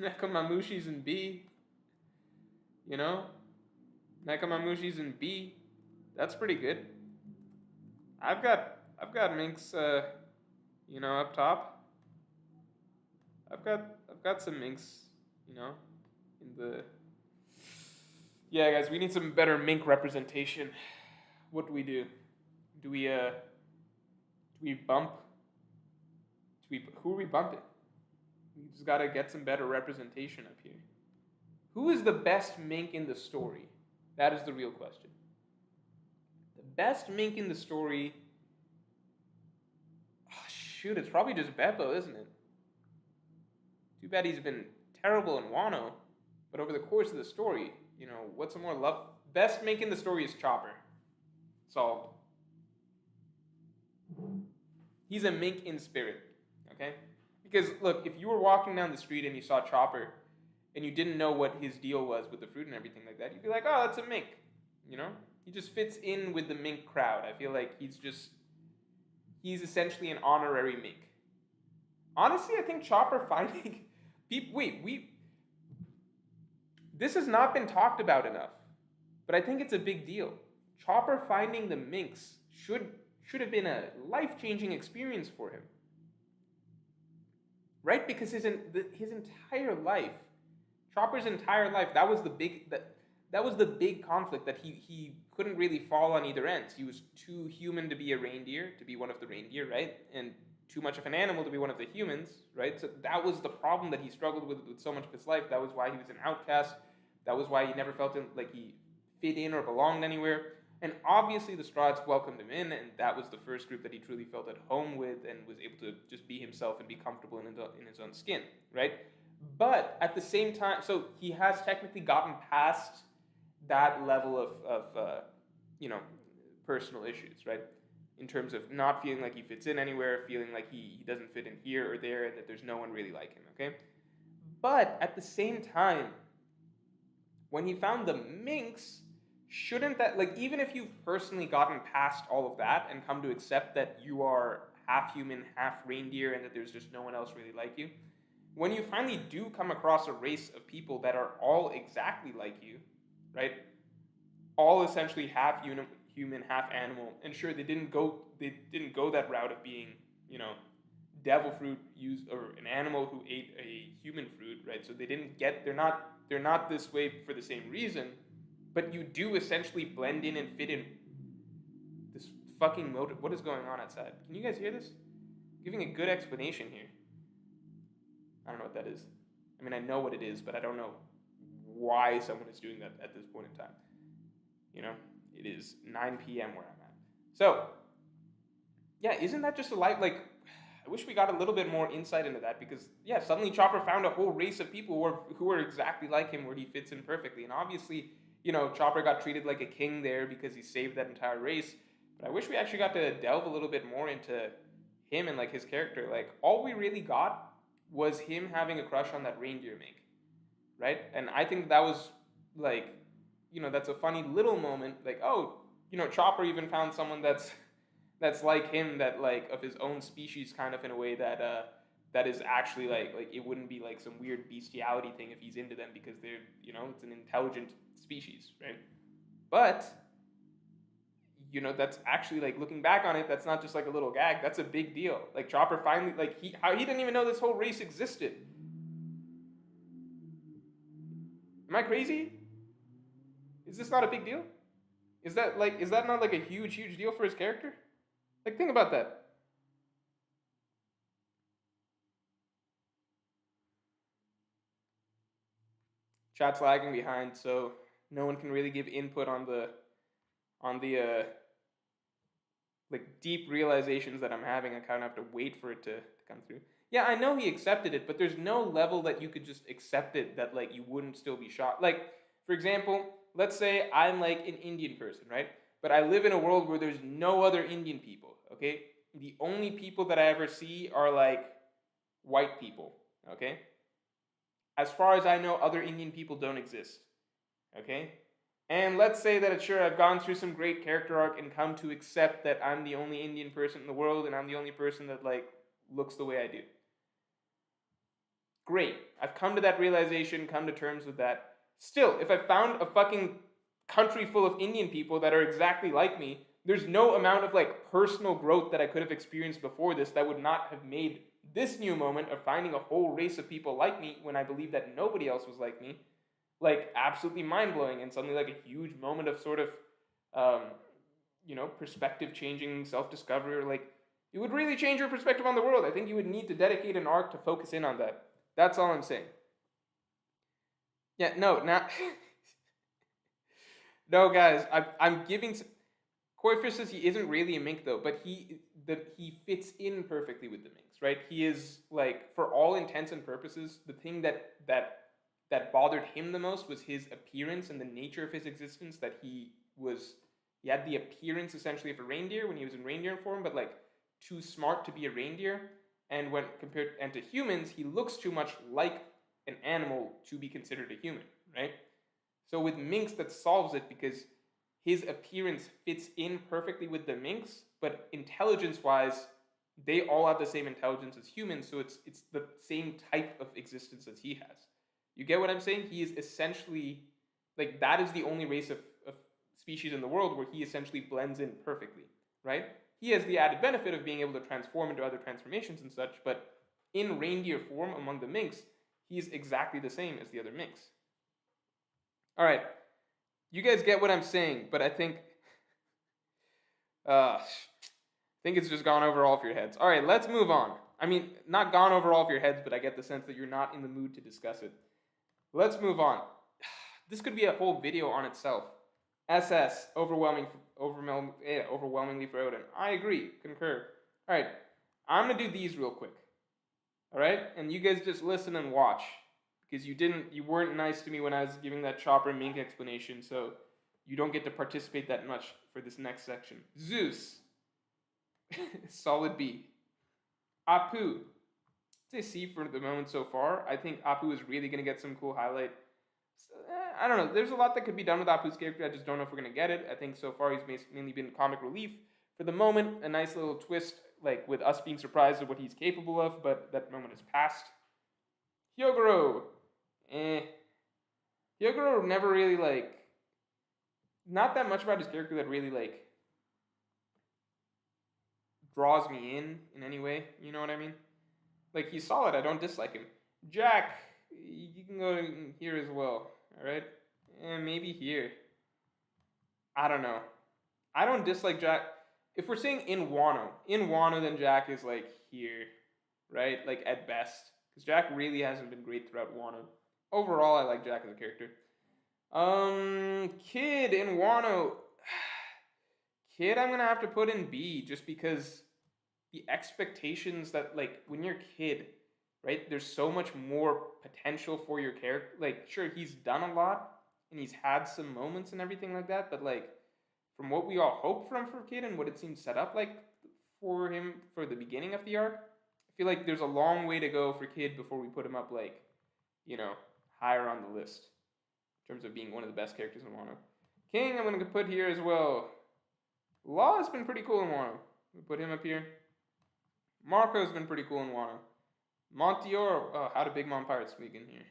Speaker 1: Nekamamushi's in B. You know? Nekamamushi's in B. That's pretty good. I've got minks, up top. I've got some minks, in the... Yeah, guys, we need some better mink representation. What do we do? Do we bump? Who are we bumping? We just gotta get some better representation up here. Who is the best mink in the story? That is the real question. The best mink in the story... Oh, shoot, it's probably just Beppo, isn't it? Too bad he's been terrible in Wano, but over the course of the story, what's a more love... Best mink in the story is Chopper. Solved. He's a mink in spirit, okay? Because, look, if you were walking down the street and you saw Chopper, and you didn't know what his deal was with the fruit and everything like that, you'd be like, oh, that's a mink, He just fits in with the mink crowd. I feel like he's essentially an honorary mink. Honestly, I think Chopper finding... This has not been talked about enough, but I think it's a big deal. Chopper finding the minks should have been a life-changing experience for him. Right? Because his entire life, Chopper's entire life, that was the big conflict, that he couldn't really fall on either end. He was too human to be a reindeer, to be one of the reindeer, right? And too much of an animal to be one of the humans, right? So that was the problem that he struggled with so much of his life. That was why he was an outcast. That was why he never felt like he fit in or belonged anywhere. And obviously the Strahds welcomed him in, and that was the first group that he truly felt at home with and was able to just be himself and be comfortable in his own skin, right? But at the same time, so he has technically gotten past that level of personal issues, right? In terms of not feeling like he fits in anywhere, feeling like he doesn't fit in here or there, and that there's no one really like him, okay? But at the same time, when he found the minks, shouldn't that, even if you've personally gotten past all of that and come to accept that you are half human, half reindeer, and that there's just no one else really like you, when you finally do come across a race of people that are all exactly like you, right? All essentially half human, half animal, and sure, they didn't go that route of being, devil fruit used, or an animal who ate a human fruit, right? So they're not this way for the same reason, but you do essentially blend in and fit in fucking motive? What is going on outside? Can you guys hear this? Giving a good explanation here. I don't know what that is. I mean, I know what it is, but I don't know why someone is doing that at this point in time. You know, it is 9 p.m. where I'm at. So, yeah, isn't that just a light? Like, I wish we got a little bit more insight into that because, yeah, suddenly Chopper found a whole race of people who are exactly like him, where he fits in perfectly. And obviously, you know, Chopper got treated like a king there because he saved that entire race. But I wish we actually got to delve a little bit more into him and like his character. Like, all we really got was him having a crush on that reindeer mink, right? And I think that was like, you know, that's a funny little moment. Like, oh, you know, Chopper even found someone that's like him, that like of his own species, kind of, in a way that that is actually like it wouldn't be like some weird bestiality thing if he's into them, because they're, you know, it's an intelligent species, right? But, you know, that's actually, like, looking back on it, that's not just like a little gag. That's a big deal. Like, Chopper finally, like, he didn't even know this whole race existed. Am I crazy? Is this not a big deal? Is that not like a huge deal for his character? Like, think about that. Chat's lagging behind, so no one can really give input on the like deep realizations that I'm having. I kind of have to wait for it to come through. Yeah, I know he accepted it, but there's no level that you could just accept it that like you wouldn't still be shocked. Like, for example, let's say I'm like an Indian person, right? But I live in a world where there's no other Indian people, okay? The only people that I ever see are like white people, okay? As far as I know, other Indian people don't exist, okay? And let's say that, sure, I've gone through some great character arc and come to accept that I'm the only Indian person in the world and I'm the only person that, like, looks the way I do. Great. I've come to that realization, come to terms with that. Still, if I found a fucking country full of Indian people that are exactly like me, there's no amount of, like, personal growth that I could have experienced before this that would not have made this new moment of finding a whole race of people like me, when I believed that nobody else was like me, like, absolutely mind-blowing, and suddenly like a huge moment of sort of, you know, perspective-changing self-discovery, or like, it would really change your perspective on the world. I think you would need to dedicate an arc to focus in on that. That's all I'm saying. Yeah, no, not... No, guys, I'm giving... Koi says he isn't really a mink, though, but he fits in perfectly with the minks, right? He is, like, for all intents and purposes, the thing that bothered him the most was his appearance and the nature of his existence, that he had the appearance, essentially, of a reindeer when he was in reindeer form, but, like, too smart to be a reindeer, and when compared to humans, he looks too much like an animal to be considered a human, right? So with minks, that solves it, because his appearance fits in perfectly with the minks, but intelligence-wise, they all have the same intelligence as humans, so it's the same type of existence as he has. You get what I'm saying? He is essentially, like, that is the only race of species in the world where he essentially blends in perfectly, right? He has the added benefit of being able to transform into other transformations and such, but in reindeer form among the minks, he's exactly the same as the other minks. All right. You guys get what I'm saying, but I think it's just gone over all of your heads. All right, let's move on. I mean, not gone over all of your heads, but I get the sense that you're not in the mood to discuss it. Let's move on. This could be a whole video on itself. SS, overwhelmingly Froden. I agree, concur. All right, I'm gonna do these real quick. All right, and you guys just listen and watch, because you weren't nice to me when I was giving that Chopper mink explanation, so you don't get to participate that much for this next section. Zeus. Solid B. Apu. I'd say C for the moment so far. I think Apu is really going to get some cool highlight. I don't know. There's a lot that could be done with Apu's character. I just don't know if we're going to get it. I think so far he's mainly been comic relief. For the moment, a nice little twist, like with us being surprised at what he's capable of, but that moment is past. Hyogoro. Hyogoro never really, like, not that much about his character that really, like, draws me in any way. You know what I mean? Like, he's solid. I don't dislike him. Jack, you can go in here as well. All right? And maybe here. I don't know. I don't dislike Jack. if we're saying in Wano, then Jack is like here, right? Like at best, because Jack really hasn't been great throughout Wano. Overall, I like Jack as a character. Kid in Wano. Kid, I'm gonna have to put in B just because the expectations that, like, when you're a kid, right, there's so much more potential for your character. Like, sure, he's done a lot and he's had some moments and everything like that, but like from what we all hope from for Kid and what it seems set up like for him for the beginning of the arc, I feel like there's a long way to go for Kid before we put him up, like, higher on the list in terms of being one of the best characters in Wano. King, I'm going to put here as well. Law has been pretty cool in Wano. We put him up here. Marco's been pretty cool in Wano. Montior, how do Big Mom Pirates squeak in here?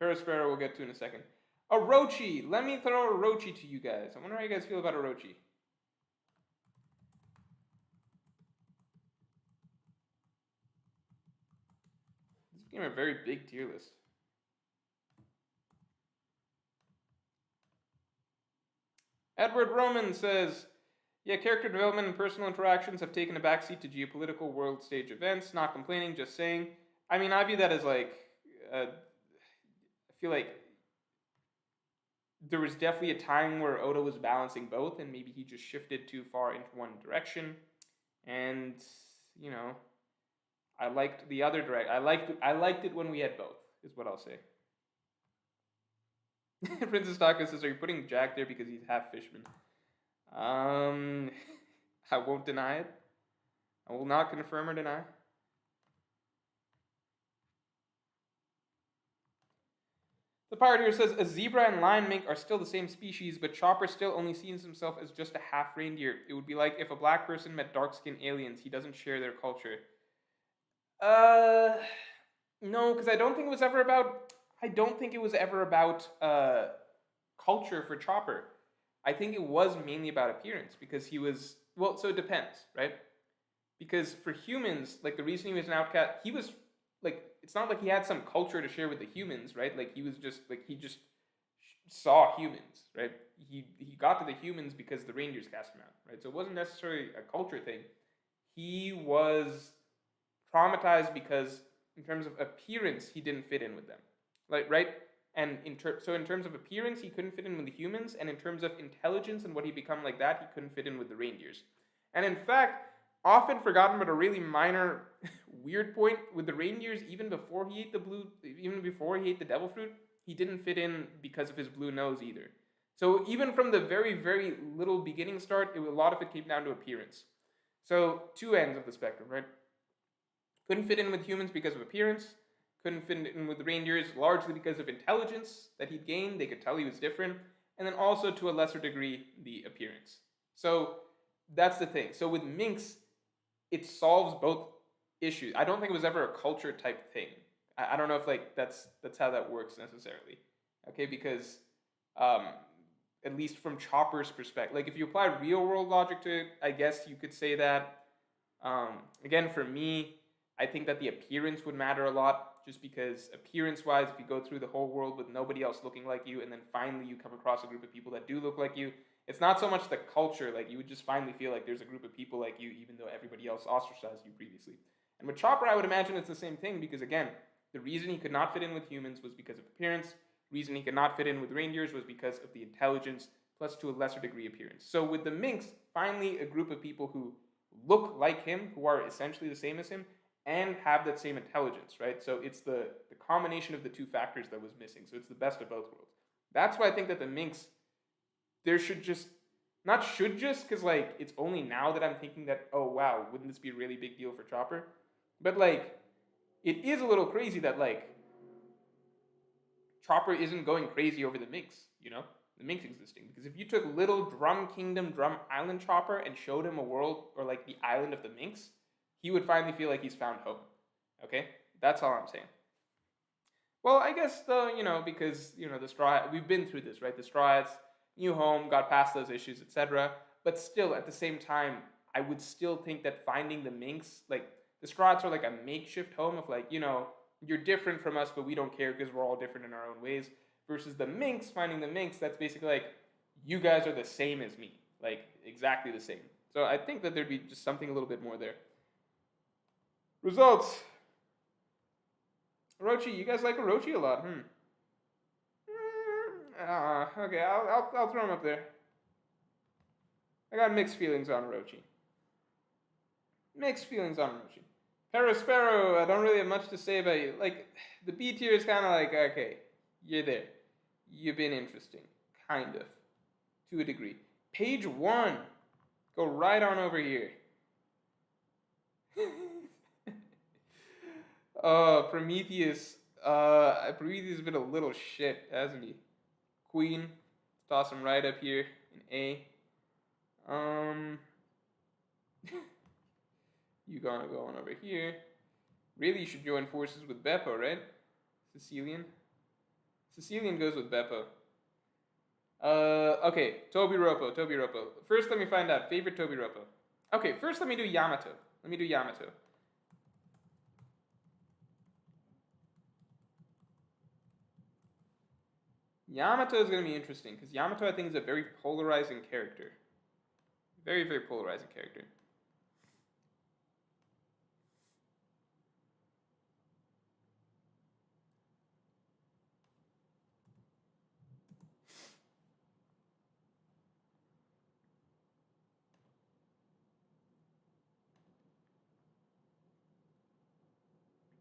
Speaker 1: Perispero we'll get to in a second. Orochi! Let me throw Orochi to you guys. I wonder how you guys feel about Orochi. This became a very big tier list. Edward Roman says, yeah, character development and personal interactions have taken a backseat to geopolitical world stage events. Not complaining, just saying. I mean, I view that as like, I feel like there was definitely a time where Oda was balancing both, and maybe he just shifted too far into one direction. And I liked the other direction. I liked it when we had both, is what I'll say. Princess Taka says, "Are you putting Jack there because he's half fishman?" I won't deny it. I will not confirm or deny. The pirate here says, a zebra and lion mink are still the same species, but Chopper still only sees himself as just a half reindeer. It would be like if a black person met dark-skinned aliens. He doesn't share their culture. No, because I don't think it was ever about culture for Chopper. I think it was mainly about appearance, because he was, well, so it depends, right? Because for humans, like, the reason he was an outcast, he was, like, it's not like he had some culture to share with the humans, right? Like, he was just, like, he just saw humans, right? He got to the humans because the reindeers cast him out, right? So it wasn't necessarily a culture thing. He was traumatized because, in terms of appearance, he didn't fit in with them, like, right? And in terms of appearance, he couldn't fit in with the humans, and in terms of intelligence and what he become like that, he couldn't fit in with the reindeers. And in fact, often forgotten but a really minor weird point, with the reindeers, even before he ate the devil fruit, he didn't fit in because of his blue nose either. So even from the very, very little beginning start, a lot of it came down to appearance. So two ends of the spectrum, right? Couldn't fit in with humans because of appearance. Couldn't fit in with the reindeers largely because of intelligence that he'd gained. They could tell he was different. And then also, to a lesser degree, the appearance. So that's the thing. So with minks, it solves both issues. I don't think it was ever a culture type thing. I don't know if, like, that's how that works necessarily. Okay, because at least from Chopper's perspective, like, if you apply real world logic to it, I guess you could say that. Again, for me, I think that the appearance would matter a lot, just because appearance-wise, if you go through the whole world with nobody else looking like you, and then finally you come across a group of people that do look like you, it's not so much the culture, like, you would just finally feel like there's a group of people like you, even though everybody else ostracized you previously. And with Chopper, I would imagine it's the same thing, because again, the reason he could not fit in with humans was because of appearance. The reason he could not fit in with reindeers was because of the intelligence, plus to a lesser degree appearance. So with the minks, finally a group of people who look like him, who are essentially the same as him, and have that same intelligence, right? So it's the combination of the two factors that was missing. So it's the best of both worlds. That's why I think that the minks, there should just, not should just, because, like, it's only now that I'm thinking that, oh wow, wouldn't this be a really big deal for Chopper? But, like, it is a little crazy that, like, Chopper isn't going crazy over the minks, the minks existing. Because if you took little Drum Kingdom, Drum Island Chopper and showed him a world, or like the island of the minks, he would finally feel like he's found home. Okay? That's all I'm saying. Well, I guess, because, the Straw Hats, we've been through this, right? The Straw Hats, new home, got past those issues, etc. But still, at the same time, I would still think that finding the minks, like, the Straw Hats are like a makeshift home of, like, you're different from us, but we don't care because we're all different in our own ways. Versus the minks, finding the minks, that's basically like, you guys are the same as me. Like, exactly the same. So I think that there'd be just something a little bit more there. Results. Orochi, you guys like Orochi a lot, Okay, I'll throw him up there. I got mixed feelings on Orochi. Mixed feelings on Orochi. Parasparrow, I don't really have much to say about you. Like, the B tier is kind of like, okay, you're there. You've been interesting. Kind of. To a degree. Page 1. Go right on over here. Oh, Prometheus. Prometheus has been a little shit, hasn't he? Queen. Toss him right up here in A. You gonna go on over here. Really, you should join forces with Beppo, right? Sicilian goes with Beppo. Okay, Tobi Roppo. First, let me find out. Favorite Tobi Roppo. Okay, first let me do Yamato. Yamato is going to be interesting, because Yamato, I think, is a very polarizing character. Very, very polarizing character.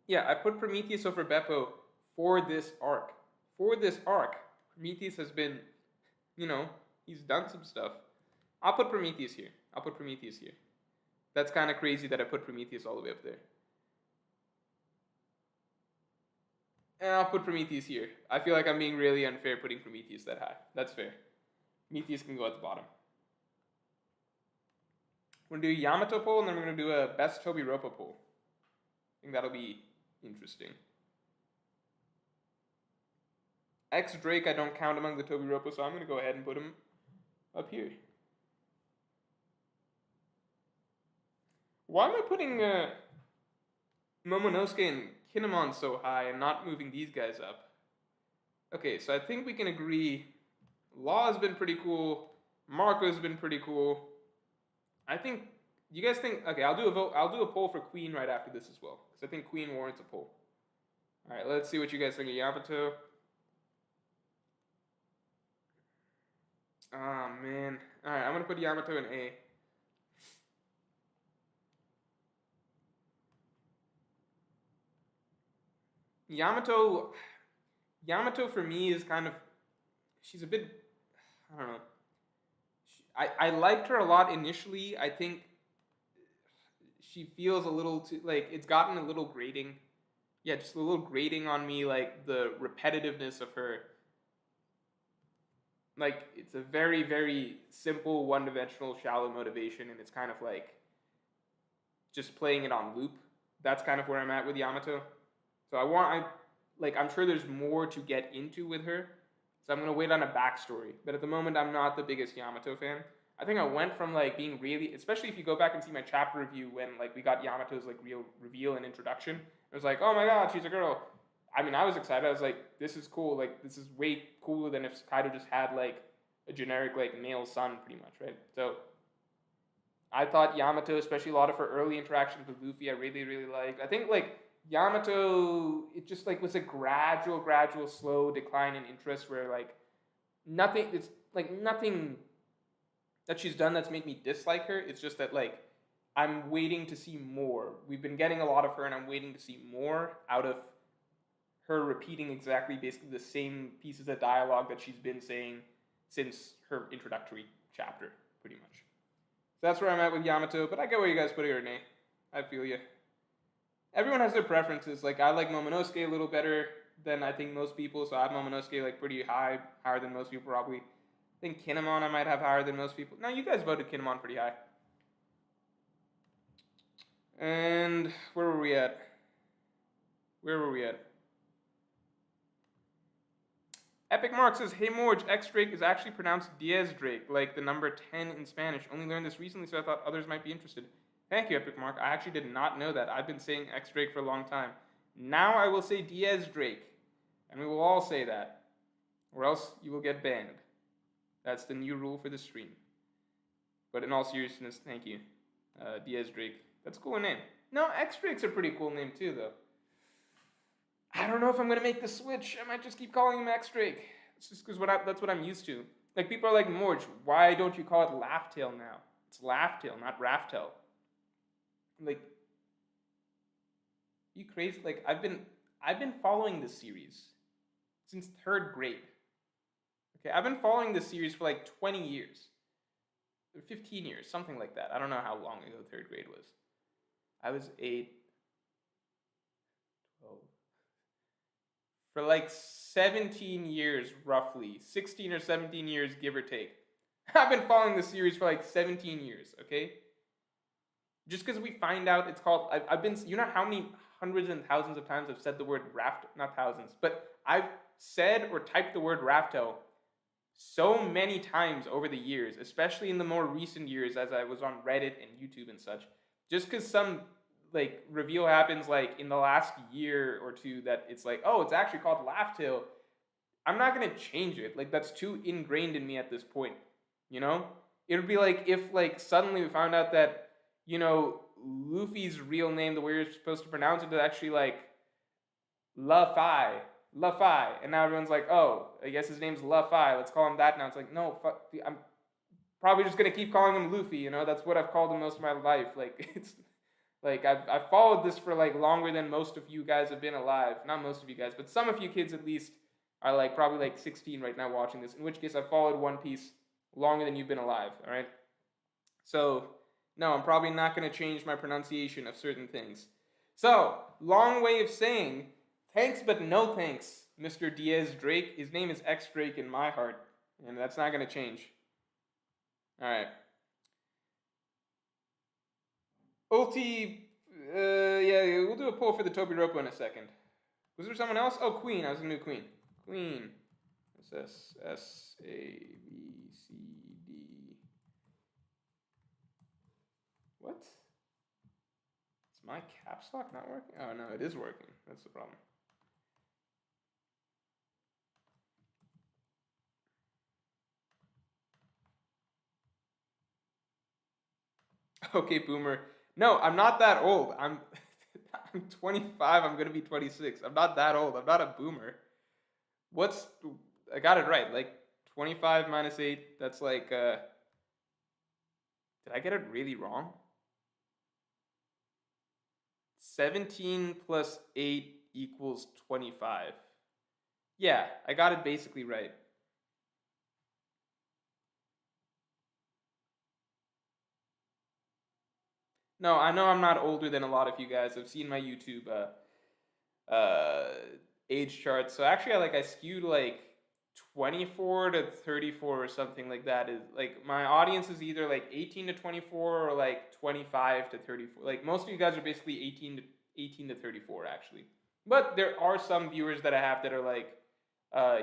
Speaker 1: Yeah, I put Prometheus over Beppo for this arc. Prometheus has been, he's done some stuff. I'll put Prometheus here. That's kind of crazy that I put Prometheus all the way up there. And I'll put Prometheus here. I feel like I'm being really unfair putting Prometheus that high. That's fair. Prometheus can go at the bottom. We're going to do Yamato poll, and then we're going to do a best Tobi Roppo poll. I think that'll be interesting. X Drake I don't count among the Tobi Roppo, so I'm going to go ahead and put him up here. Why am I putting Momonosuke and Kinemon so high and not moving these guys up? Okay, so I think we can agree Law has been pretty cool. Marco's been pretty cool. I think, you guys think, okay, I'll do a vote. I'll do a poll for Queen right after this as well, because I think Queen warrants a poll. All right, let's see what you guys think of Yamato. Oh, man. All right, I'm going to put Yamato in A. Yamato for me is kind of, she's a bit, I don't know. I liked her a lot initially. I think she feels a little too, like, it's gotten a little grating. Yeah, just a little grating on me, like, the repetitiveness of her. Like, it's a very, very simple, one-dimensional, shallow motivation, and it's kind of like just playing it on loop. That's kind of where I'm at with Yamato. So I'm sure there's more to get into with her. So I'm going to wait on a backstory. But at the moment, I'm not the biggest Yamato fan. I think I went from, like, being really, especially if you go back and see my chapter review when, like, we got Yamato's, like, real reveal and introduction. It was like, oh my god, she's a girl. I mean, I was excited. I was like, this is cool. Like, this is way cooler than if Kaido just had, like, a generic, like, male son, pretty much, right? So I thought Yamato, especially a lot of her early interactions with Luffy, I really, really liked. I think, like, Yamato, it just, like, was a gradual, slow decline in interest where, like, nothing that she's done that's made me dislike her. It's just that, like, I'm waiting to see more. We've been getting a lot of her, and I'm waiting to see more out of her repeating exactly basically the same pieces of dialogue that she's been saying since her introductory chapter, pretty much. So that's where I'm at with Yamato, but I get where you guys put her in A. I feel you. Everyone has their preferences. Like, I like Momonosuke a little better than I think most people, so I have Momonosuke, like, pretty higher than most people probably. I think Kinemon I might have higher than most people. No, you guys voted Kinemon pretty high. And where were we at? Epic Mark says, hey Morge, X Drake is actually pronounced Diaz Drake, like the number 10 in Spanish. Only learned this recently, so I thought others might be interested. Thank you, Epic Mark. I actually did not know that. I've been saying X Drake for a long time. Now I will say Diaz Drake. And we will all say that. Or else you will get banned. That's the new rule for the stream. But in all seriousness, thank you, Diaz Drake. That's a cool name. No, X Drake's a pretty cool name too, though. I don't know if I'm gonna make the switch. I might just keep calling him X Drake. It's just because that's what I'm used to. Like people are like, Morge, why don't you call it Laughtail now? It's Laughtail, not Raftail. Like, you crazy? Like I've been following this series since 3rd grade. Okay, I've been following this series for like 20 years. 15 years, something like that. I don't know how long ago 3rd grade was. I was 8, 12. For like 17 years, roughly. 16 or 17 years, give or take. I've been following this series for like 17 years, okay? Just because we find out it's called... I've been... You know how many hundreds and thousands of times I've said the word raft... Not thousands, but I've said or typed the word Raftail so many times over the years, especially in the more recent years as I was on Reddit and YouTube and such. Just because some like reveal happens like in the last year or two that it's like, oh, it's actually called Laughtail, I'm not gonna change it. Like that's too ingrained in me at this point. You know? It would be like if like suddenly we found out that, you know, Luffy's real name, the way you're supposed to pronounce it, is actually like Luffy. And now everyone's like, oh, I guess his name's Luffy. Let's call him that now. It's like, no, fuck. I'm probably just gonna keep calling him Luffy. You know, that's what I've called him most of my life. Like it's like I've followed this for like longer than most of you guys have been alive. Not most of you guys, but some of you kids at least are like probably like 16 right now watching this. In which case, I've followed One Piece longer than you've been alive. All right. So no, I'm probably not gonna change my pronunciation of certain things. So long way of saying. Thanks, but no thanks, Mr. Diaz Drake. His name is X Drake in my heart, and that's not going to change. All right. Ulti, yeah, we'll do a poll for the Tobiropo in a second. Was there someone else? Oh, Queen. I was going to do Queen. Queen. S, S, A, B, C, D. What? Is my caps lock not working? Oh, no, it is working. That's the problem. Okay, boomer. No, I'm not that old. I'm 25. I'm gonna be 26. I'm not that old. I'm not a boomer. I got it right. Like 25 minus 8. That's like. Did I get it really wrong? 17 plus 8 equals 25. Yeah, I got it basically right. No, I know I'm not older than a lot of you guys. I've seen my YouTube age charts. So actually, I skewed like 24 to 34 or something like that. Is like my audience is either like 18 to 24 or like 25 to 34. Like most of you guys are basically 18 to 34 actually. But there are some viewers that I have that are like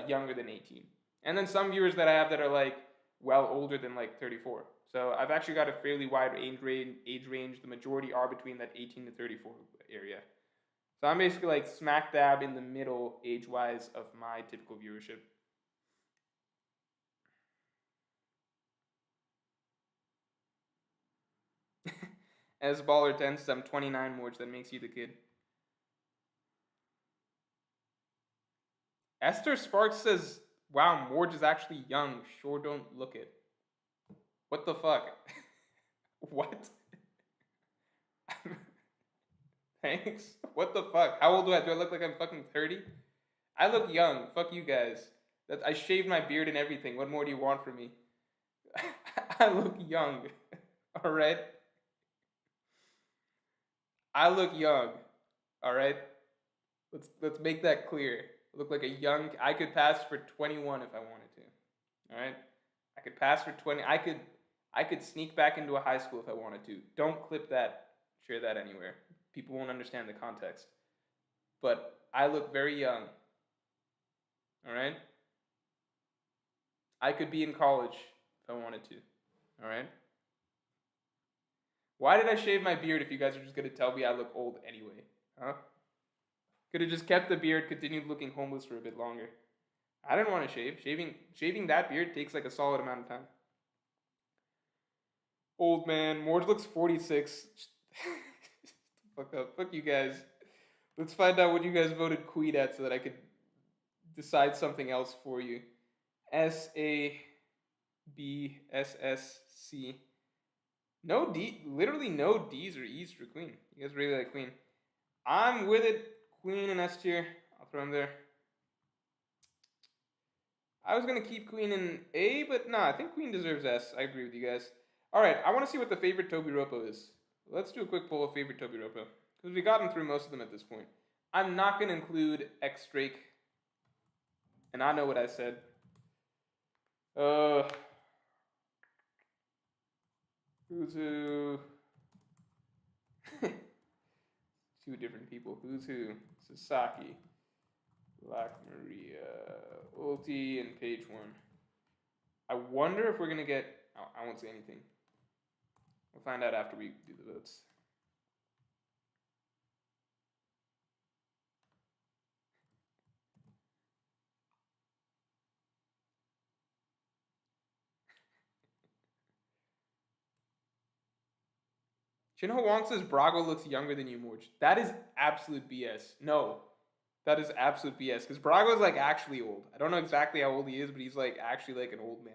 Speaker 1: younger than 18, and then some viewers that I have that are like well older than like 34. So I've actually got a fairly wide age range. The majority are between that 18 to 34 area. So I'm basically like smack dab in the middle age-wise of my typical viewership. As Baller 10 says, I'm 29, Morge. That makes you the kid. Esther Sparks says, wow, Morge is actually young. Sure don't look it. What the fuck? What? Thanks. What the fuck? How old do I look like I'm fucking 30? I look young. Fuck you guys. I shaved my beard and everything. What more do you want from me? I look young. Alright? I look young. Alright? Let's make that clear. I look like a young... I could pass for 21 if I wanted to. Alright? I could pass for 20. I could sneak back into a high school if I wanted to. Don't clip that, share that anywhere. People won't understand the context. But I look very young. Alright? I could be in college if I wanted to. Alright? Why did I shave my beard if you guys are just going to tell me I look old anyway? Huh? Could have just kept the beard, continued looking homeless for a bit longer. I didn't want to shave. Shaving that beard takes like a solid amount of time. Old man. Morge looks 46. Fuck up. Fuck you guys. Let's find out what you guys voted Queen at so that I could decide something else for you. SABSSC. No D, literally no D's or E's for Queen. You guys really like Queen. I'm with it. Queen and S tier. I'll throw him there. I was gonna keep Queen in A, but nah, I think Queen deserves S. I agree with you guys. Alright, I want to see what the favorite Toby Roppo is. Let's do a quick poll of favorite Toby Roppo. Because we've gotten through most of them at this point. I'm not gonna include X Drake. And I know what I said. Who's who? Two different people. Who's who? Sasaki, Black Maria, Ulti, and Page 1. I wonder if we're gonna get. Oh, I won't say anything. We'll find out after we do the votes. Chinho Wong says Brago looks younger than you, Morge. That is absolute BS. No, that is absolute BS. Because Brago's like actually old. I don't know exactly how old he is, but he's like actually like an old man.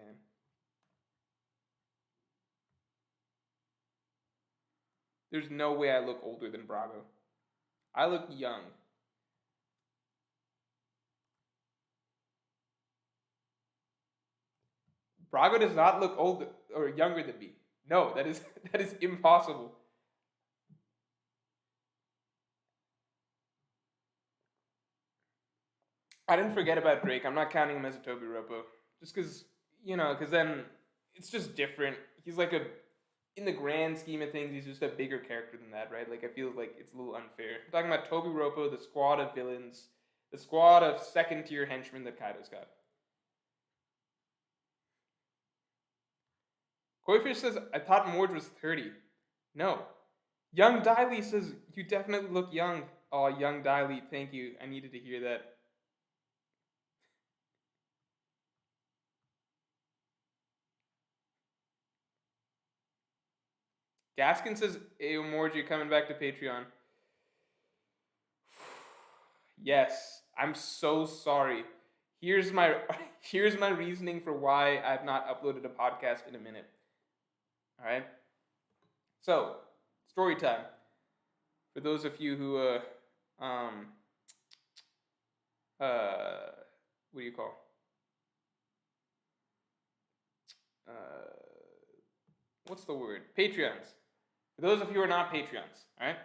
Speaker 1: There's no way I look older than Brago. I look young. Brago does not look older or younger than me. No, that is impossible. I didn't forget about Drake. I'm not counting him as a Toby Roppo. Just because, because then it's just different. He's like in the grand scheme of things, he's just a bigger character than that, right? Like, I feel like it's a little unfair. I'm talking about Toby Roppo, the squad of villains, the squad of second-tier henchmen that Kaido's got. Koifish says, I thought Morge was 30. No. Young Diley says, you definitely look young. Oh, young Diley, thank you. I needed to hear that. Gaskin says, Ayo Morge, you coming back to Patreon. Yes, I'm so sorry. Here's my reasoning for why I've not uploaded a podcast in a minute. All right. So, story time. For those of you who what do you call? What's the word? Patreons. For those of you who are not Patreons, all right?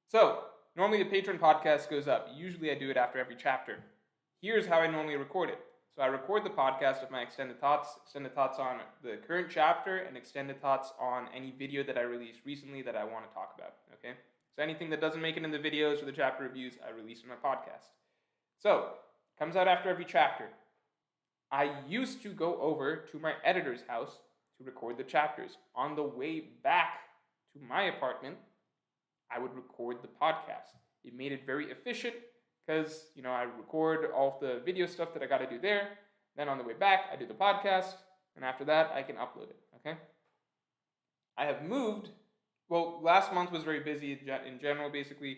Speaker 1: So, normally the Patreon podcast goes up. Usually I do it after every chapter. Here's how I normally record it. So I record the podcast with my extended thoughts on the current chapter, and extended thoughts on any video that I released recently that I want to talk about, okay? So anything that doesn't make it in the videos or the chapter reviews, I release in my podcast. So, comes out after every chapter. I used to go over to my editor's house to record the chapters. On the way back to my apartment, I would record the podcast. It made it very efficient because, I record all of the video stuff that I got to do there. Then on the way back, I do the podcast. And after that, I can upload it, okay? I have moved. Well, last month was very busy in general, basically.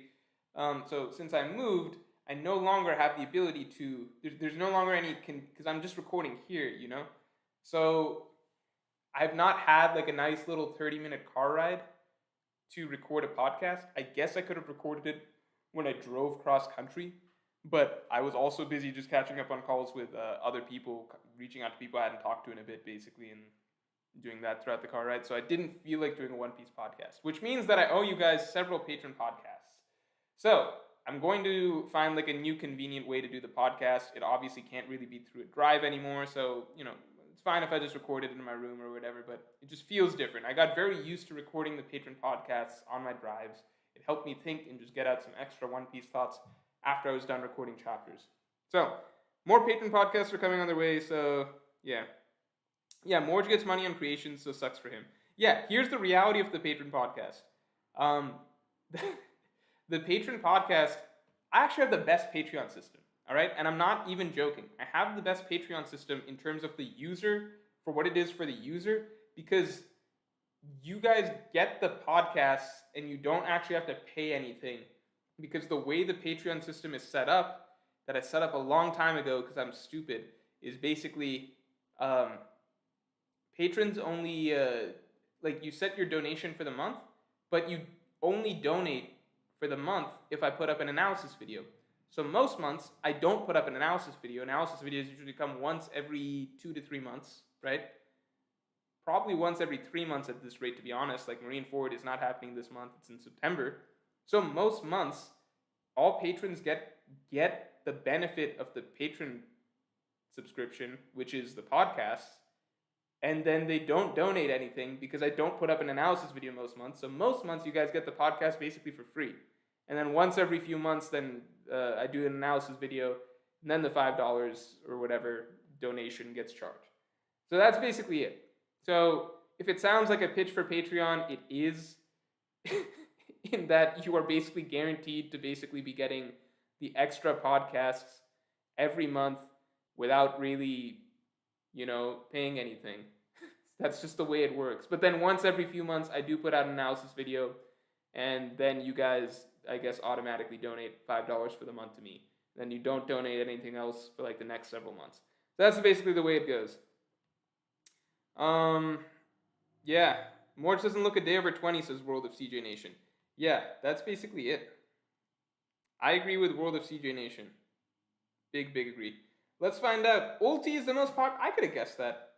Speaker 1: So since I moved, I no longer have the ability to, there's no longer any, because I'm just recording here, So I've not had like a nice little 30-minute car ride to record a podcast. I guess I could have recorded it when I drove cross country, but I was also busy just catching up on calls with other people, reaching out to people I hadn't talked to in a bit, basically, and doing that throughout the car ride. So I didn't feel like doing a One Piece podcast, which means that I owe you guys several patron podcasts. So I'm going to find like a new convenient way to do the podcast. It obviously can't really be through a drive anymore, so, it's fine if I just record it in my room or whatever, but it just feels different. I got very used to recording the patron podcasts on my drives. It helped me think and just get out some extra One Piece thoughts after I was done recording chapters. So, more patron podcasts are coming on their way, so, yeah. Yeah, Morge gets money on creations, so sucks for him. Yeah, here's the reality of the patron podcast. The patron podcast, I actually have the best Patreon system. All right, and I'm not even joking. I have the best Patreon system in terms of the user, for what it is for the user, because you guys get the podcasts and you don't actually have to pay anything, because the way the Patreon system is set up, that I set up a long time ago because I'm stupid, is basically patrons only like you set your donation for the month, but you only donate for the month if I put up an analysis video. So most months I don't put up an analysis video. Analysis videos usually come once every 2 to 3 months, right? Probably once every 3 months at this rate, to be honest. Like Marineford is not happening this month, it's in September. So most months, all patrons get the benefit of the patron subscription, which is the podcast, and then they don't donate anything because I don't put up an analysis video most months. So most months you guys get the podcast basically for free. And then once every few months, then I do an analysis video, and then the $5 or whatever donation gets charged. So that's basically it. So if it sounds like a pitch for Patreon, it is, in that you are basically guaranteed to basically be getting the extra podcasts every month without really, paying anything. That's just the way it works. But then once every few months, I do put out an analysis video, and then you guys, I guess, automatically donate $5 for the month to me. Then you don't donate anything else for like the next several months. So that's basically the way it goes. Yeah. Morge doesn't look a day over 20, says World of CJ Nation. Yeah, that's basically it. I agree with World of CJ Nation. Big agree. Let's find out. Ulti is the most popular. I could have guessed that.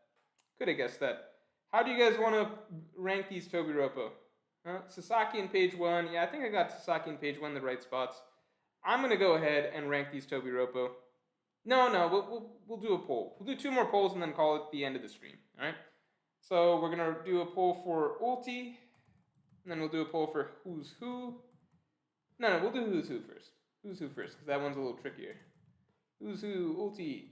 Speaker 1: How do you guys want to rank these Tobiroppo? Sasaki in page 1. Yeah, I think I got Sasaki in page 1 in the right spots. I'm going to go ahead and rank these Tobiroppo. No, we'll do a poll. We'll do 2 more polls and then call it the end of the stream. All right? So we're going to do a poll for Ulti. And then we'll do a poll for Who's Who. No, we'll do Who's Who first. Who's Who first, because that one's a little trickier. Who's Who, Ulti.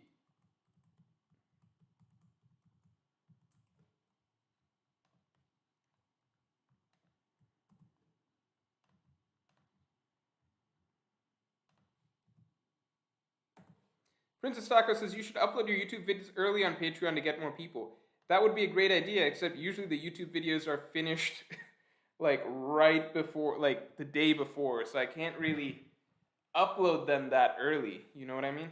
Speaker 1: Princess Taco says you should upload your YouTube videos early on Patreon to get more people. That would be a great idea, except usually the YouTube videos are finished like right before, like the day before, so I can't really upload them that early. You know what I mean?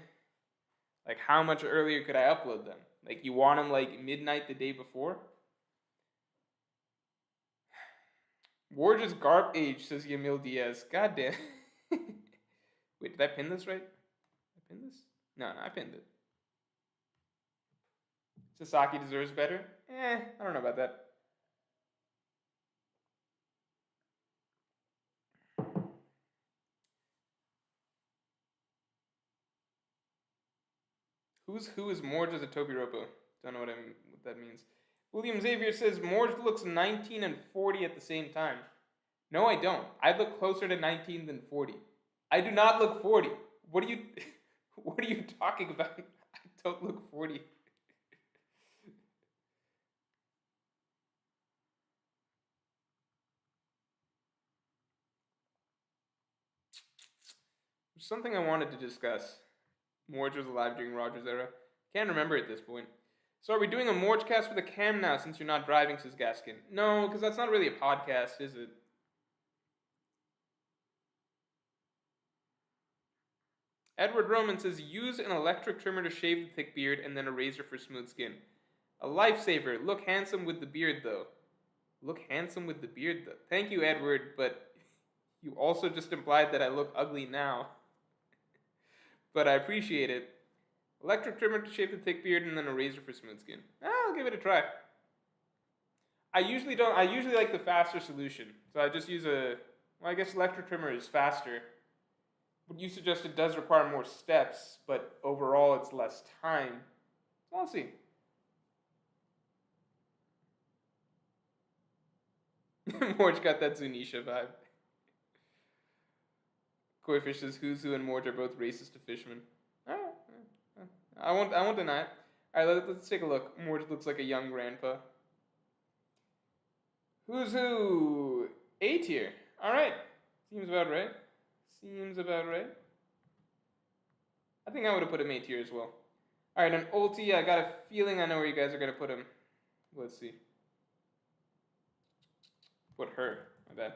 Speaker 1: Like, how much earlier could I upload them? Like, you want them like midnight the day before? War just garp age, says Yamil Diaz. God damn. Wait, did I pin this right? I pinned this? No, I pinned it. Sasaki deserves better? I don't know about that. Who is Morge as a Tobiroppo? Don't know what that means. William Xavier says Morge looks 19 and 40 at the same time. No, I don't. I look closer to 19 than 40. I do not look 40. What are you talking about? I don't look 40. There's something I wanted to discuss. Morge was alive during Roger's era. Can't remember at this point. So are we doing a Morge cast with a cam now since you're not driving, says Gaskin? No, because that's not really a podcast, is it? Edward Roman says, use an electric trimmer to shave the thick beard and then a razor for smooth skin. A lifesaver. Look handsome with the beard, though. Thank you, Edward, but you also just implied that I look ugly now. But I appreciate it. Electric trimmer to shave the thick beard and then a razor for smooth skin. I'll give it a try. I usually like the faster solution. So I just use I guess electric trimmer is faster. But you suggest it does require more steps, but overall it's less time. So I'll see. Morge got that Zunisha vibe. Koi Fish says Who's Who and Morge are both racist to fishermen. I won't deny it. Alright, let's take a look. Morge looks like a young grandpa. Who's Who? A tier. Alright. Seems about right. I think I would have put him A tier as well. Alright, on Ulti, I got a feeling I know where you guys are going to put him. Let's see. put her. My bad.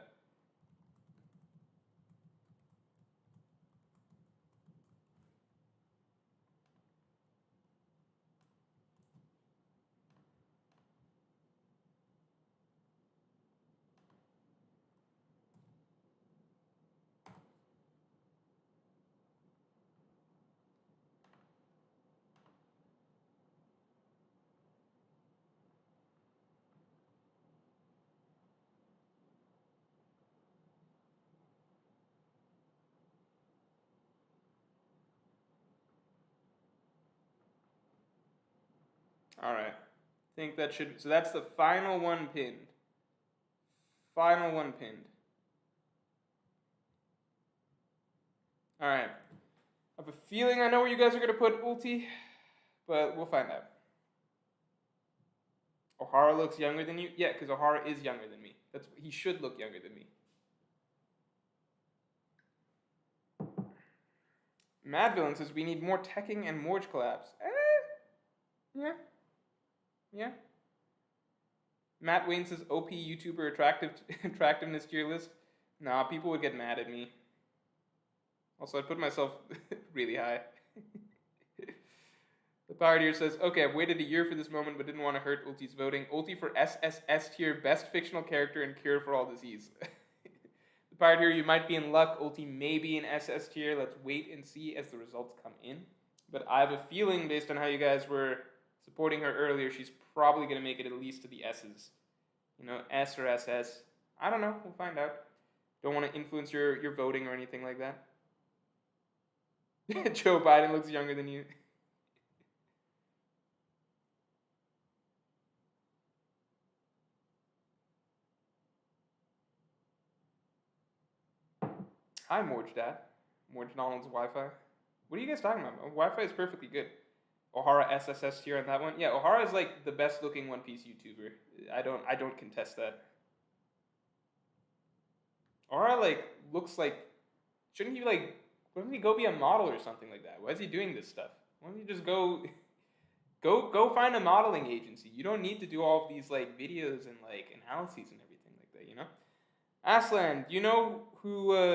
Speaker 1: All right. I think that should. So that's the final one pinned. Final one pinned. All right. I have a feeling I know where you guys are gonna put ulti, but we'll find out. Ohara looks younger than you? Yeah, because Ohara is younger than me. He should look younger than me. Mad Villain says we need more teching and Morge collabs. Yeah. Yeah. Matt Wayne says OP YouTuber attractiveness tier list. Nah, people would get mad at me. Also, I'd put myself really high. The Power says, okay, I've waited a year for this moment, but didn't want to hurt Ulti's voting. Ulti for SSS tier, best fictional character and cure for all disease. The Power you might be in luck. Ulti may be in SS tier. Let's wait and see as the results come in. But I have a feeling, based on how you guys were supporting her earlier, she's probably going to make it at least to the S's. You know, S or SS. I don't know. We'll find out. Don't want to influence your voting or anything like that. Joe Biden looks younger than you. Hi, Morge Dad. Morge Donald's Wi-Fi. What are you guys talking about? Wi-Fi is perfectly good. Ohara SSS tier on that one. Yeah, Ohara is like the best looking One Piece YouTuber. I don't contest that. Ohara like looks like, shouldn't he like, wouldn't he go be a model or something like that? Why is he doing this stuff? Why don't you just go find a modeling agency? You don't need to do all of these like videos and like analyses and everything like that, you know? Aslan, do you know who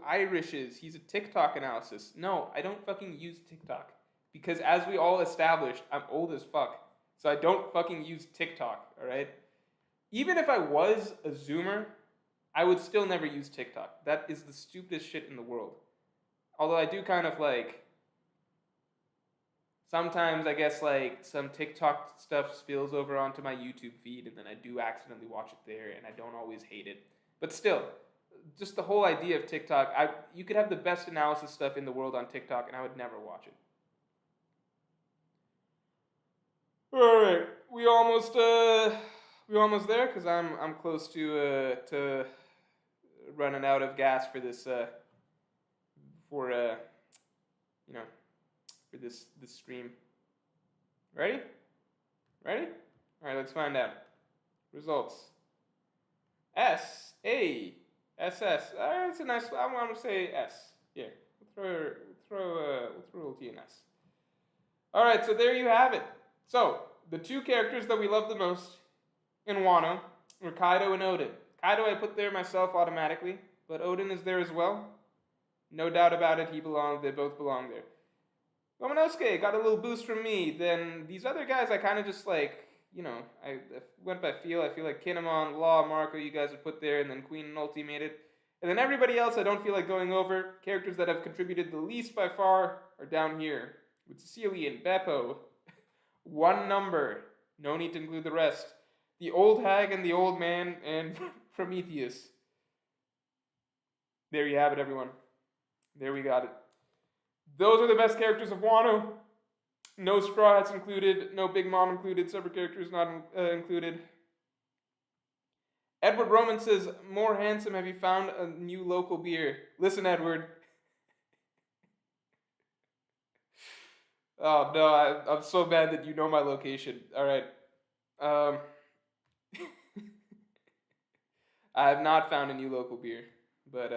Speaker 1: Irish is? He's a TikTok analysis. No, I don't fucking use TikTok. Because as we all established, I'm old as fuck. So I don't fucking use TikTok, alright? Even if I was a Zoomer, I would still never use TikTok. That is the stupidest shit in the world. Although I do kind of like, sometimes I guess like some TikTok stuff spills over onto my YouTube feed and then I do accidentally watch it there and I don't always hate it. But still, just the whole idea of TikTok, you could have the best analysis stuff in the world on TikTok and I would never watch it. Alright, we almost there because I'm close to running out of gas for this for this stream. Ready? Ready? All right, let's find out. Results. S A S S. That's a nice. I want to say S. Yeah. We'll throw Ulti in S. All right, so there you have it. So the two characters that we love the most in Wano were Kaido and Odin. Kaido I put there myself automatically, but Odin is there as well. No doubt about it, they both belong there. Momonosuke got a little boost from me. Then these other guys I kind of just like, I went by feel. I feel like Kinemon, Law, Marco, you guys have put there, and then Queen and Ulti made it. And then everybody else I don't feel like going over. Characters that have contributed the least by far are down here. With Cecilian, Beppo, One Number, no need to include the rest. The Old Hag and the Old Man, and Prometheus. There you have it, everyone. There we got it. Those are the best characters of Wano. No Straw Hats included, no Big Mom included, separate characters not included. Edward Roman says, more handsome, have you found a new local beer? Listen, Edward. Oh, no, I'm so bad that you know my location. All right. I have not found a new local beer, but